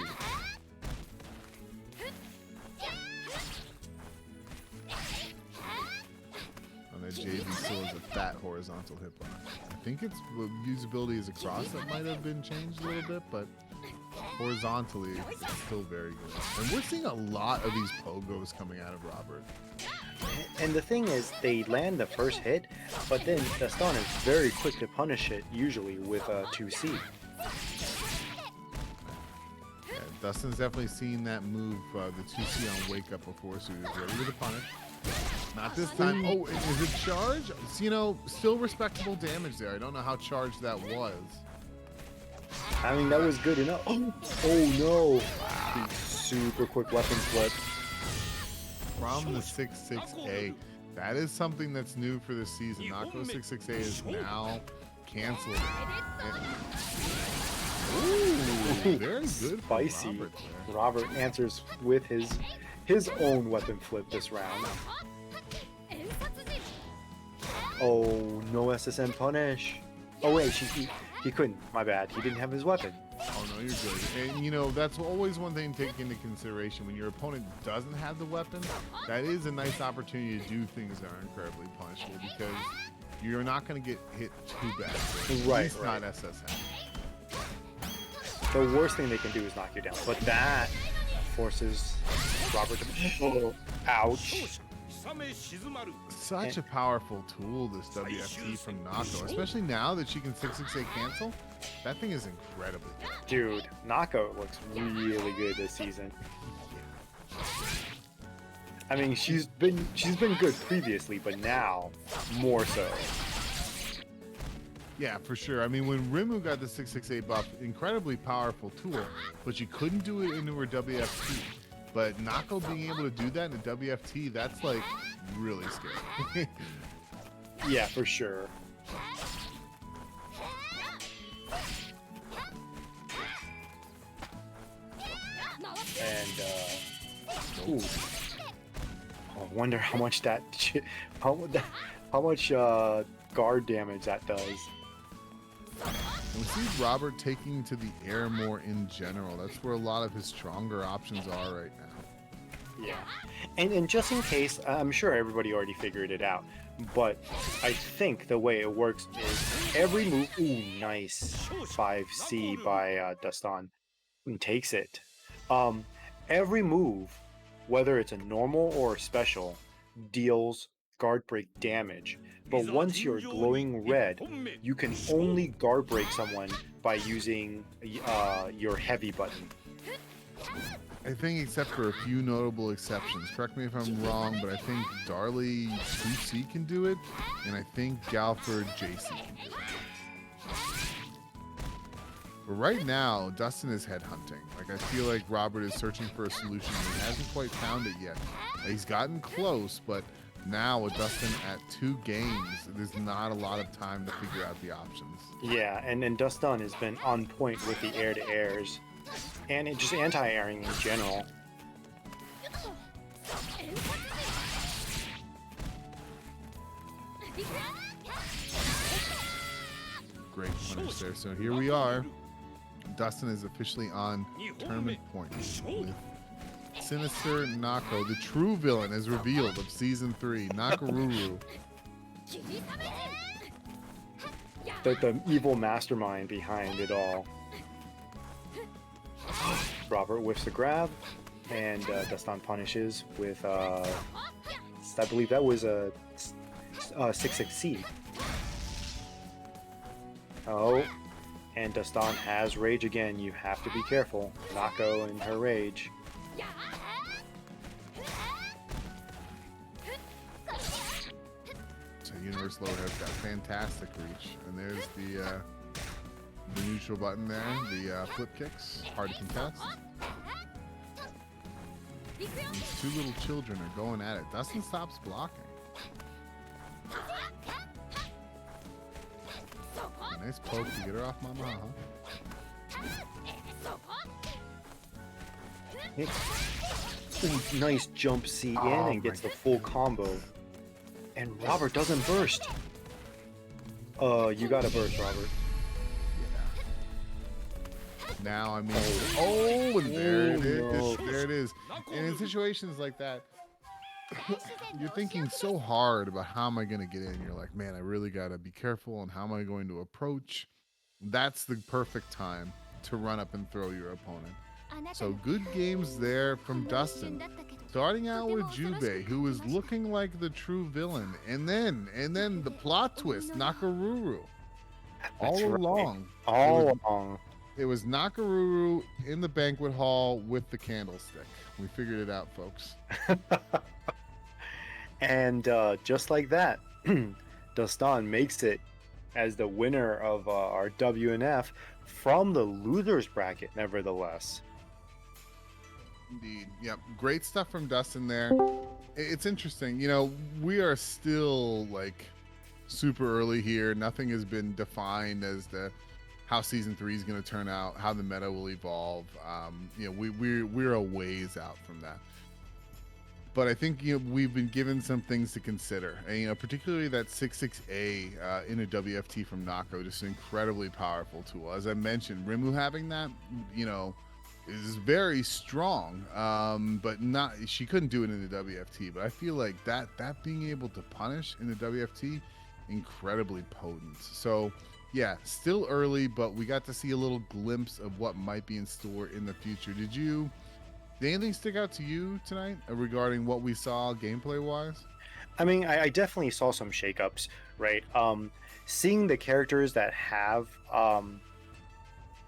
And that JV still has a fat horizontal hitbox. I think its usability as a cross that might have been changed a little bit, but horizontally, it's still very good. And we're seeing a lot of these pogos coming out of Robert. And the thing is, they land the first hit, but then Dustin is very quick to punish it, usually with a 2C. Yeah, Dustin's definitely seen that move, the 2C on Wake Up before, so he's ready to punish. Not this time. Oh, is it charge? So, you know, still respectable damage there. I don't know how charged that was. I mean, that was good enough. Oh no! Wow. Super quick weapon flip. From the 6-6A. That is something that's new for this season. Nako 6-6A is now canceled. Ooh, very good. Spicy. Robert answers with his own weapon flip this round. Oh, no SSM punish. Oh wait, he couldn't. My bad. He didn't have his weapon. Oh no, you're good. And you know, that's always one thing to take into consideration. When your opponent doesn't have the weapon, that is a nice opportunity to do things that are incredibly punishable because you're not going to get hit too bad. Right, At least not SSM. The worst thing they can do is knock you down, but that forces Robert to... Oh, ouch. Such a powerful tool, this WFT from Nako, especially now that she can 6-6-8 cancel. That thing is incredibly good. Dude, Nako looks really good this season. I mean, she's been good previously, but now more so. Yeah, for sure. I mean, when Rimu got the 6-6-8 buff, incredibly powerful tool, but she couldn't do it into her WFT. But Nako being able to do that in a WFT, that's like really scary. Yeah, for sure. And ooh. Oh, I wonder how much how much guard damage that does. We see Robert taking to the air more in general. That's where a lot of his stronger options are right now. Yeah, and just in case, I'm sure everybody already figured it out, but I think the way it works is every move. Ooh, nice 5C by Dustin, and takes it. Every move, whether it's a normal or a special, deals guard break damage. But once you're glowing red, you can only guard break someone by using your heavy button. I think except for a few notable exceptions. Correct me if I'm wrong, but I think Darley 2C can do it, and I think Galford JC can do it. But right now, Dustin is headhunting. Like, I feel like Robert is searching for a solution and he hasn't quite found it yet. He's gotten close, but now with Dustin at 2 games, there's not a lot of time to figure out the options. Yeah, and then Dustin has been on point with the air-to-airs. And it just anti-airing in general. Great punish there. So here we are. Dustin is officially on tournament points with Sinister Nako, the true villain, is revealed of Season 3, Nakaruru. The evil mastermind behind it all. Robert whiffs a grab, and Dustin punishes with against, I believe that was a 6-6C. Oh, and Dustan has rage again. You have to be careful. Nako and her rage. So Universe Lower has got fantastic reach, and there's the neutral button there, the flip kicks, hard to contest. These two little children are going at it. Dustin stops blocking. A nice poke to get her off Mama, Ooh, nice jump C in and gets the full combo. And Robert doesn't burst. You gotta burst, Robert. Now, I mean, oh, and there it is. no. There it is. And in situations like that, you're thinking so hard about how am I going to get in. You're like, man, I really got to be careful and how am I going to approach. That's the perfect time to run up and throw your opponent. So good games there from Dustin. Starting out with Jubei, who was looking like the true villain. And then the plot twist, Nakaruru. All That's right. along. All along. It was Nakaruru in the banquet hall with the candlestick. We figured it out, folks. And just like that, Dustan makes it as the winner of our WNF from the losers bracket, nevertheless. Indeed. Yep. Great stuff from Dustin there. It's interesting. You know, we are still like super early here. Nothing has been defined as to how season 3 is going to turn out, how the meta will evolve. You know, we're a ways out from that. But I think, you know, we've been given some things to consider, and, you know, particularly that 6-6A in a WFT from Nako, just an incredibly powerful tool. As I mentioned, Rimu having that, you know, is very strong, but not, she couldn't do it in the WFT. But I feel like that being able to punish in the WFT, incredibly potent. So yeah, still early, but we got to see a little glimpse of what might be in store in the future. Did anything stick out to you tonight regarding what we saw gameplay wise? I mean, I definitely saw some shakeups, right? Seeing the characters that have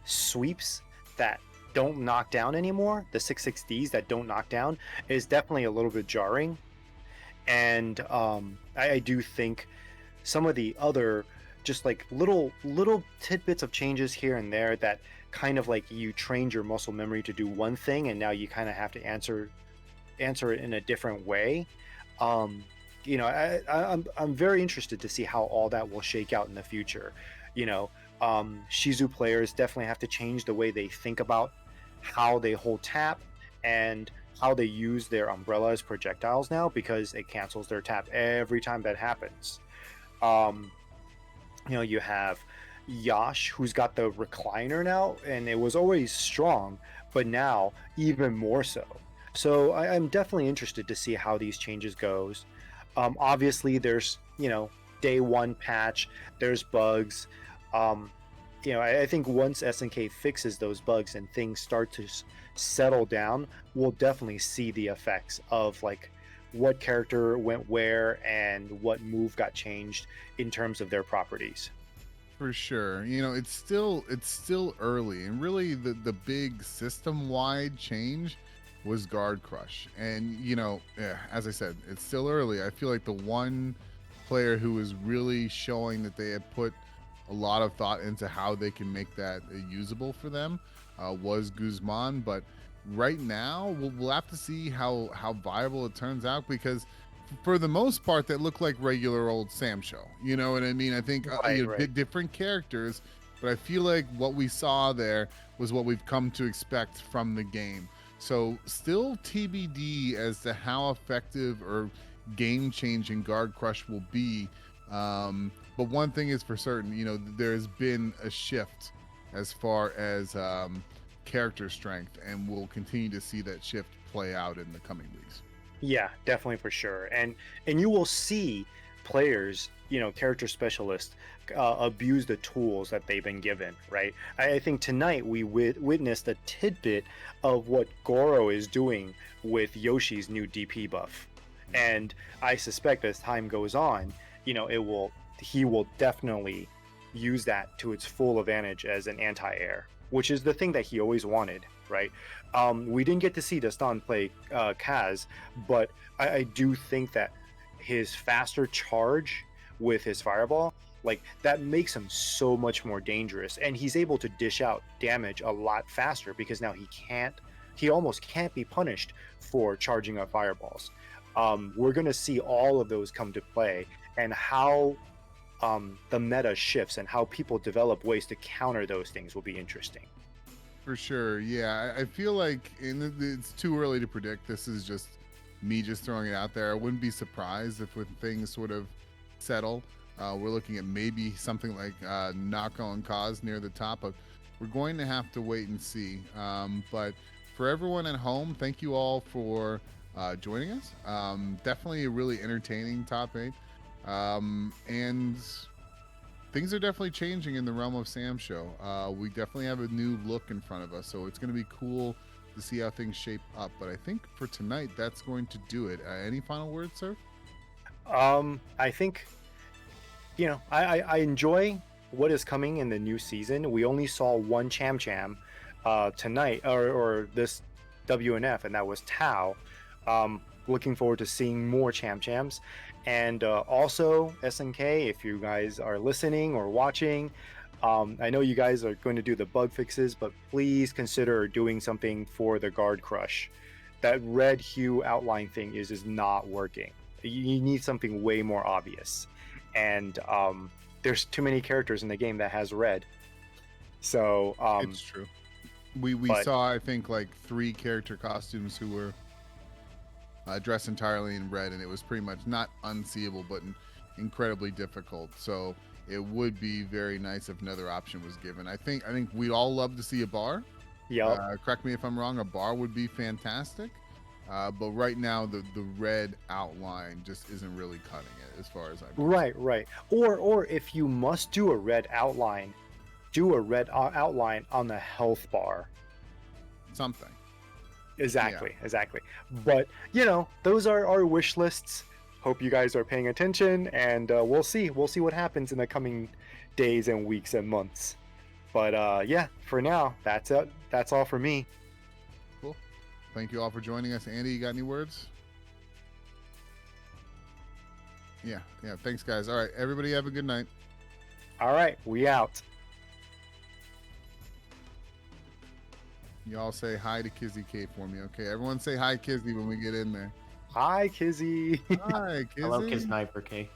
sweeps that don't knock down anymore, the 6-6Ds that don't knock down, is definitely a little bit jarring. And I do think some of the other just like little tidbits of changes here and there that kind of like you trained your muscle memory to do one thing and now you kind of have to answer it in a different way. You know, I'm very interested to see how all that will shake out in the future. You know, Shizu players definitely have to change the way they think about how they hold tap and how they use their umbrella as projectiles now, because it cancels their tap every time that happens. You know, you have Yash, who's got the recliner now, and it was always strong, but now even more so. So I'm definitely interested to see how these changes goes. Obviously, there's, you know, day one patch, there's bugs. You know, I think once SNK fixes those bugs and things start to settle down, we'll definitely see the effects of like what character went where and what move got changed in terms of their properties. For sure. You know, it's still early, and really the big system-wide change was Guard Crush. And, you know, yeah, as I said, it's still early. I feel like the one player who was really showing that they had put a lot of thought into how they can make that usable for them was Guzman. But right now, we'll have to see how viable it turns out, because for the most part, that looked like regular old Samsho. You know what I mean? I think different characters, but I feel like what we saw there was what we've come to expect from the game. So still TBD as to how effective or game-changing Guard Crush will be. But one thing is for certain, you know, there's been a shift as far as character strength, and we'll continue to see that shift play out in the coming weeks. Yeah, definitely, for sure. And you will see players, you know, character specialists abuse the tools that they've been given, right? I think tonight we witnessed a tidbit of what Goro is doing with Yoshi's new DP buff. And I suspect as time goes on, he will definitely use that to its full advantage as an anti-air, which is the thing that he always wanted, right? We didn't get to see Destan play Kaz, but I do think that his faster charge with his fireball, like that makes him so much more dangerous, and he's able to dish out damage a lot faster because now he almost can't be punished for charging up fireballs. We're going to see all of those come to play, and how the meta shifts and how people develop ways to counter those things will be interesting. For sure, yeah. I feel like it's too early to predict. This is just me just throwing it out there. I wouldn't be surprised if when things sort of settle, we're looking at maybe something like Nako and Kaz near the top. But we're going to have to wait and see. But for everyone at home, thank you all for joining us. Definitely a really entertaining top 8. And things are definitely changing in the realm of Samsho. We definitely have a new look in front of us, so it's going to be cool to see how things shape up. But I think for tonight, that's going to do it. Any final words, sir? I think, I enjoy what is coming in the new season. We only saw one Cham Cham tonight, or this WNF, and that was Tao. Looking forward to seeing more Cham Chams. And also, SNK, if you guys are listening or watching, I know you guys are going to do the bug fixes, but please consider doing something for the guard crush. That red hue outline thing is not working. You need something way more obvious. And there's too many characters in the game that has red. So it's true. We saw, I think, like 3 character costumes who were dressed entirely in red, and it was pretty much not unseeable, but incredibly difficult. So it would be very nice if another option was given. I think we'd all love to see a bar. Yeah. Correct me if I'm wrong. A bar would be fantastic. But right now, the red outline just isn't really cutting it, as far as I'm concerned. Right. Or if you must do a red outline, do a red outline on the health bar. Something. Exactly. But those are our wish lists. Hope you guys are paying attention, and we'll see what happens in the coming days and weeks and months. But yeah, for now, that's it. That's all for me. Cool. Thank you all for joining us. Andy, you got any words? Yeah. Thanks, guys. All right, everybody, have a good night. All right, we out. Y'all say hi to Kizzy K for me, okay? Everyone say hi, Kizzy, when we get in there. Hi, Kizzy. Hi, Kizzy. Hello, Kiz Sniper K.